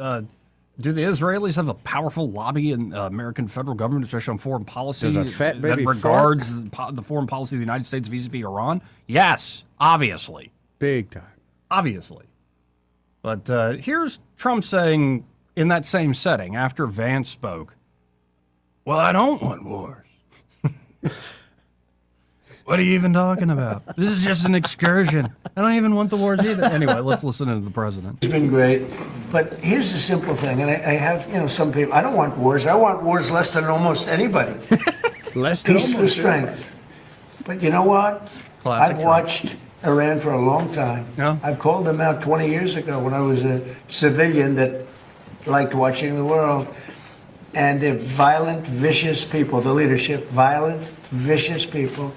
Do the Israelis have a powerful lobby in the American federal government, especially on foreign policy, that regards the foreign policy of the United States vis-a-vis Iran? Yes, obviously. Big time. Obviously. But here's Trump saying in that same setting, after Vance spoke, well, I don't want wars. What are you even talking about? This is just an excursion. I don't even want the wars either. Anyway, let's listen to the president. It's been great. But here's the simple thing, and I have, some people, I don't want wars. I want wars less than almost anybody. Peace for strength. But you know what? I've watched Iran for a long time. Yeah. I've called them out 20 years ago when I was a civilian that liked watching the world. And they're violent, vicious people. The leadership, violent, vicious people.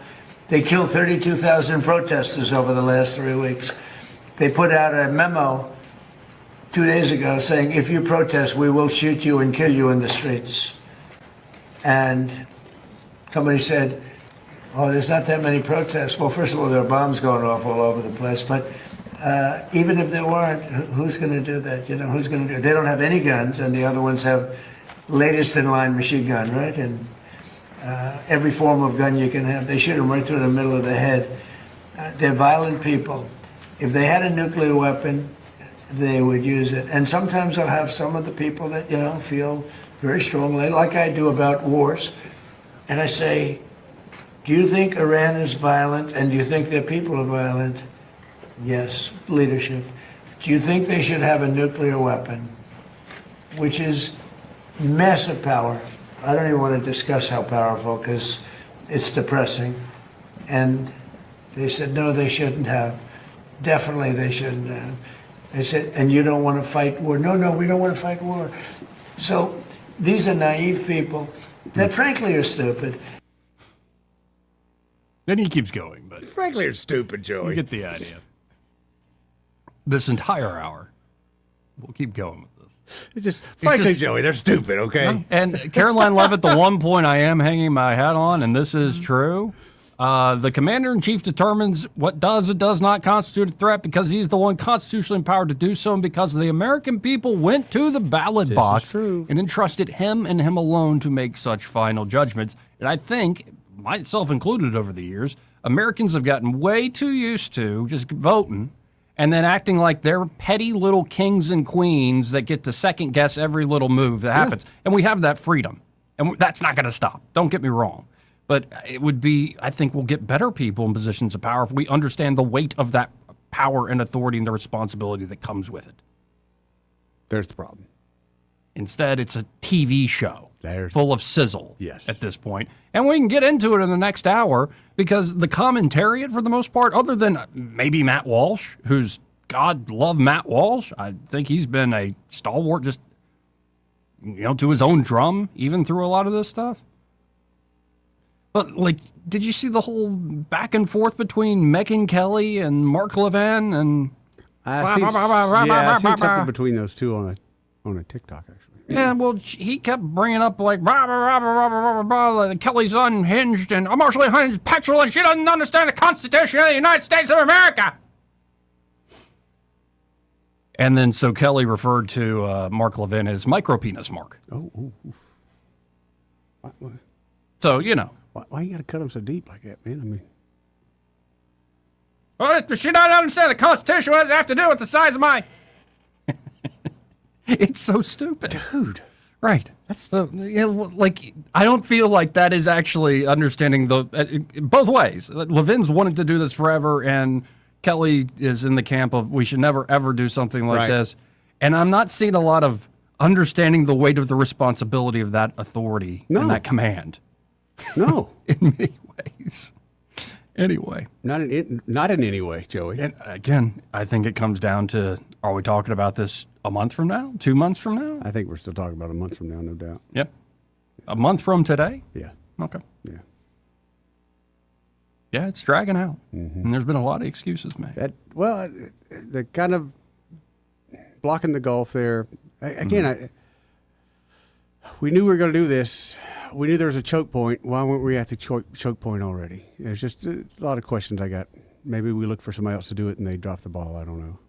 They killed 32,000 protesters over the last 3 weeks. They put out a memo 2 days ago saying, if you protest, we will shoot you and kill you in the streets. And somebody said, oh, there's not that many protests. Well, first of all, there are bombs going off all over the place. But even if there weren't, who's going to do that? Who's going to do it? They don't have any guns, and the other ones have latest in line machine gun, right? And every form of gun you can have. They shoot them right through the middle of the head. They're violent people. If they had a nuclear weapon, they would use it. And sometimes I'll have some of the people that, feel very strongly, like I do about wars. And I say, do you think Iran is violent and do you think their people are violent? Yes, leadership. Do you think they should have a nuclear weapon, which is massive power? I don't even want to discuss how powerful because it's depressing. And they said, no, they shouldn't have. Definitely they shouldn't have. I said, and you don't want to fight war? No, we don't want to fight war. So these are naive people that frankly are stupid. Then he keeps going, but frankly are stupid, Joey. You get the idea. This entire hour, we'll keep going with this. Frankly, Joey, they're stupid, okay? And Caroline Levitt, the one point I am hanging my hat on, and this is true, The commander-in-chief determines what does and does not constitute a threat because he's the one constitutionally empowered to do so, and because the American people went to the ballot box and entrusted him and him alone to make such final judgments. And I think, myself included over the years, Americans have gotten way too used to just voting and then acting like they're petty little kings and queens that get to second-guess every little move that happens. And we have that freedom. And that's not going to stop. Don't get me wrong. But it would be, I think we'll get better people in positions of power if we understand the weight of that power and authority and the responsibility that comes with it. There's the problem. Instead, it's a TV show full of sizzle at this point. And we can get into it in the next hour because the commentariat, for the most part, other than maybe Matt Walsh, who's, God love Matt Walsh, I think he's been a stalwart just, to his own drum, even through a lot of this stuff. But, did you see the whole back and forth between Megyn Kelly and Mark Levin? And I seen something between those two on a TikTok, actually. Yeah, well, he kept bringing up, Kelly's unhinged and emotionally unhinged, petulant. She doesn't understand the Constitution of the United States of America. And then, so Kelly referred to Mark Levin as micro-penis Mark. Oh. So, Why you got to cut them so deep like that, man? I mean, well, she doesn't understand the Constitution. What does it have to do with the size of my... It's so stupid. Dude. Right. That's so, I don't feel like that is actually understanding both ways. Levin's wanted to do this forever, and Kelly is in the camp of we should never, ever do something like this. And I'm not seeing a lot of understanding the weight of the responsibility of that authority and that command. No. In many ways. Anyway. Not in any way, Joey. And again, I think it comes down to, are we talking about this a month from now? 2 months from now? I think we're still talking about a month from now, no doubt. Yep. A month from today? Yeah. Okay. Yeah. Yeah, it's dragging out. Mm-hmm. And there's been a lot of excuses made. The kind of blocking the Gulf there. Again, we knew we were going to do this. We knew there was a choke point. Why weren't we at the choke point already? There's just a lot of questions I got. Maybe we looked for somebody else to do it and they dropped the ball. I don't know.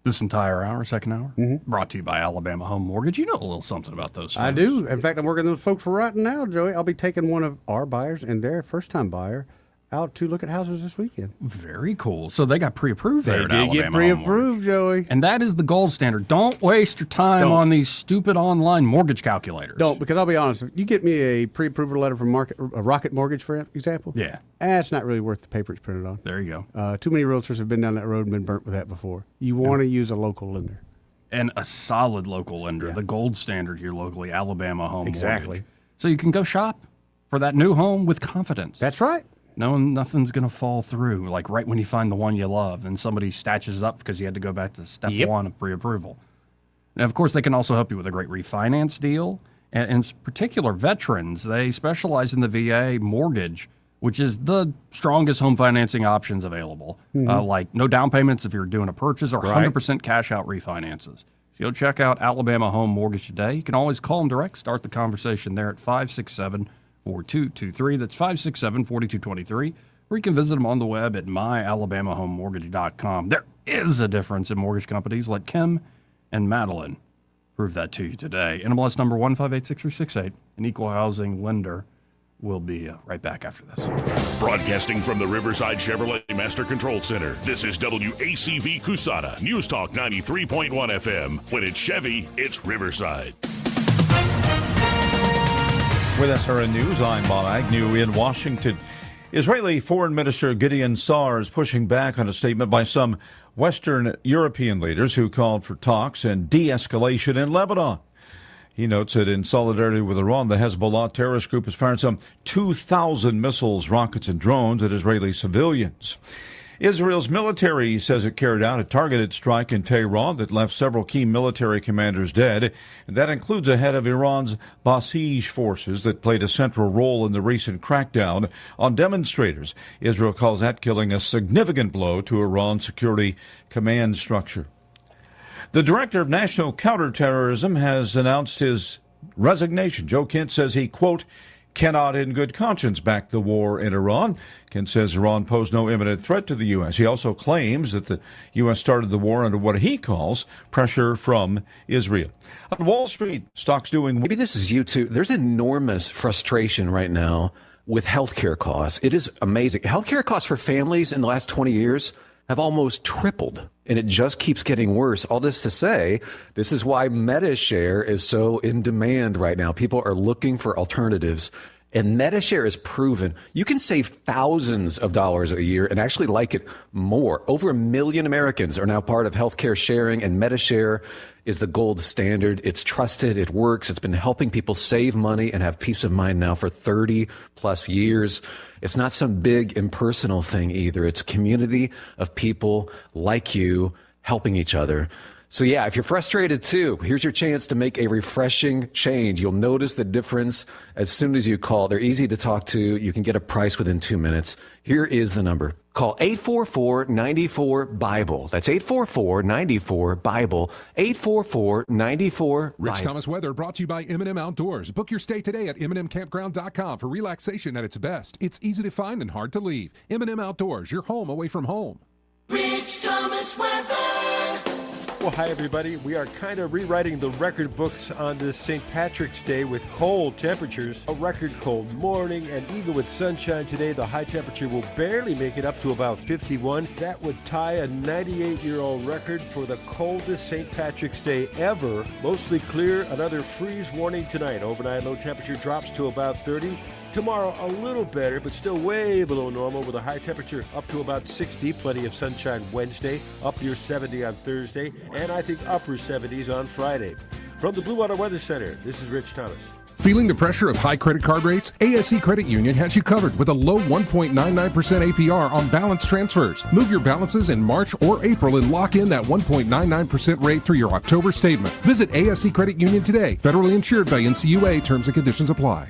This entire hour, second hour, brought to you by Alabama Home Mortgage. You know a little something about those folks. I do. In fact, I'm working with those folks right now, Joey. I'll be taking one of our buyers and their first-time buyer out to look at houses this weekend. Very cool. So they got pre-approved there at Alabama. They did get pre-approved, Joey. And that is the gold standard. Don't waste your time on these stupid online mortgage calculators. Don't, because I'll be honest. You get me a pre-approval letter from Rocket Mortgage, for example. Yeah. It's not really worth the paper it's printed on. There you go. Too many realtors have been down that road and been burnt with that before. You want to use a local lender. And a solid local lender. The gold standard here locally, Alabama Home Mortgage. Exactly. So you can go shop for that new home with confidence. That's right. Knowing nothing's going to fall through, like right when you find the one you love, and somebody snatches it up because you had to go back to step one of pre-approval. And, of course, they can also help you with a great refinance deal. And in particular, veterans, they specialize in the VA mortgage, which is the strongest home financing options available. Like no down payments if you're doing a purchase or 100% cash-out refinances. So you'll check out Alabama Home Mortgage today. You can always call them direct. Start the conversation there at 567-4223. That's 567-4223. Or you can visit them on the web at myalabamahomemortgage.com. There is a difference in mortgage companies. Let Kim and Madeline prove that to you today. NMLS number 1586368, an equal housing lender. We'll be right back after this. Broadcasting from the Riverside Chevrolet Master Control Center, this is WACV Cusana, News Talk 93.1 FM. When it's Chevy, it's Riverside. With SRN News, I'm Bob Agnew in Washington. Israeli Foreign Minister Gideon Saar is pushing back on a statement by some Western European leaders who called for talks and de-escalation in Lebanon. He notes that in solidarity with Iran, the Hezbollah terrorist group has fired some 2,000 missiles, rockets, and drones at Israeli civilians. Israel's military says it carried out a targeted strike in Tehran that left several key military commanders dead, and that includes a head of Iran's Basij forces that played a central role in the recent crackdown on demonstrators. Israel calls that killing a significant blow to Iran's security command structure. The director of National Counterterrorism has announced his resignation. Joe Kent says he, quote, cannot in good conscience back the war in Iran. Kent says Iran posed no imminent threat to the U.S. He also claims that the U.S. started the war under what he calls pressure from Israel. On Wall Street, stocks doing... Maybe this is you too. There's enormous frustration right now with healthcare costs. It is amazing. Healthcare costs for families in the last 20 years have almost tripled, and it just keeps getting worse. All this to say, this is why MediShare is so in demand right now. People are looking for alternatives, and MediShare is proven you can save thousands of dollars a year and actually like it more. Over 1 million Americans are now part of healthcare sharing, and MediShare is the gold standard. It's trusted. It works. It's been helping people save money and have peace of mind now for 30 plus years. It's not some big impersonal thing either. It's a community of people like you helping each other. So yeah, if you're frustrated too, here's your chance to make a refreshing change. You'll notice the difference as soon as you call. They're easy to talk to. You can get a price within 2 minutes. Here is the number. Call 844-94-BIBLE. That's 844-94-BIBLE. 844-94-BIBLE. Rich Thomas weather brought to you by M&M Outdoors. Book your stay today at MNMCampground.com for relaxation at its best. It's easy to find and hard to leave. M&M Outdoors, your home away from home. Rich Thomas weather. Well, hi, everybody. We are kind of rewriting the record books on this St. Patrick's Day with cold temperatures. A record cold morning, and even with sunshine today, the high temperature will barely make it up to about 51. That would tie a 98-year-old record for the coldest St. Patrick's Day ever. Mostly clear, another freeze warning tonight. Overnight low temperature drops to about 30. Tomorrow, a little better, but still way below normal with a high temperature up to about 60. Plenty of sunshine Wednesday, up near 70 on Thursday, and I think upper 70s on Friday. From the Blue Water Weather Center, this is Rich Thomas. Feeling the pressure of high credit card rates? ASE Credit Union has you covered with a low 1.99% APR on balance transfers. Move your balances in March or April and lock in that 1.99% rate through your October statement. Visit ASE Credit Union today. Federally insured by NCUA. Terms and conditions apply.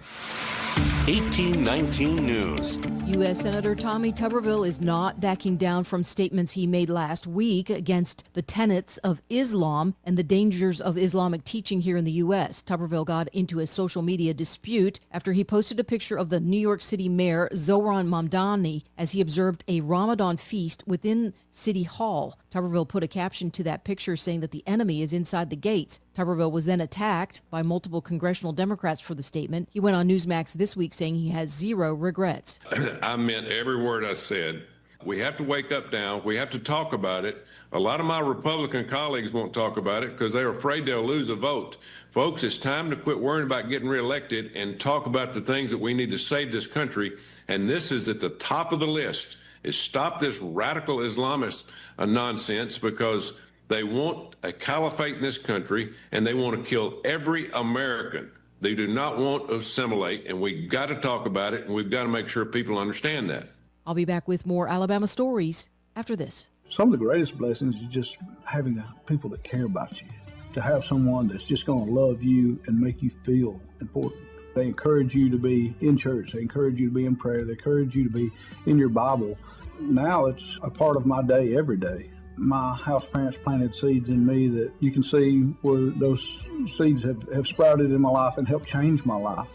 1819 News. U.S. Senator Tommy Tuberville is not backing down from statements he made last week against the tenets of Islam and the dangers of Islamic teaching here in the U.S. Tuberville got into a social media dispute after he posted a picture of the New York City Mayor Zohran Mamdani as he observed a Ramadan feast within City Hall. Tuberville put a caption to that picture saying that the enemy is inside the gates. Tuberville was then attacked by multiple congressional Democrats for the statement. He went on Newsmax this week saying he has zero regrets. I meant every word I said. We have to wake up now. We have to talk about it. A lot of my Republican colleagues won't talk about it because they're afraid they'll lose a vote. Folks, it's time to quit worrying about getting reelected and talk about the things that we need to save this country. And this is at the top of the list, is stop this radical Islamist nonsense, because they want a caliphate in this country and they want to kill every American. They do not want to assimilate, and we've got to talk about it, and we've got to make sure people understand that. I'll be back with more Alabama stories after this. Some of the greatest blessings is just having people that care about you, to have someone that's just going to love you and make you feel important. They encourage you to be in church. They encourage you to be in prayer. They encourage you to be in your Bible. Now it's a part of my day every day. My house parents planted seeds in me that you can see where those seeds have sprouted in my life and helped change my life.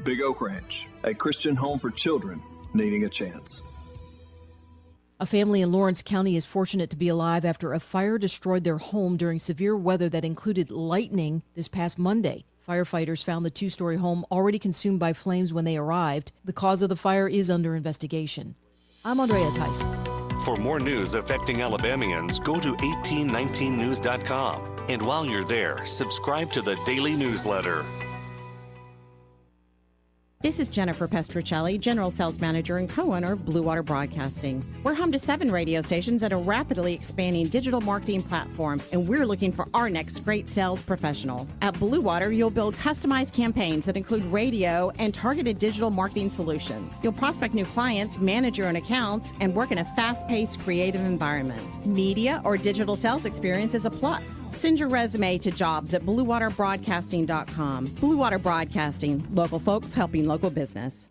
Big Oak Ranch, a Christian home for children needing a chance. A family in Lawrence County is fortunate to be alive after a fire destroyed their home during severe weather that included lightning this past Monday. Firefighters found the two-story home already consumed by flames when they arrived. The cause of the fire is under investigation. I'm Andrea Tice. For more news affecting Alabamians, go to 1819news.com. And while you're there, subscribe to the daily newsletter. This is Jennifer Pestruccelli, General Sales Manager and co-owner of Blue Water Broadcasting. We're home to 7 radio stations at a rapidly expanding digital marketing platform, and we're looking for our next great sales professional. At Blue Water, you'll build customized campaigns that include radio and targeted digital marketing solutions. You'll prospect new clients, manage your own accounts, and work in a fast-paced, creative environment. Media or digital sales experience is a plus. Send your resume to jobs at bluewaterbroadcasting.com. Blue Water Broadcasting, local folks helping local business.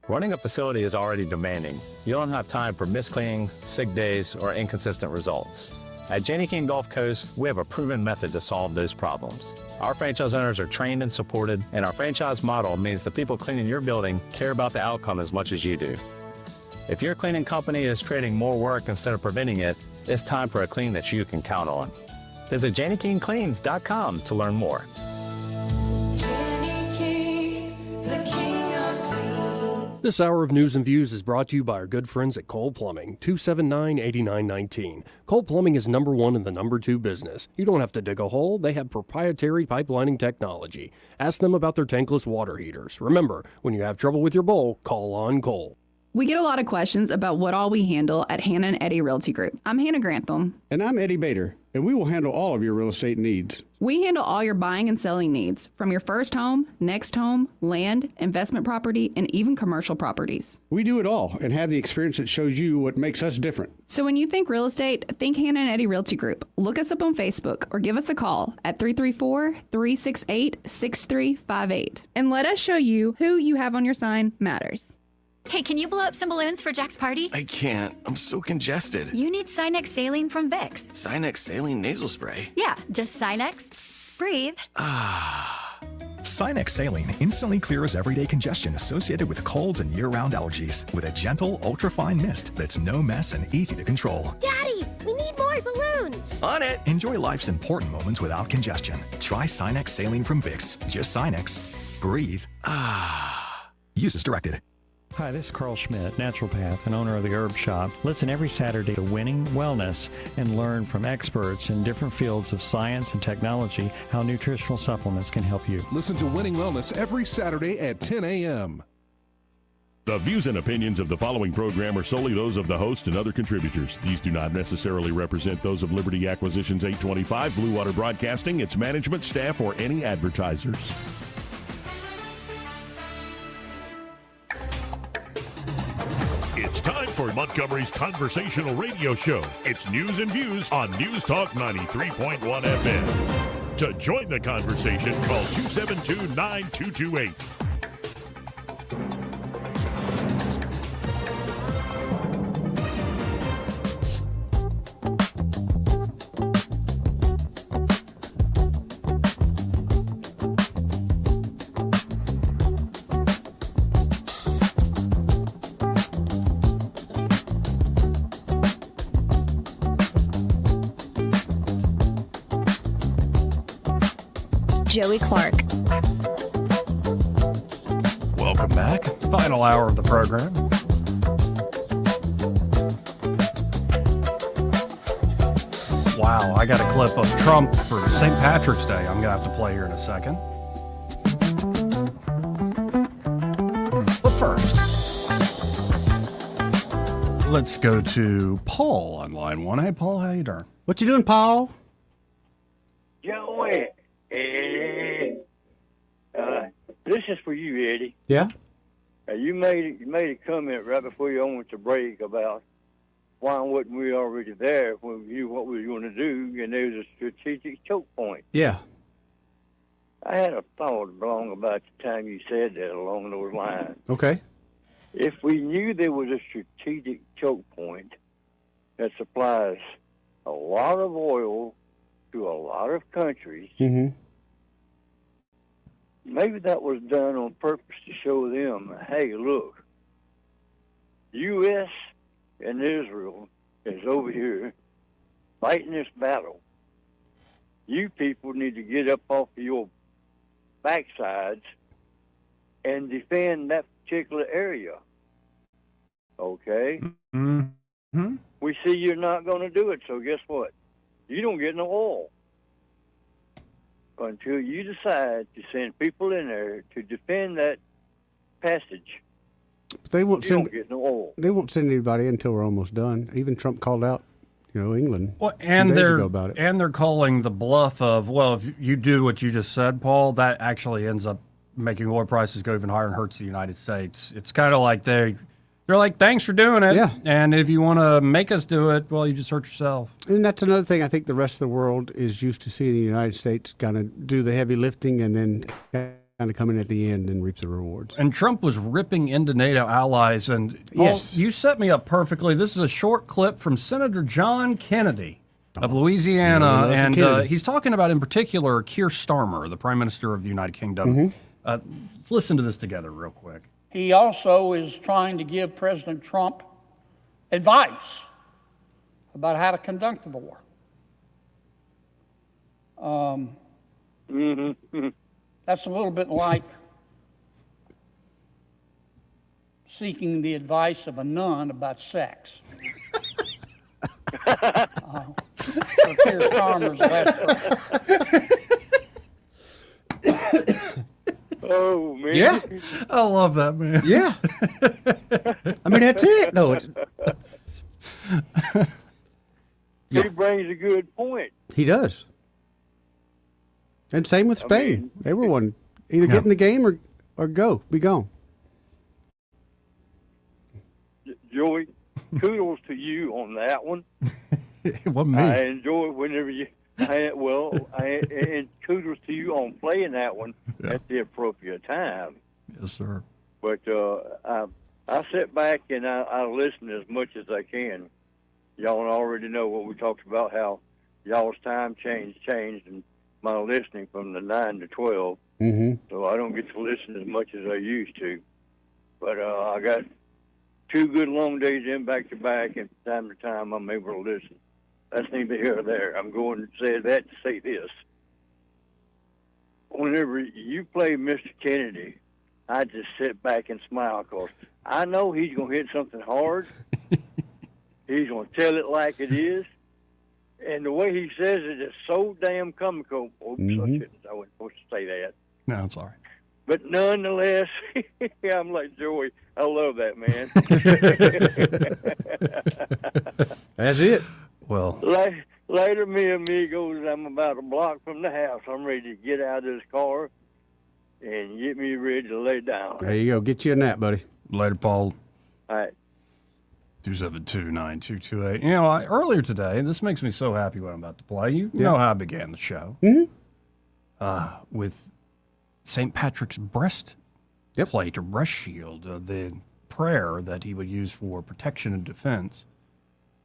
Running a facility is already demanding. You don't have time for miscleaning, sick days, or inconsistent results. At Jenny King Gulf Coast, we have a proven method to solve those problems. Our franchise owners are trained and supported, and our franchise model means the people cleaning your building care about the outcome as much as you do. If your cleaning company is creating more work instead of preventing it, it's time for a clean that you can count on. Visit JennyKingCleans.com to learn more. This hour of News and Views is brought to you by our good friends at Cole Plumbing, 279-8919. Cole Plumbing is number one in the number two business. You don't have to dig a hole. They have proprietary pipelining technology. Ask them about their tankless water heaters. Remember, when you have trouble with your bowl, call on Cole. We get a lot of questions about what all we handle at Hannah and Eddie Realty Group. I'm Hannah Grantham. And I'm Eddie Bader, and we will handle all of your real estate needs. We handle all your buying and selling needs, from your first home, next home, land, investment property, and even commercial properties. We do it all and have the experience that shows you what makes us different. So when you think real estate, think Hannah and Eddie Realty Group. Look us up on Facebook or give us a call at 334-368-6358. And let us show you who you have on your sign matters. Hey, can you blow up some balloons for Jack's party? I can't. I'm so congested. You need Sinex Saline from Vicks. Sinex Saline Nasal Spray? Yeah, just Sinex. Breathe. Sinex Saline instantly clears everyday congestion associated with colds and year-round allergies with a gentle, ultra-fine mist that's no mess and easy to control. Daddy, we need more balloons. On it. Enjoy life's important moments without congestion. Try Sinex Saline from Vicks. Just Sinex. Breathe. Use as directed. Hi, this is Carl Schmidt, naturopath and owner of the Herb Shop. Listen every Saturday to Winning Wellness and learn from experts in different fields of science and technology how nutritional supplements can help you. Listen to Winning Wellness every Saturday at 10 a.m. The views and opinions of the following program are solely those of the host and other contributors. These do not necessarily represent those of Liberty Acquisitions 825, Blue Water Broadcasting, its management, staff, or any advertisers. It's time for Montgomery's conversational radio show. It's News and Views on News Talk 93.1 FM. To join the conversation, call 272-9228. Joey Clark. Welcome back. Final hour of the program. Wow, I got a clip of Trump for St. Patrick's Day I'm going to have to play here in a second. But first, let's go to Paul on line one. Hey, Paul, how you doing? What you doing, Paul? Joey. This is for you, Eddie. Yeah? You made a comment right before you went to break about why wasn't we already there when we knew what we were going to do, and there was a strategic choke point. Yeah. I had a thought along about the time you said that along those lines. Okay. If we knew there was a strategic choke point that supplies a lot of oil to a lot of countries, maybe that was done on purpose to show them, hey, look, U.S. and Israel is over here fighting this battle. You people need to get up off of your backsides and defend that particular area. Okay? Mm-hmm. We see you're not going to do it, so guess what? You don't get no oil until you decide to send people in there to defend that passage. But they won't don't get no oil. They won't send anybody until we're almost done. Even Trump called out, England. Well, 2 days ago about it. And they're calling the bluff of, well, if you do what you just said, Paul, that actually ends up making oil prices go even higher and hurts the United States. It's kind of like they're like, thanks for doing it. Yeah. And if you want to make us do it, well, you just hurt yourself. And that's another thing I think the rest of the world is used to seeing the United States kind of do the heavy lifting and then kind of come in at the end and reap the rewards. And Trump was ripping into NATO allies. And Paul, yes, you set me up perfectly. This is a short clip from Senator John Kennedy of Louisiana, Yeah, and he's talking about, in particular, Keir Starmer, the Prime Minister of the United Kingdom. Let's listen to this together real quick. He also is trying to give President Trump advice about how to conduct the war. That's a little bit like seeking the advice of a nun about sex. So Keir Starmer's Oh, man. Yeah. I love that, man. Yeah. I mean, that's it. No, He brings a good point. he does. And same with Spain. They were one. Either get in the game or go. Be gone. Joey, kudos to you on that one. It wasn't me. I enjoy it whenever you. And kudos to you on playing that one at the appropriate time. Yes, sir. But I sit back and I listen as much as I can. Y'all already know what we talked about, how y'all's time changed, and my listening from the 9 to 12. So I don't get to listen as much as I used to. But I got 2 good long days in back to back, and from time to time I'm able to listen. That's neither here or there. I'm going to say that to say this. Whenever you play Mr. Kennedy, I just sit back and smile because I know he's going to hit something hard. He's going to tell it like it is. And the way he says it is so damn comical. Oops, I wasn't supposed to say that. No, it's all right. But nonetheless, I'm like, Joey, I love that, man. That's it. Well, later, me amigos, I'm about a block from the house. I'm ready to get out of this car and get me ready to lay down. There you go. Get you a nap, buddy. Later, Paul. All right. 272-9228. You know, earlier today, this makes me so happy what I'm about to play. You know how I began the show. With St. Patrick's breastplate or breast shield, the prayer that he would use for protection and defense.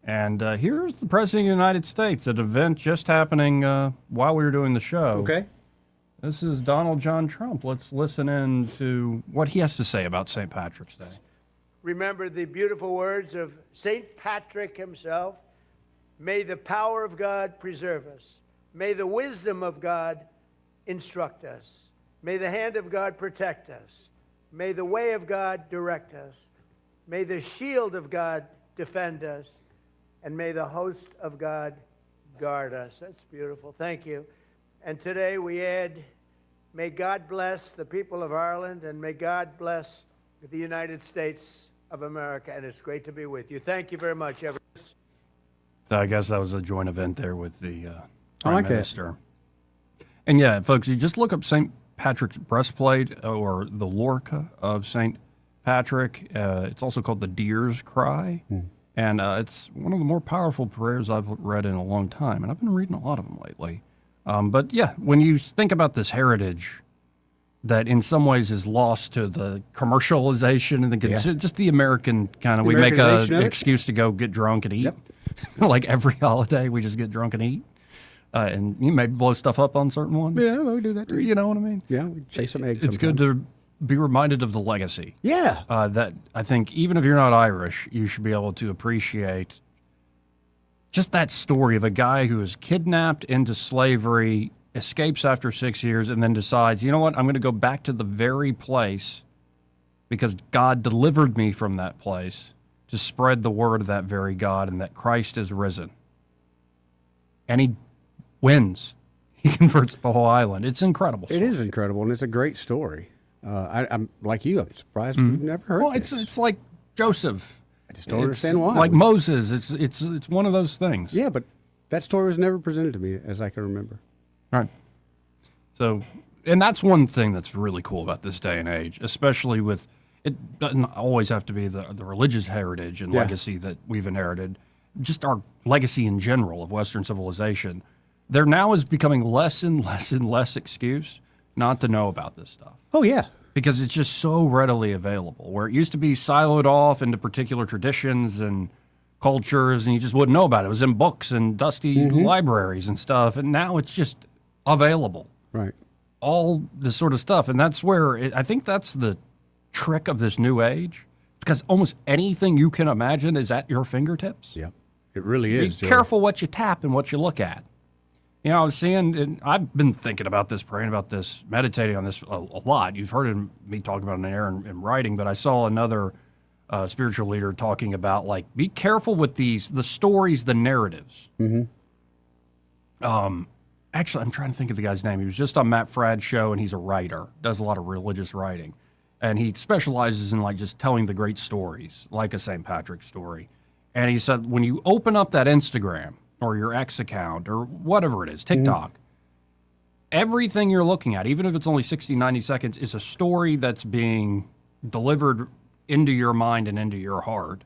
And here's the President of the United States at an event just happening while we were doing the show. Okay. This is Donald John Trump. Let's listen in to what he has to say about St. Patrick's Day. Remember the beautiful words of St. Patrick himself. May the power of God preserve us. May the wisdom of God instruct us. May the hand of God protect us. May the way of God direct us. May the shield of God defend us. And may the host of God guard us. That's beautiful. Thank you. And today we add, may God bless the people of Ireland, and may God bless the United States of America. And it's great to be with you. Thank you very much, everyone. So I guess that was a joint event there with the I Prime like that. Minister. And yeah, folks, you just look up St. Patrick's breastplate or the Lorca of St. Patrick. It's also called the Deer's Cry. And it's one of the more powerful prayers I've read in a long time. And I've been reading a lot of them lately. But yeah, when you think about this heritage that in some ways is lost to the commercialization and just the American kind of, we make an excuse to go get drunk and eat. Like every holiday, we just get drunk and eat. And you may blow stuff up on certain ones. Yeah, we do that too. You know what I mean? Yeah, we chase some eggs. It's good to be reminded of the legacy. Yeah. That I think even if you're not Irish, you should be able to appreciate just that story of a guy who is kidnapped into slavery, escapes after 6 years, and then decides, you know what, I'm going to go back to the very place because God delivered me from that place to spread the word of that very God and that Christ is risen. And he wins. He converts the whole island. It's incredible. It is incredible, and it's a great story. I'm like you. I'm surprised we've never heard. Well, it's like Joseph. I just don't understand why. Like Moses. It's one of those things. Yeah, but that story was never presented to me as I can remember. Right. So, and that's one thing that's really cool about this day and age, especially with it doesn't always have to be the religious heritage and legacy that we've inherited. Just our legacy in general of Western civilization. There now is becoming less and less and less excuse not to know about this stuff. Oh, yeah. Because it's just so readily available. Where it used to be siloed off into particular traditions and cultures, and you just wouldn't know about it. It was in books and dusty libraries and stuff, and now it's just available. Right. All this sort of stuff, and that's where I think that's the trick of this new age, because almost anything you can imagine is at your fingertips. Yeah, it really is. Be careful what you tap and what you look at. You know, I was seeing, and I've been thinking about this, praying about this, meditating on this a lot. You've heard me talk about it in air and writing, but I saw another spiritual leader talking about, like, be careful with the stories, the narratives. Actually, I'm trying to think of the guy's name. He was just on Matt Fradd's show, and he's a writer, does a lot of religious writing. And he specializes in, like, just telling the great stories, like a St. Patrick's story. And he said, when you open up that Instagram or your X account or whatever it is, TikTok, everything you're looking at, even if it's only 60, 90 seconds, is a story that's being delivered into your mind and into your heart.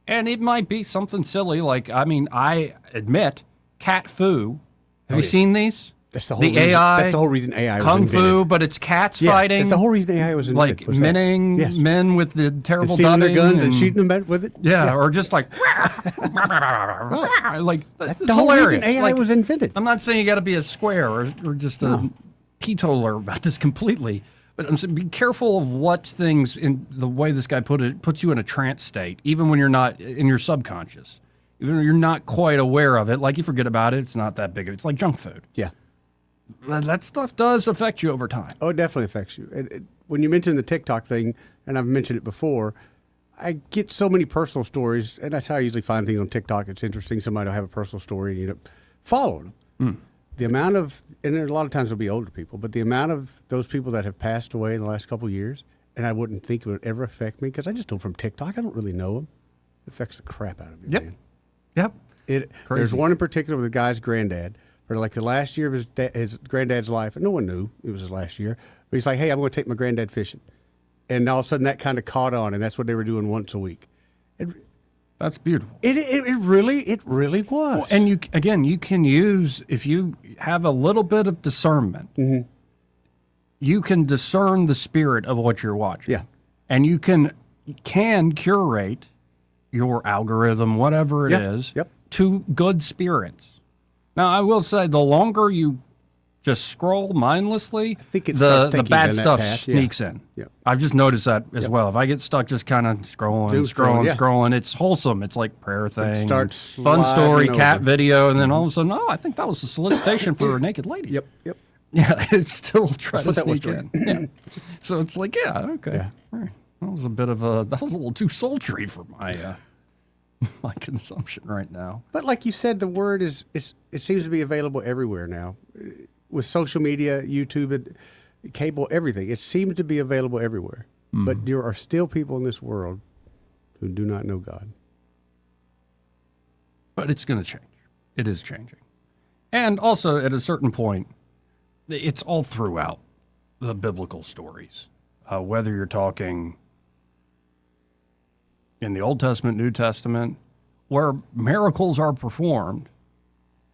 And it might be something silly, like, I mean, I admit, cat foo. Have you seen these? That's the whole reason, AI. That's the whole reason AI was Kung invented. Fu, but it's cats fighting. That's the whole reason AI was invented. Like minning men with the terrible stealing their dubbing guns and shooting them with it. Yeah, or just like, like That's it's the whole hilarious. reason AI Like, was invented. I'm not saying you got to be a square or just a teetotaler about this completely, but I'm saying be careful of what things, in the way this guy put it, puts you in a trance state, even when you're not in your subconscious. Even when you're not quite aware of it, like you forget about it, it's not that big. It's like junk food. Yeah. That stuff does affect you over time. Oh, it definitely affects you. When you mentioned the TikTok thing, and I've mentioned it before, I get so many personal stories, and that's how I usually find things on TikTok. It's interesting. Somebody will have a personal story, and you know, follow them. The amount of, and a lot of times it'll be older people, but the amount of those people that have passed away in the last couple of years, and I wouldn't think it would ever affect me, because I just know from TikTok, I don't really know them. It affects the crap out of me, man. Yep. There's one in particular with the guy's granddad. For like the last year of his granddad's life, and no one knew it was his last year. But he's like, "Hey, I'm going to take my granddad fishing," and all of a sudden that kind of caught on, and that's what they were doing once a week. That's beautiful. It really was. Well, and you can use, if you have a little bit of discernment, you can discern the spirit of what you're watching. Yeah, and you can curate your algorithm, whatever it is, to good spirits. Now, I will say, the longer you just scroll mindlessly, the bad stuff sneaks in. Yeah. I've just noticed that as well. If I get stuck just kind of scrolling, it's wholesome. It's like prayer thing, starts fun story, sliding cat over. video, and then all of a sudden, I think that was a solicitation for a naked lady. Yep. Yeah, it's still trying to That's what that was, sneak in. Yeah. So it's like, okay. Yeah. All right. That was a little too sultry for my my consumption right now. But like you said, the word it seems to be available everywhere now, with social media, YouTube, cable, everything. It seems to be available everywhere. But there are still people in this world who do not know God. But it's going to change. It is changing. And also, at a certain point, it's all throughout the biblical stories. Whether you're talking in the Old Testament, New Testament, where miracles are performed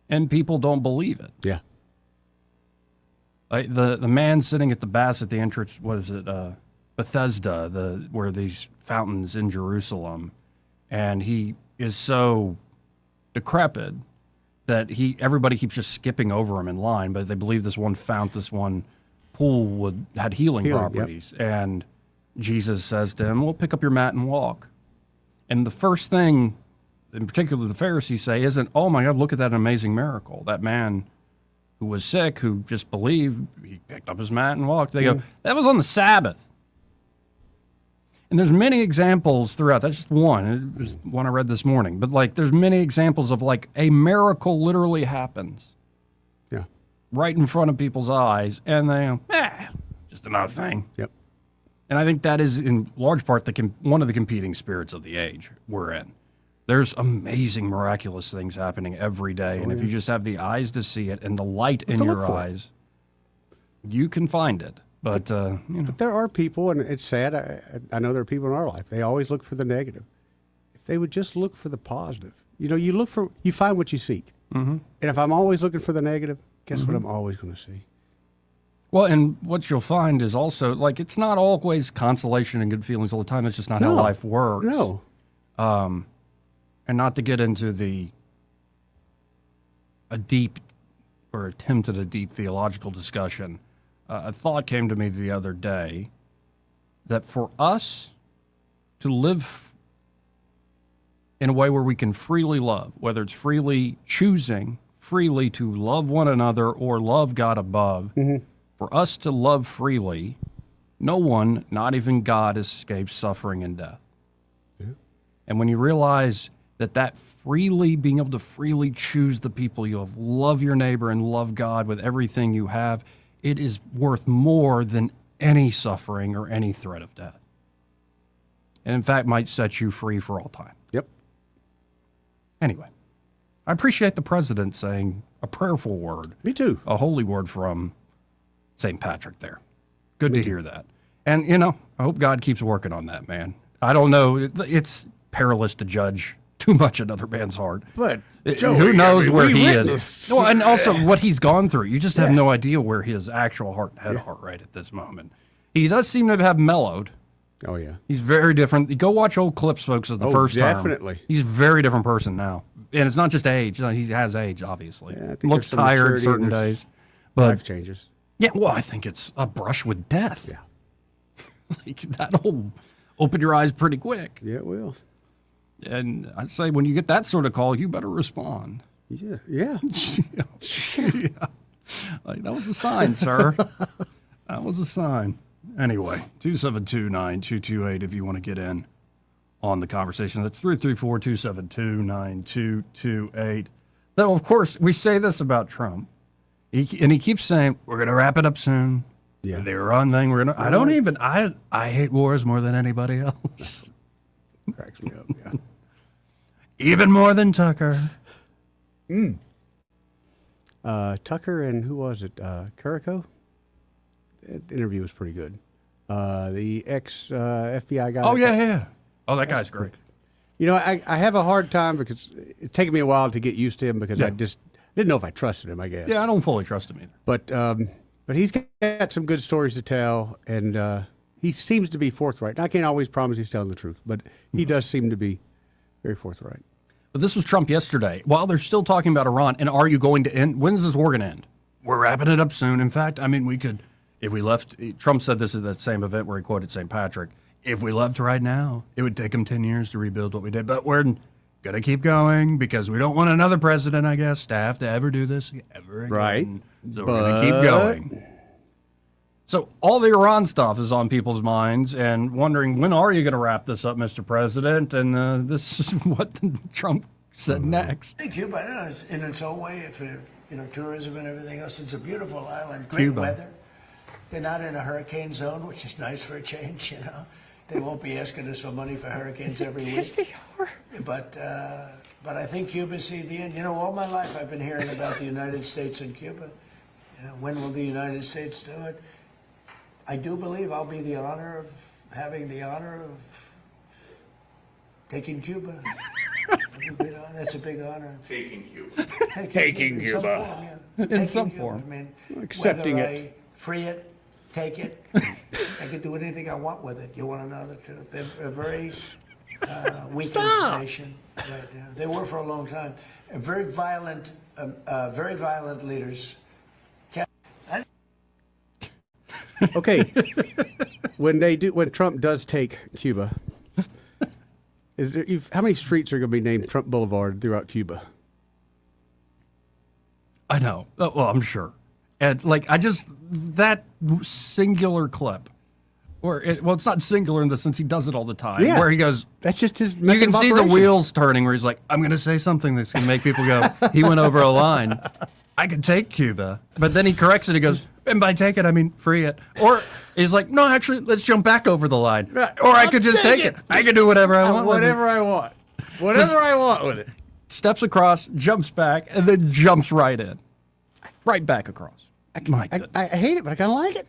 and people don't believe it. Yeah. Like the man sitting at the bass at the entrance, what is it, Bethesda, where these fountains in Jerusalem, and he is so decrepit that everybody keeps just skipping over him in line, but they believe this one pool had healing properties. Yep. And Jesus says to him, well, pick up your mat and walk. And the first thing, in particular the Pharisees say, isn't, oh my God, look at that amazing miracle. That man who was sick, who just believed, he picked up his mat and walked. They go, that was on the Sabbath. And there's many examples throughout. That's just one. It was one I read this morning. But like, there's many examples of like a miracle literally happens. Yeah. Right in front of people's eyes. And they go, just another thing. Yep. And I think that is in large part one of the competing spirits of the age we're in. There's amazing, miraculous things happening every day. And if you just have the eyes to see it and the light in your eyes, you can find it. But But there are people, and it's sad, I know there are people in our life, they always look for the negative. If they would just look for the positive. You know, you find what you seek. Mm-hmm. And if I'm always looking for the negative, guess what I'm always going to see? Well, and what you'll find is also, like, it's not always consolation and good feelings all the time. It's just not how life works. No. and not to get into a deep theological discussion, a thought came to me the other day that for us to live in a way where we can freely love, whether it's freely choosing freely to love one another or love God above, for us to love freely, no one, not even God, escapes suffering and death. Yeah. And when you realize that freely, being able to freely choose the people you love your neighbor and love God with everything you have, it is worth more than any suffering or any threat of death. And in fact, might set you free for all time. Yep. Anyway, I appreciate the president saying a prayerful word. Me too. A holy word from St. Patrick there. Good to hear that. And, I hope God keeps working on that, man. I don't know. It's perilous to judge too much another man's heart. But Joey, who knows where he is? No, and also what he's gone through. You just have no idea where his actual heart rate at this moment. He does seem to have mellowed. Oh, yeah. He's very different. Go watch old clips, folks, of the first term. Definitely. He's a very different person now. And it's not just age. He has age, obviously. Yeah, looks tired certain days. But life changes. Yeah, well, I think it's a brush with death. Yeah. Like, that'll open your eyes pretty quick. Yeah, it will. And I'd say when you get that sort of call, you better respond. Yeah. Yeah. Like, that was a sign, sir. That was a sign. Anyway, 272-9228 if you want to get in on the conversation. That's 334-272-9228. Though, of course, we say this about Trump. He keeps saying, we're going to wrap it up soon. Yeah. The Iran thing, we're going to... I hate wars more than anybody else. Cracks me up, yeah. Even more than Tucker. Tucker and who was it? Carrico? That interview was pretty good. The ex-FBI guy. Oh, yeah. Oh, that guy's great. I have a hard time because it's taken me a while to get used to him because I just didn't know if I trusted him, I guess. Yeah, I don't fully trust him either. But he's got some good stories to tell, and he seems to be forthright. I can't always promise he's telling the truth, but he does seem to be very forthright. But this was Trump yesterday. While they're still talking about Iran, and are you going to end? When's this war going to end? We're wrapping it up soon. In fact, we could, if we left, Trump said this is that same event where he quoted St. Patrick. If we left right now, it would take him 10 years to rebuild what we did. But we're going to keep going because we don't want another president, I guess, to have to ever do this ever again. Right. So we're going to keep going. So all the Iran stuff is on people's minds and wondering, when are you going to wrap this up, Mr. President? And this is what Trump said next. Hey, Cuba, in its own way, if tourism and everything else, it's a beautiful island, great Cuba. weather. They're not in a hurricane zone, which is nice for a change, They won't be asking us for money for hurricanes every week. Yes, they are. But I think Cuba's seen the end. All my life I've been hearing about the United States and Cuba. When will the United States do it? I do believe I'll be having the honor of taking Cuba. That's a big honor. Taking Cuba. Taking Cuba. In some form. Accepting whether it. I free it, take it, I can do anything I want with it. You want to know the truth? They're a very weak nation right now. They were for a long time. Very violent leaders. Okay, when Trump does take Cuba, how many streets are going to be named Trump Boulevard throughout Cuba? I know. Well, I'm sure. And that singular clip, it's not singular in the sense he does it all the time. Yeah. Where he goes, that's just his. You can see the wheels turning where he's like, I'm going to say something that's going to make people go, he went over a line. I could take Cuba, but then he corrects it. He goes, and by take it, I mean free it. Or he's like, no, actually, let's jump back over the line. Right. Or I could just take it. I can do whatever I want. Whatever I want. Whatever I want with it. Steps across, jumps back, and then jumps right in. Right back across. I hate it, but I kind of like it.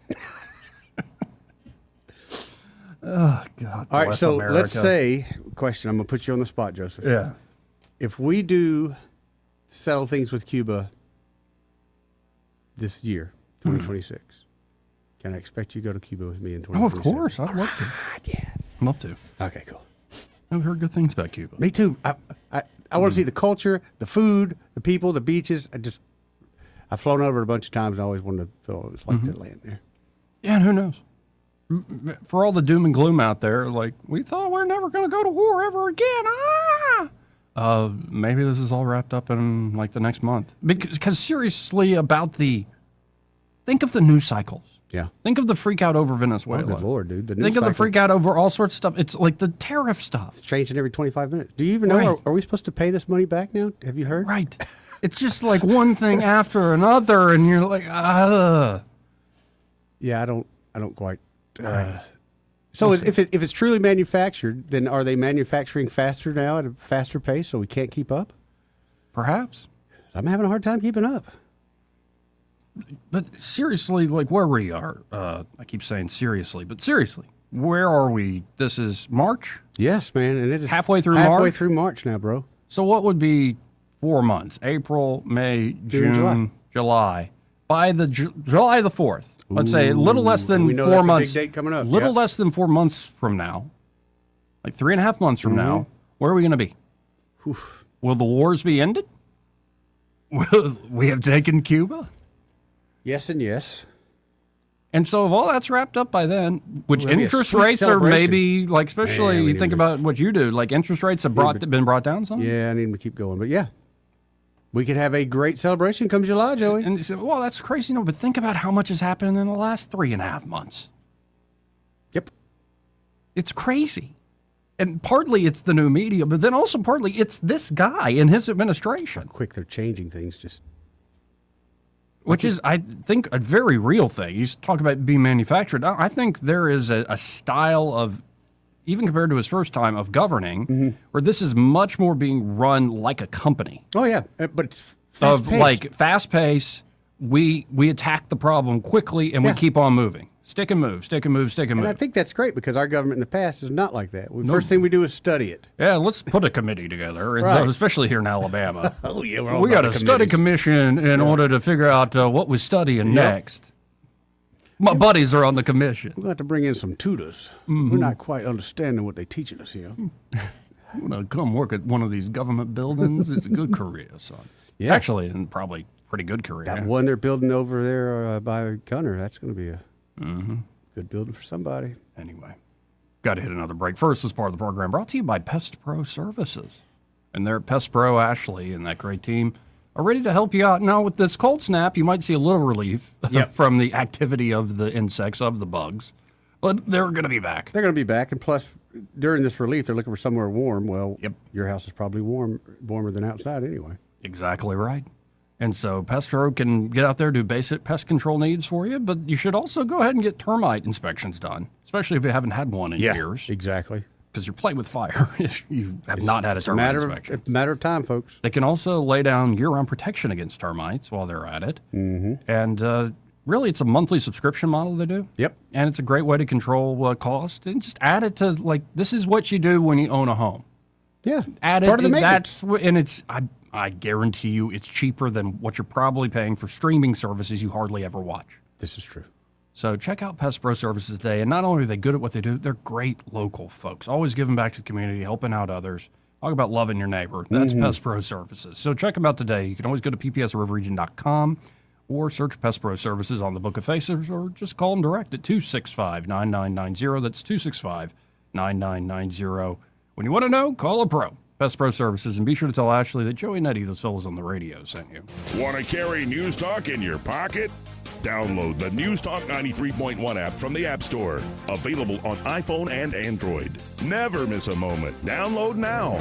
Oh, God. All right, bless so America. let's say, question, I'm going to put you on the spot, Joseph. Yeah. If we do settle things with Cuba this year, 2026, can I expect you to go to Cuba with me in 2026? Oh, of course. I'd love to. Yes. Love to. Okay, cool. I've heard good things about Cuba. Me too. I want to see the culture, the food, the people, the beaches. I've flown over it a bunch of times and I always wanted to feel what it was like to land there. Yeah, and who knows? For all the doom and gloom out there, like, we thought we're never going to go to war ever again. Maybe this is all wrapped up in, like, the next month. Because seriously, think of the news cycles. Yeah. Think of the freak out over Venezuela. Oh, good Lord, dude. Think of the freak out over all sorts of stuff. It's like the tariff stuff. It's changing every 25 minutes. Do you even know, Right. are we supposed to pay this money back now? Have you heard? Right. It's just like one thing after another, and you're like, Yeah, I don't quite. So if it's truly manufactured, then are they manufacturing faster now at a faster pace so we can't keep up? Perhaps. I'm having a hard time keeping up. But seriously, like where we are, I keep saying seriously, but seriously, where are we? This is March? Yes, man. And it is halfway through March? Halfway through March now, bro. So what would be 4 months? April, May, June, July. By the July the 4th, let's say a little less than we know 4 that's months. a big date coming up. Little Yep. less than 4 months from now, like 3.5 months from now, where are we going to be? Oof. Will the wars be ended? Will we have taken Cuba? Yes and yes. And so if all that's wrapped up by then, which It'll be a interest sweet rates are celebration. maybe, like, especially Man, we you need think to- about what you do, like interest rates have been brought down some? Yeah, I need them to keep going. But yeah, we could have a great celebration come July, Joey. And you say, well, that's crazy. No, but think about how much has happened in the last 3.5 months. Yep. It's crazy. And partly it's the new media, but then also partly it's this guy and his administration. How quick they're changing things just. Which is, I think, a very real thing. You talk about being manufactured. I think there is a style of, even compared to his first time of governing, where this is much more being run like a company. Oh, yeah. But it's fast-paced. Like fast pace, we attack the problem quickly and we keep on moving. Stick and move, stick and move, stick and move. And I think that's great because our government in the past is not like that. First thing we do is study it. Yeah, let's put a committee together, and Right. so, especially here in Alabama. Oh, yeah, we're all we got about a the study committees. commission in order to figure out what we're studying next. My buddies are on the commission. We're going to have to bring in some tutors. We're not quite understanding what they're teaching us here. You want to come work at one of these government buildings? It's a good career, son. Yeah. Actually, and probably pretty good career. That one they're building over there by Gunner, that's going to be a good building for somebody. Anyway, got to hit another break. First, this part of the program brought to you by Pest Pro Services. And they're at Pest Pro, Ashley, and that great team are ready to help you out. Now, with this cold snap, you might see a little relief from the activity of the insects, of the bugs. But they're going to be back. They're going to be back. And plus, during this relief, they're looking for somewhere warm. Well, your house is probably warmer than outside anyway. Exactly right. And so Pest Pro can get out there, do basic pest control needs for you, but you should also go ahead and get termite inspections done, especially if you haven't had one in years. Exactly. Because you're playing with fire if you have not had a termite inspection. It's a matter of time, folks. They can also lay down year-round protection against termites while they're at it. And really, it's a monthly subscription model they do. Yep. And it's a great way to control cost. And just add it to, like, this is what you do when you own a home. Yeah. Add it's part of the maintenance. And it's, I guarantee you, it's cheaper than what you're probably paying for streaming services you hardly ever watch. This is true. So check out Pest Pro Services today. And not only are they good at what they do, they're great local folks. Always giving back to the community, helping out others. Talk about loving your neighbor. That's Pest Pro Services. So check them out today. You can always go to ppsriverregion.com or search Pest Pro Services on the Book of Faces, or just call them direct at 265-9990. That's 265-9990. When you want to know, call a pro. Pest Pro Services, and be sure to tell Ashley that Joey Nettie, those fellas on the radio, sent you. Want to carry News Talk in your pocket? Download the News Talk 93.1 app from the App Store. Available on iPhone and Android. Never miss a moment. Download now.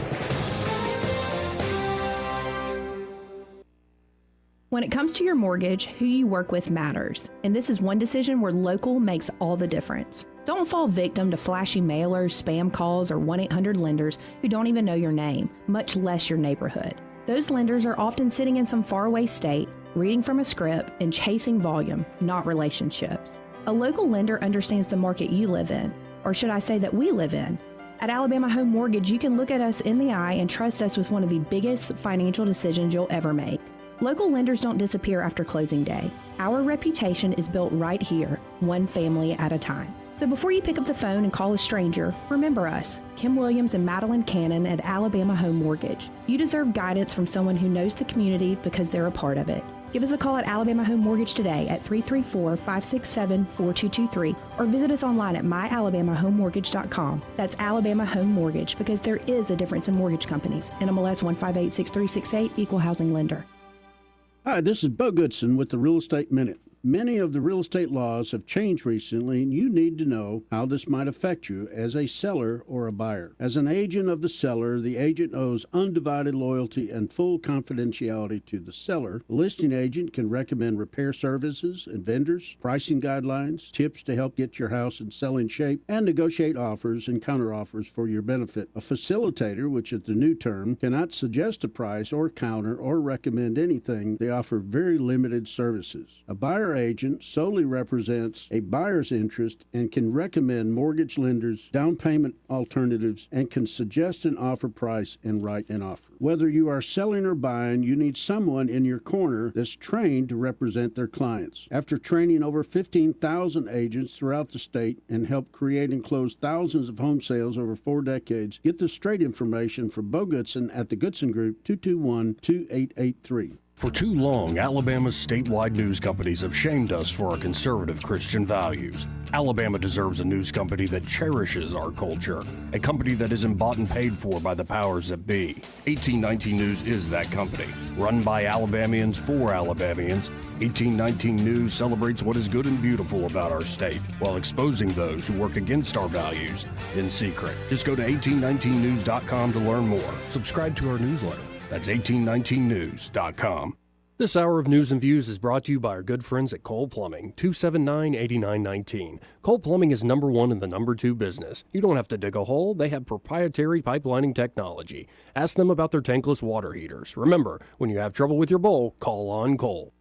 When it comes to your mortgage, who you work with matters. And this is one decision where local makes all the difference. Don't fall victim to flashy mailers, spam calls, or 1-800-lenders who don't even know your name, much less your neighborhood. Those lenders are often sitting in some faraway state, reading from a script, and chasing volume, not relationships. A local lender understands the market you live in, or should I say that we live in. At Alabama Home Mortgage, you can look at us in the eye and trust us with one of the biggest financial decisions you'll ever make. Local lenders don't disappear after closing day. Our reputation is built right here, one family at a time. So before you pick up the phone and call a stranger, remember us, Kim Williams and Madeline Cannon at Alabama Home Mortgage. You deserve guidance from someone who knows the community because they're a part of it. Give us a call at Alabama Home Mortgage today at 334-567-4223 or visit us online at myalabamahomemortgage.com. That's Alabama Home Mortgage, because there is a difference in mortgage companies. NMLS 1586368, Equal Housing Lender. Hi, this is Bo Goodson with the Real Estate Minute. Many of the real estate laws have changed recently, and you need to know how this might affect you as a seller or a buyer. As an agent of the seller, the agent owes undivided loyalty and full confidentiality to the seller. The listing agent can recommend repair services and vendors, pricing guidelines, tips to help get your house in selling shape, and negotiate offers and counteroffers for your benefit. A facilitator, which is the new term, cannot suggest a price or counter or recommend anything. They offer very limited services. A buyer agent solely represents a buyer's interest and can recommend mortgage lenders, down payment alternatives, and can suggest an offer price and write an offer. Whether you are selling or buying, you need someone in your corner that's trained to represent their clients. After training over 15,000 agents throughout the state and help create and close thousands of home sales over 4 decades, get the straight information from Bo Goodson at the Goodson Group, 221-2883. For too long, Alabama's statewide news companies have shamed us for our conservative Christian values. Alabama deserves a news company that cherishes our culture, a company that isn't bought and paid for by the powers that be. 1819 News is that company. Run by Alabamians for Alabamians, 1819 News celebrates what is good and beautiful about our state, while exposing those who work against our values in secret. Just go to 1819news.com to learn more. Subscribe to our newsletter. That's 1819news.com. This hour of News and Views is brought to you by our good friends at Cole Plumbing, 279-8919. Cole Plumbing is #1 in the #2 business. You don't have to dig a hole. They have proprietary pipelining technology. Ask them about their tankless water heaters. Remember, when you have trouble with your bowl, call on Cole.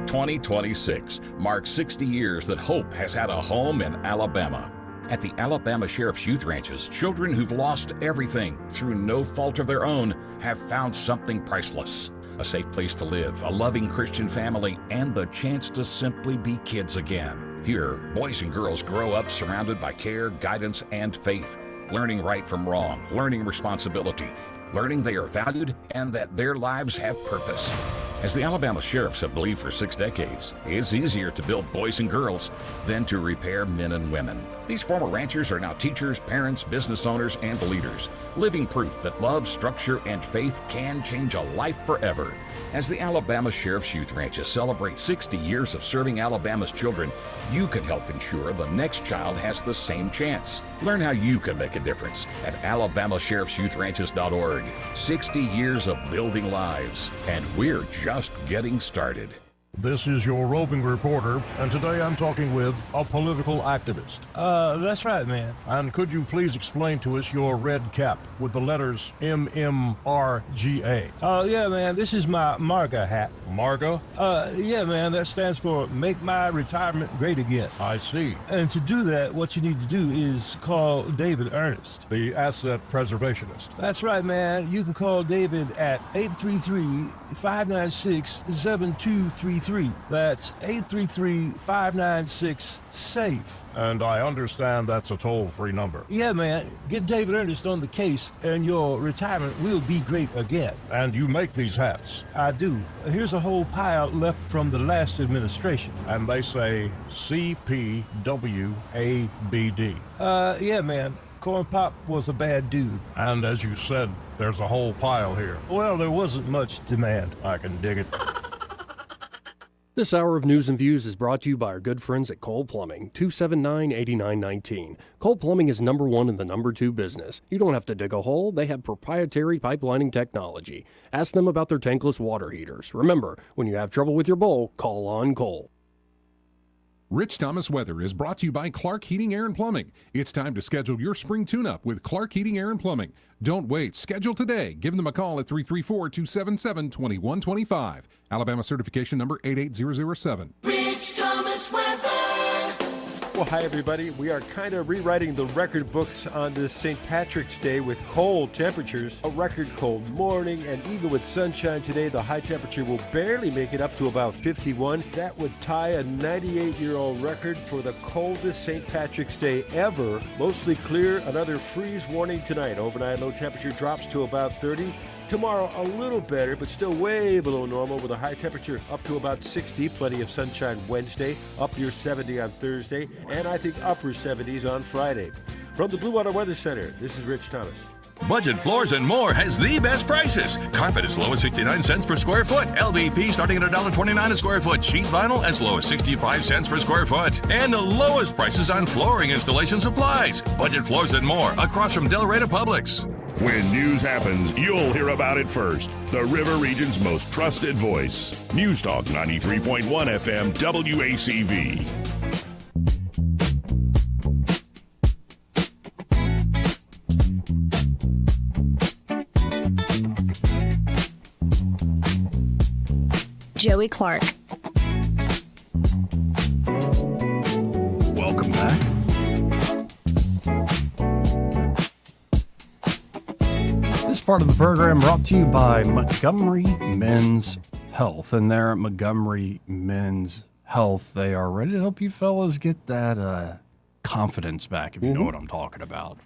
2026 marks 60 years that hope has had a home in Alabama. At the Alabama Sheriff's Youth Ranches, children who've lost everything through no fault of their own have found something priceless. A safe place to live, a loving Christian family, and the chance to simply be kids again. Here, boys and girls grow up surrounded by care, guidance, and faith, learning right from wrong, learning responsibility, learning they are valued and that their lives have purpose. As the Alabama Sheriffs have believed for 6 decades, it's easier to build boys and girls than to repair men and women. These former ranchers are now teachers, parents, business owners, and leaders, living proof that love, structure, and faith can change a life forever. As the Alabama Sheriff's Youth Ranches celebrate 60 years of serving Alabama's children, you can help ensure the next child has the same chance. Learn how you can make a difference at alabamasheriffsyouthranches.org. 60 years of building lives, and we're just getting started. This is your roving reporter, and today I'm talking with a political activist. That's right, man. And could you please explain to us your red cap with the letters MMRGA? Yeah, man, this is my MARGA hat. MARGA? Yeah, man, that stands for Make My Retirement Great Again. I see. And to do that, what you need to do is call David Ernest, the asset preservationist. That's right, man. You can call David at 833-596-7233. That's 833-596-SAFE. And I understand that's a toll-free number. Yeah, man. Get David Ernest on the case, and your retirement will be great again. And you make these hats? I do. Here's a whole pile left from the last administration. And they say CPWABD. Yeah, man. Corn Pop was a bad dude. And as you said, there's a whole pile here. Well, there wasn't much demand. I can dig it. This hour of News and Views is brought to you by our good friends at Cole Plumbing, 279-8919. Cole Plumbing is #1 in the #2 business. You don't have to dig a hole. They have proprietary pipelining technology. Ask them about their tankless water heaters. Remember, when you have trouble with your bowl, call on Cole. Rich Thomas Weather is brought to you by Clark Heating, Air and Plumbing. It's time to schedule your spring tune-up with Clark Heating, Air and Plumbing. Don't wait. Schedule today. Give them a call at 334-277-2125. Alabama certification number 88007. Rich Thomas Weather. Well, hi, everybody. We are kind of rewriting the record books on this St. Patrick's Day with cold temperatures. A record cold morning, and even with sunshine today, the high temperature will barely make it up to about 51. That would tie a 98-year-old record for the coldest St. Patrick's Day ever. Mostly clear, another freeze warning tonight. Overnight low temperature drops to about 30. Tomorrow, a little better, but still way below normal with a high temperature up to about 60. Plenty of sunshine Wednesday, up near 70 on Thursday, and I think upper 70s on Friday. From the Blue Water Weather Center, this is Rich Thomas. Budget Floors and More has the best prices. Carpet as low as 69 cents per square foot. LVP starting at $1.29 a square foot. Sheet vinyl as low as 65 cents per square foot. And the lowest prices on flooring installation supplies. Budget Floors and More across from Delray Publix. When news happens, you'll hear about it first. The River Region's most trusted voice. News Talk 93.1 FM WACV. Joey Clark. Welcome back. This part of the program brought to you by Montgomery Men's Health. And there at Montgomery Men's Health, they are ready to help you fellas get that confidence back, if you know what I'm talking about.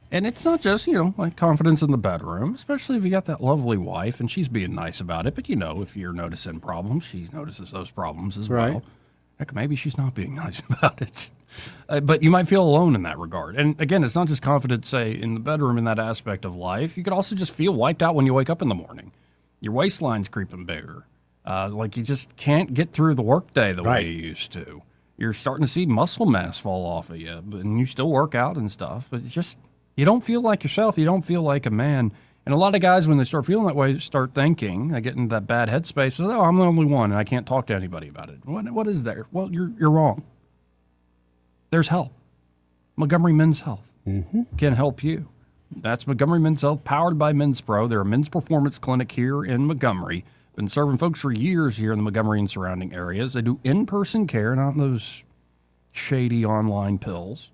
And it's not just, like confidence in the bedroom, especially if you got that lovely wife and she's being nice about it. But, if you're noticing problems, she notices those problems as well. Heck, maybe she's not being nice about it. But you might feel alone in that regard. And again, it's not just confidence, say, in the bedroom in that aspect of life. You could also just feel wiped out when you wake up in the morning. Your waistline's creeping bigger. Like you just can't get through the workday the way you used to. You're starting to see muscle mass fall off of you, and you still work out and stuff. But it's just, you don't feel like yourself. You don't feel like a man. And a lot of guys, when they start feeling that way, start thinking, they get into that bad headspace. Oh, I'm the only one, and I can't talk to anybody about it. What is there? Well, you're wrong. There's help. Montgomery Men's Health can help you. That's Montgomery Men's Health, powered by Men's Pro. They're a men's performance clinic here in Montgomery. Been serving folks for years here in the Montgomery and surrounding areas. They do in-person care, not those shady online pills.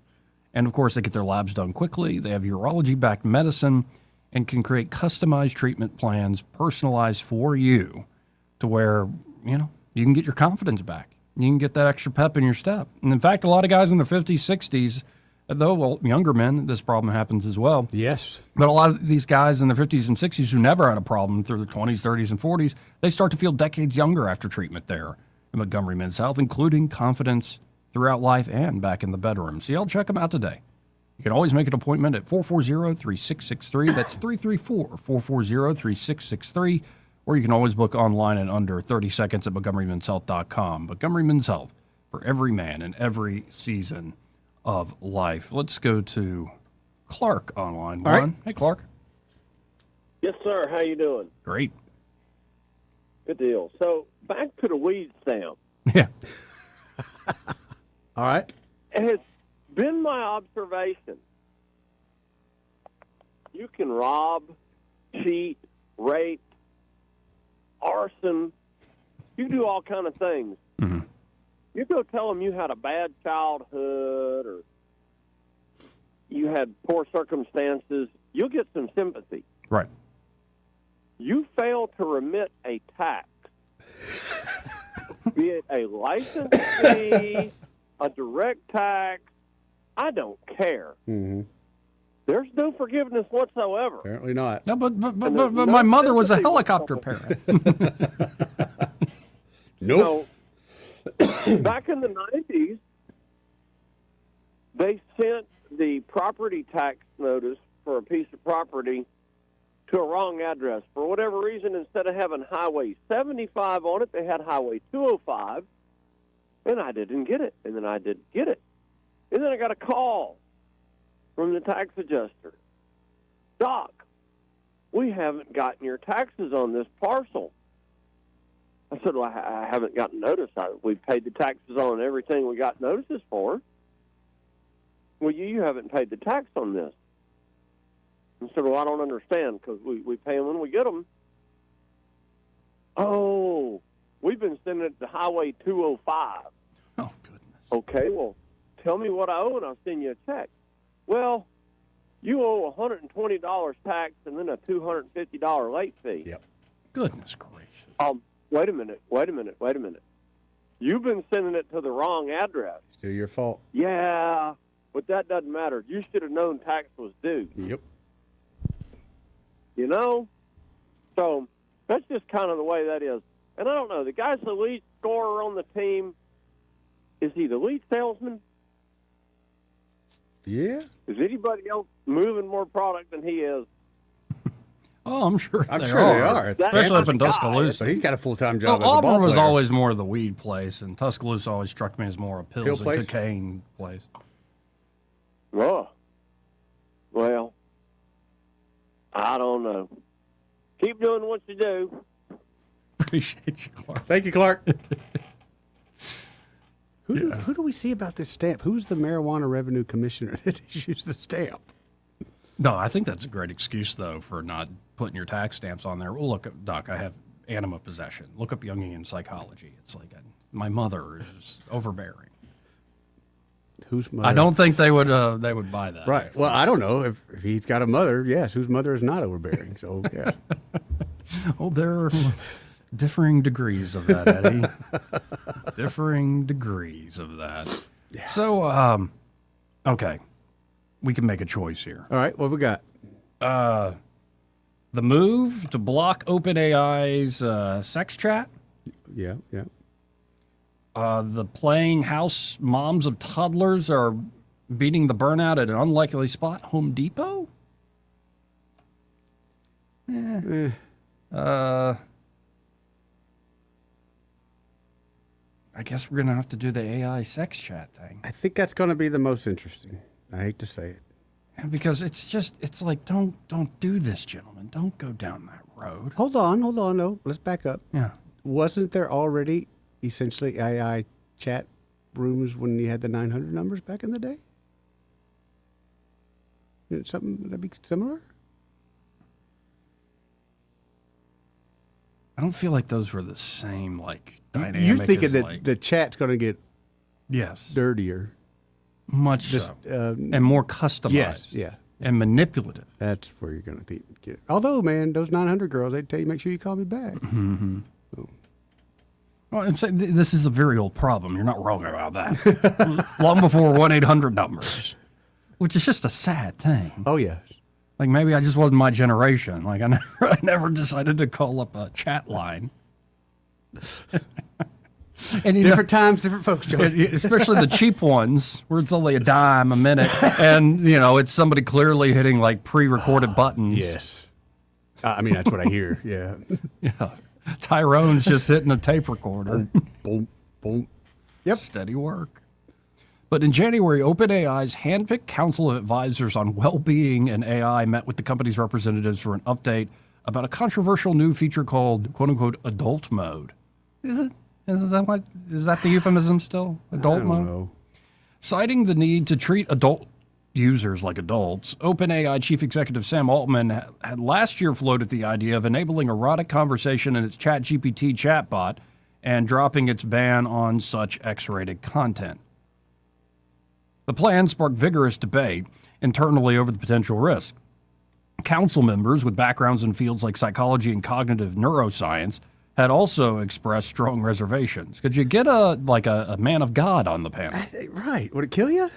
And, of course, they get their labs done quickly. They have urology-backed medicine and can create customized treatment plans personalized for you to where, you can get your confidence back. You can get that extra pep in your step. And, in fact, a lot of guys in their 50s, 60s, though, younger men, this problem happens as well. Yes. But a lot of these guys in their 50s and 60s who never had a problem through their 20s, 30s, and 40s, they start to feel decades younger after treatment there in Montgomery Men's Health, including confidence throughout life and back in the bedroom. So y'all check them out today. You can always make an appointment at 440-3663. That's 334-440-3663. Or you can always book online in under 30 seconds at MontgomeryMen'sHealth.com. Montgomery Men's Health for every man in every season of life. Let's go to Clark on line one. Right. Hey, Clark. Yes, sir. How you doing? Great. Good deal. So back to the weed stamp. Yeah. All right. It has been my observation. You can rob, cheat, rape, arson. You do all kind of things. Mm-hmm. You go tell them you had a bad childhood or you had poor circumstances, you'll get some sympathy. Right. You fail to remit a tax, be it a license fee, a direct tax, I don't care. Mm-hmm. There's no forgiveness whatsoever. Apparently not. No, but my mother was a helicopter parent. Nope. So, back in the 90s, they sent the property tax notice for a piece of property to a wrong address. For whatever reason, instead of having Highway 75 on it, they had Highway 205, and I didn't get it. And then I did get it. And then I got a call from the tax adjuster. Doc, we haven't gotten your taxes on this parcel. I said, well, I haven't gotten notice. We've paid the taxes on everything we got notices for. Well, you haven't paid the tax on this. I said, well, I don't understand because we pay them when we get them. Oh, we've been sending it to Highway 205. Oh, goodness. Okay, well, tell me what I owe and I'll send you a check. Well, you owe $120 tax and then a $250 late fee. Yep. Goodness gracious. Wait a minute. You've been sending it to the wrong address. Still your fault. Yeah, but that doesn't matter. You should have known tax was due. Yep. You know? So that's just kind of the way that is. And I don't know, the guy's the lead scorer on the team. Is he the lead salesman? Yeah. Is anybody else moving more product than he is? Oh, I'm sure they are. are. Especially up in Tuscaloosa. But he's got a full-time job as a Auburn ball was player. always more of the weed place, and Tuscaloosa always struck me as more a pills and place? cocaine place. Oh. Well, I don't know. Keep doing what you do. Appreciate you, Clark. Thank you, Clark. Who do we see about this stamp? Who's the marijuana revenue commissioner that issues the stamp? No, I think that's a great excuse, though, for not putting your tax stamps on there. Well, look, Doc, I have anima possession. Look up Jungian psychology. It's like my mother is overbearing. Whose mother? I don't think they would buy that. Right. Well, I don't know. If he's got a mother, yes, whose mother is not overbearing. So, yeah. Oh, there are differing degrees of that, Eddie. Differing degrees of that. Yeah. So, okay. We can make a choice here. All right, what we got? The move to block OpenAI's sex chat. Yeah. The playing house moms of toddlers are beating the burnout at an unlikely spot. Home Depot. I guess we're gonna have to do the AI sex chat thing. I think that's going to be the most interesting. I hate to say it. Because it's like, don't do this, gentlemen. Don't go down that road. Hold on. No, let's back up. Yeah. Wasn't there already essentially AI chat rooms when you had the 900 numbers back in the day? Something that'd be similar? I don't feel like those were the same, like, dynamic. You're thinking that like, the chat's going to get dirtier. Much so. And more customized. Yes, yeah. And manipulative. That's where you're going to get it. Although, man, those 900 girls, they'd tell you, make sure you call me back. Mm-hmm. So. Well, I'm saying this is a very old problem. You're not wrong about that. Long before 1-800 numbers, which is just a sad thing. Oh, yes. Like, maybe I just wasn't my generation. Like, I never decided to call up a chat line. And different times, different folks, Joe. Especially the cheap ones where it's only a dime a minute, and it's somebody clearly hitting like pre-recorded buttons. Yes, I mean that's what I hear. Yeah, yeah. Tyrone's just hitting a tape recorder. Boom, boom. Yep, steady work. But in January, OpenAI's handpicked council of advisors on well-being and AI met with the company's representatives for an update about a controversial new feature called "quote-unquote" adult mode. Is it? Is that the euphemism still? Adult mode? I don't know. Citing the need to treat adult users like adults, OpenAI Chief Executive Sam Altman had last year floated the idea of enabling erotic conversation in its ChatGPT chatbot and dropping its ban on such X-rated content. The plan sparked vigorous debate internally over the potential risk. Council members with backgrounds in fields like psychology and cognitive neuroscience had also expressed strong reservations. Could you get a man of God on the panel? Right. Would it kill you?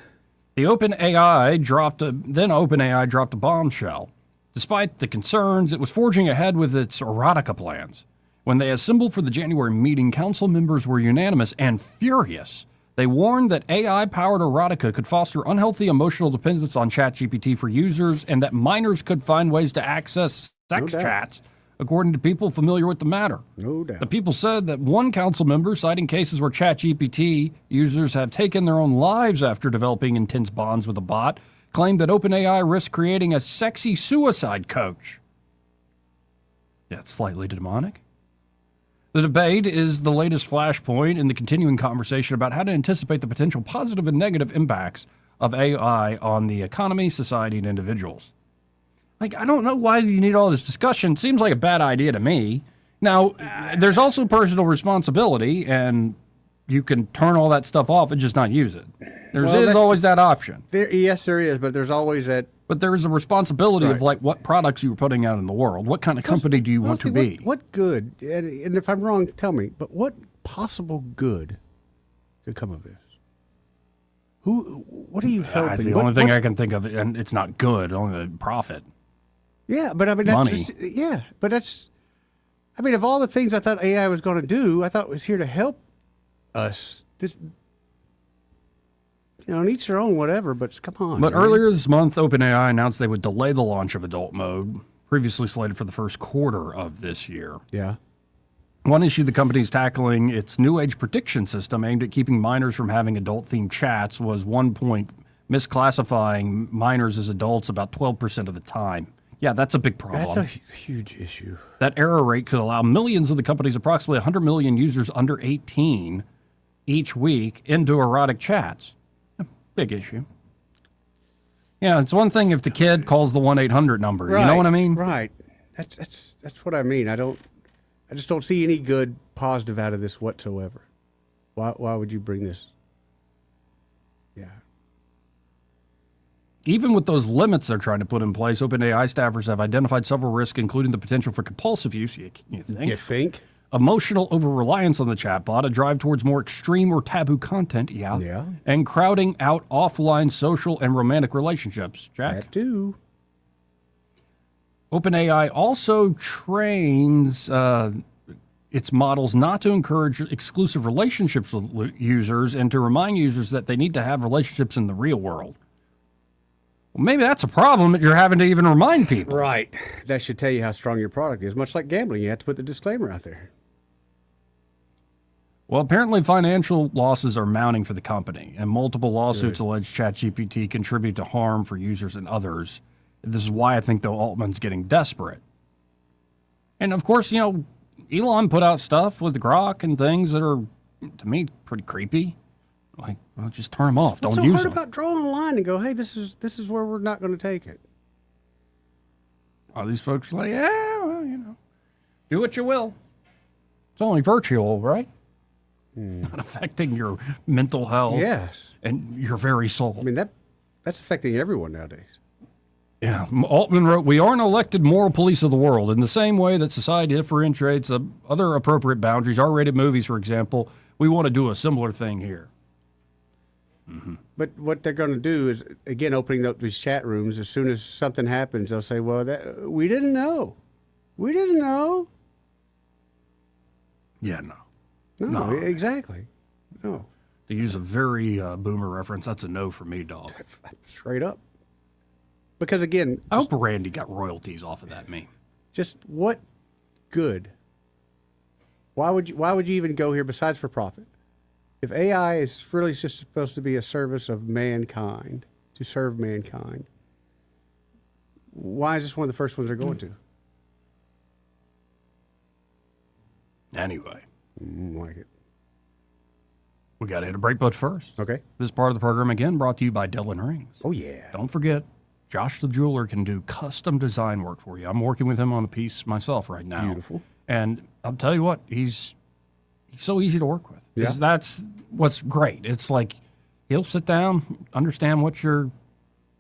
Then OpenAI dropped a bombshell. Despite the concerns, it was forging ahead with its erotica plans. When they assembled for the January meeting, council members were unanimous and furious. They warned that AI-powered erotica could foster unhealthy emotional dependence on ChatGPT for users and that minors could find ways to access sex chats, according to people familiar with the matter. No doubt. The people said that one council member, citing cases where ChatGPT users have taken their own lives after developing intense bonds with a bot, claimed that OpenAI risks creating a sexy suicide coach. That's slightly demonic. The debate is the latest flashpoint in the continuing conversation about how to anticipate the potential positive and negative impacts of AI on the economy, society, and individuals. Like, I don't know why you need all this discussion. It seems like a bad idea to me. Now, there's also personal responsibility, and you can turn all that stuff off and just not use it. There Well, is that's always that option. Yes, there is, but there's always that. But there is a responsibility of Right. like what products you're putting out in the world. What kind of company do you want to Honestly, be? What good? And if I'm wrong, tell me. But what possible good could come of this? What are you helping? The only thing I can think of, and it's not good, only the profit. Yeah, but I mean, Money. but that's. I mean, of all the things I thought AI was going to do, I thought it was here to help us. This, and each their own, whatever. But come on. But man. earlier this month, OpenAI announced they would delay the launch of adult mode, previously slated for the first quarter of this year. Yeah. One issue the company is tackling, its new age prediction system aimed at keeping minors from having adult-themed chats, was one point misclassifying minors as adults about 12% of the time. Yeah, that's a big problem. That's a huge issue. That error rate could allow millions of the company's approximately 100 million users under 18 each week into erotic chats. Big issue. Yeah, it's one thing if the kid calls the 1-800 number. Right, You know what I mean? Right. That's what I mean. I just don't see any good positive out of this whatsoever. Why would you bring this? Yeah. Even with those limits they're trying to put in place, OpenAI staffers have identified several risks, including the potential for compulsive use. You think? You think? Emotional over-reliance on the chatbot, a drive towards more extreme or taboo content, Yeah. and crowding out offline social and romantic relationships. Jack? That too. OpenAI also trains its models not to encourage exclusive relationships with users and to remind users that they need to have relationships in the real world. Well, maybe that's a problem that you're having to even remind people. Right. That should tell you how strong your product is. Much like gambling, you have to put the disclaimer out there. Well, apparently financial losses are mounting for the company, and multiple lawsuits allege ChatGPT contribute to harm for users and others. This is why I think the Altman's getting desperate. And of course, Elon put out stuff with the Grok and things that are, to me, pretty creepy. Like, well, just turn them off. What's Don't so use hard them. about drawing a line and go, hey, this is where we're not going to take it? All these folks are like, yeah, well, do what you will. It's only virtual, right? Not affecting your mental health. Yes. And your very soul. I mean, that's affecting everyone nowadays. Yeah. Altman wrote, we aren't elected moral police of the world. In the same way that society differentiates other appropriate boundaries, R-rated movies, for example, we want to do a similar thing here. Mm-hmm. But what they're going to do is, again, opening up these chat rooms, as soon as something happens, they'll say, well, we didn't know. We didn't know. Yeah, no. No, exactly. No. To use a very boomer reference, that's a no for me, dog. Straight up. Because, again... I hope Randy got royalties off of that meme. Just what good? Why would you even go here besides for profit? If AI is really just supposed to be a service of mankind, to serve mankind, why is this one of the first ones they're going to? Anyway. Like it. We got to hit a break, but first. Okay. This part of the program, again, brought to you by Dylan Rings. Oh, yeah. Don't forget, Josh the jeweler can do custom design work for you. I'm working with him on a piece myself right now. Beautiful. And I'll tell you what, he's so easy to work with. Yeah. That's what's great. It's like he'll sit down, understand what you're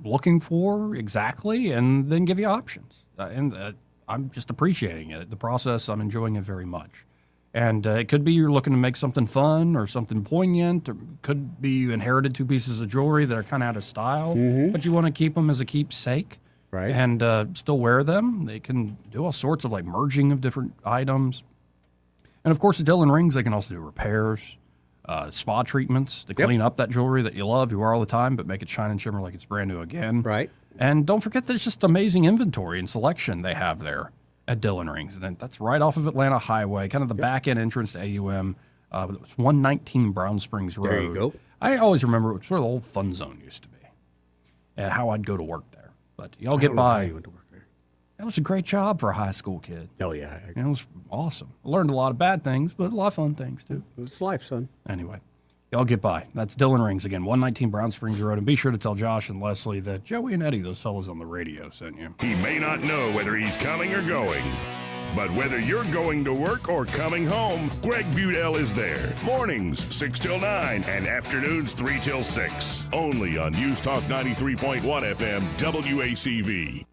looking for exactly, and then give you options. I'm just appreciating it. The process, I'm enjoying it very much. And it could be you're looking to make something fun or something poignant, or could be you inherited two pieces of jewelry that are kind of out of style, but you want to keep them as a keepsake, right? And still wear them. They can do all sorts of like merging of different items. And of course, at Dylan Rings, they can also do repairs, spa treatments to clean up that jewelry that you love, you wear all the time, but make it shine and shimmer like it's brand new again. Right. And don't forget, there's just amazing inventory and selection they have there at Dylan Rings. And that's right off of Atlanta Highway, kind of the back end entrance to AUM. It's 119 Brown Springs Road. There you go. I always remember it was where the old fun zone used to be and how I'd go to work there. But y'all get by. You went to work there. That was a great job for a high school kid. Oh, yeah. It was awesome. I learned a lot of bad things, but a lot of fun things, too. It's life, son. Anyway, y'all get by. That's Dylan Rings again, 119 Brown Springs Road. And be sure to tell Josh and Leslie that Joey and Eddie, those fellas on the radio, sent you. He may not know whether he's coming or going, But whether you're going to work or coming home, Greg Budell is there. Mornings 6 till 9 and afternoons 3 till 6. Only on News Talk 93.1 FM WACV.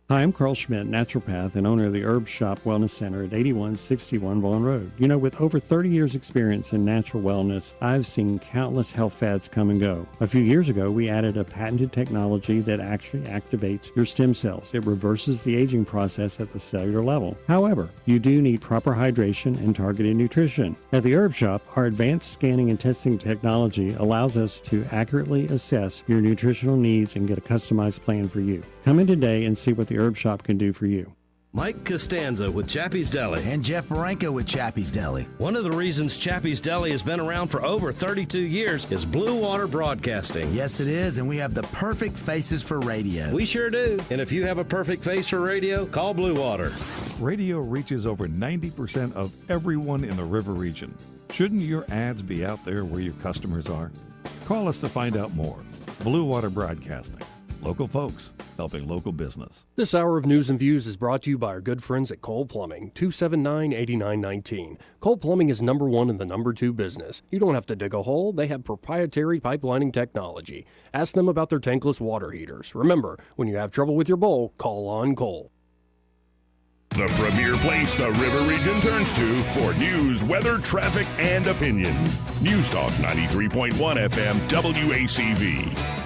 Hi, I'm Carl Schmidt, naturopath and owner of the Herb Shop Wellness Center at 8161 Vaughan Road. You know, with over 30 years experience in natural wellness, I've seen countless health fads come and go. A few years ago, we added a patented technology that actually activates your stem cells. It reverses the aging process at the cellular level. However, you do need proper hydration and targeted nutrition. At the Herb Shop, our advanced scanning and testing technology allows us to accurately assess your nutritional needs and get a customized plan for you. Come in today and see what the Herb Shop can do for you. Mike Costanza with Chappie's Deli. And Jeff Marenko with Chappie's Deli. One of the reasons Chappie's Deli has been around for over 32 years is Blue Water Broadcasting. Yes, it is, and we have the perfect faces for radio. We sure do. And if you have a perfect face for radio, call Blue Water. Radio reaches over 90% of everyone in the river region. Shouldn't your ads be out there where your customers are? Call us to find out more. Blue Water Broadcasting. Local folks helping local business. This hour of News and Views is brought to you by our good friends at Cole Plumbing, 279-8919. Cole Plumbing is number one in the number two business. You don't have to dig a hole. They have proprietary pipelining technology. Ask them about their tankless water heaters. Remember, when you have trouble with your bowl, call on Cole. The premier place the river region turns to for news, weather, traffic, and opinion. News Talk 93.1 FM WACV.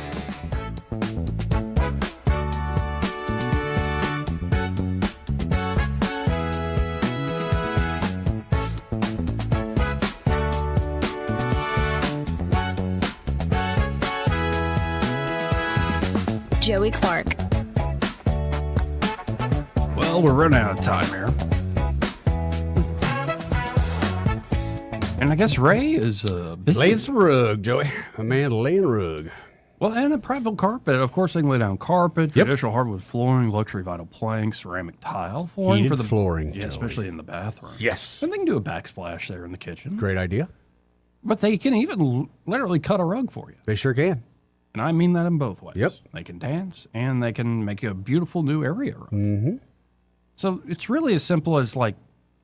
Joey Clark. Well, we're running out of time here. And I guess Ray is busy. Laying some rug, Joey. A man laying rug. Well, and a Prattville carpet. Of course, they can lay down carpet, traditional hardwood flooring, luxury vinyl plank, ceramic tile flooring. Heated for the flooring, Yeah, Joey. especially in the bathroom. Yes. And they can do a backsplash there in the kitchen. Great idea. But they can even literally cut a rug for you. They sure can. And I mean that in both ways. Yep. They can dance, and they can make you a beautiful new area. Mm-hmm. So it's really as simple as, like,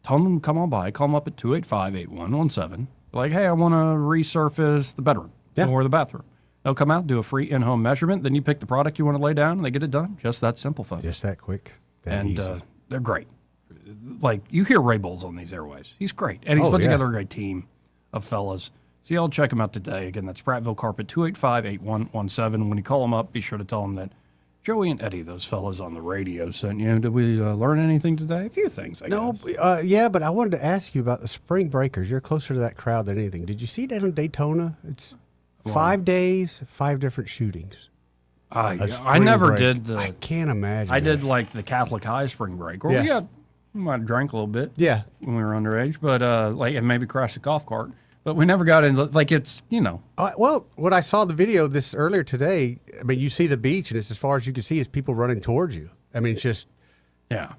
tell them to come on by, call them up at 285-8117. Like, hey, I want to resurface the bedroom or the bathroom. They'll come out, do a free in-home measurement, then you pick the product you want to lay down, and they get it done. Just that simple, folks. Just that quick. That and easy. They're great. Like, you hear Ray Bowles on these airways. He's great. And he's put together a great team of fellas. So y'all check him out today. Again, that's Prattville Carpet, 285-8117. When you call them up, be sure to tell them that Joey and Eddie, those fellas on the radio, sent you. Did we learn anything today? A few things, I guess. Yeah, but I wanted to ask you about the spring breakers. You're closer to that crowd than anything. Did you see that in Daytona? It's 5 days, 5 different shootings. I never break. did. I can't imagine. I did like the Catholic High spring break, where we might have drank a little bit. Yeah, when we were underage, but and maybe crashed a golf cart. But we never got into, like, it's, you know. Well, when I saw the video this earlier today, I mean, you see the beach, and it's as far as you can see is people running towards you. I mean, it's just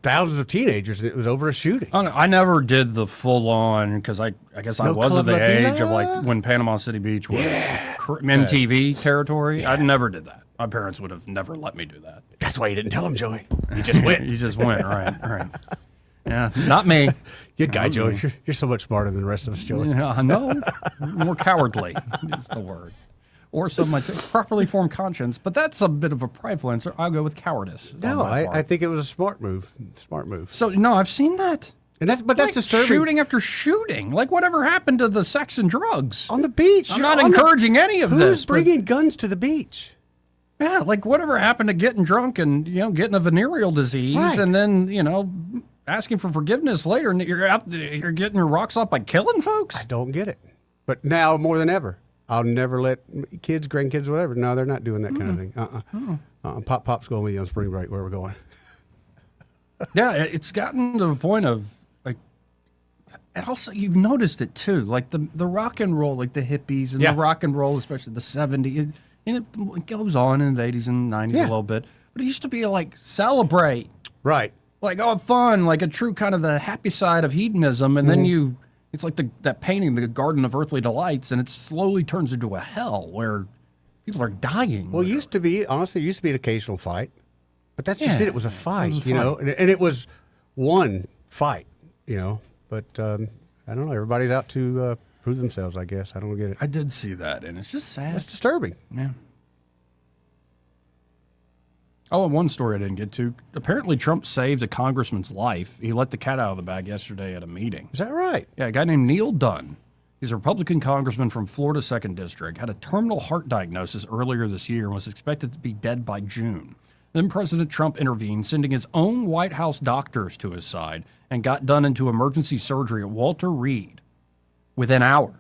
thousands of teenagers, and it was over a shooting. I never did the full-on, because I guess I was at the age of, like, when Panama City Beach was MTV territory. I never did that. My parents would have never let me do that. That's why you didn't tell them, Joey. You just went. You just went, right. Yeah, not me. Good guy, Joey. You're so much smarter than the rest of us, Joey. Yeah, I know. More cowardly is the word. Or some might say properly formed conscience, but that's a bit of a prideful answer. I'll go with cowardice. No, I think it was a smart move. Smart move. So, no, I've seen that. And that's disturbing. Shooting after shooting. Like, whatever happened to the sex and drugs? On the beach. I'm not encouraging any of this. Who's bringing guns to the beach? Yeah, like, whatever happened to getting drunk and, getting a venereal disease and then, asking for forgiveness later, and you're getting your rocks off by killing folks? I don't get it. But now more than ever, I'll never let kids, grandkids, whatever. No, they're not doing that kind of thing. Pop's going with you on spring break. Where we're going? Yeah, it's gotten to the point of, like, and also you've noticed it too, like the rock and roll, like the hippies and the rock and roll, especially the 70s. And it goes on in the 80s and 90s a little bit, but it used to be like celebrate, right? Like, oh, fun, like a true kind of the happy side of hedonism, and then it's like that painting, the Garden of Earthly Delights, and it slowly turns into a hell where people are dying. Well, it used to be, honestly, an occasional fight, but that's just it. It was a fight, and it was one fight, But I don't know. Everybody's out to prove themselves, I guess. I don't get it. I did see that, and it's just sad. It's disturbing. Yeah. Oh, and one story I didn't get to. Apparently, Trump saved a congressman's life. He let the cat out of the bag yesterday at a meeting. Is that right? Yeah, a guy named Neil Dunn. He's a Republican congressman from Florida's 2nd District. Had a terminal heart diagnosis earlier this year and was expected to be dead by June. Then President Trump intervened, sending his own White House doctors to his side, and got Dunn into emergency surgery at Walter Reed within hours.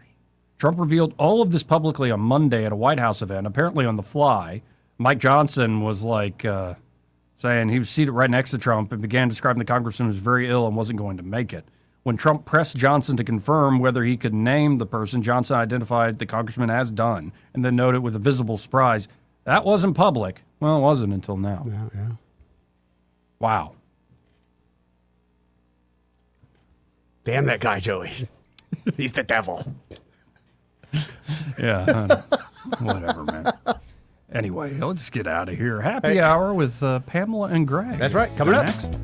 Trump revealed all of this publicly on Monday at a White House event, apparently on the fly. Mike Johnson was saying he was seated right next to Trump and began describing the congressman as very ill and wasn't going to make it. When Trump pressed Johnson to confirm whether he could name the person, Johnson identified the congressman as Dunn and then noted with a visible surprise, that wasn't public. Well, it wasn't until now. Yeah. Wow. Damn that guy, Joey. He's the devil. Yeah. Whatever, man. Anyway, let's get out of here. Happy hour with Pamela and Greg. That's right. Coming up. Next.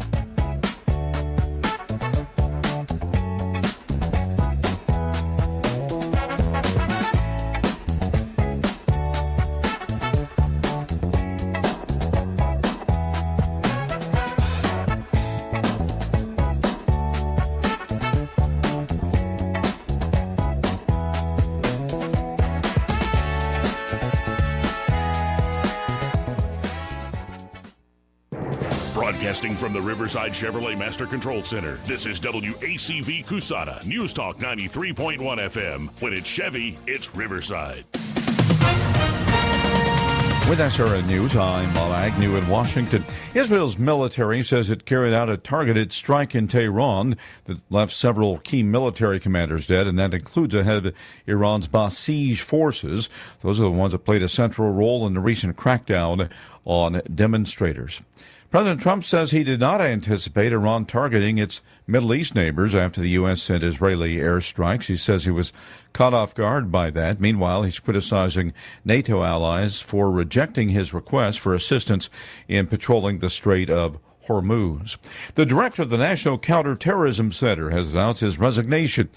Broadcasting from the Riverside Chevrolet Master Control Center, this is WACV Cusana, News Talk 93.1 FM. When it's Chevy, it's Riverside. With SRN News, I'm Bob Agnew in Washington. Israel's military says it carried out a targeted strike in Tehran that left several key military commanders dead, and that includes a head of Iran's Basij forces. Those are the ones that played a central role in the recent crackdown on demonstrators. President Trump says he did not anticipate Iran targeting its Middle East neighbors after the U.S. sent Israeli airstrikes. He says he was caught off guard by that. Meanwhile, he's criticizing NATO allies for rejecting his request for assistance in patrolling the Strait of Hormuz. The director of the National Counterterrorism Center has announced his resignation.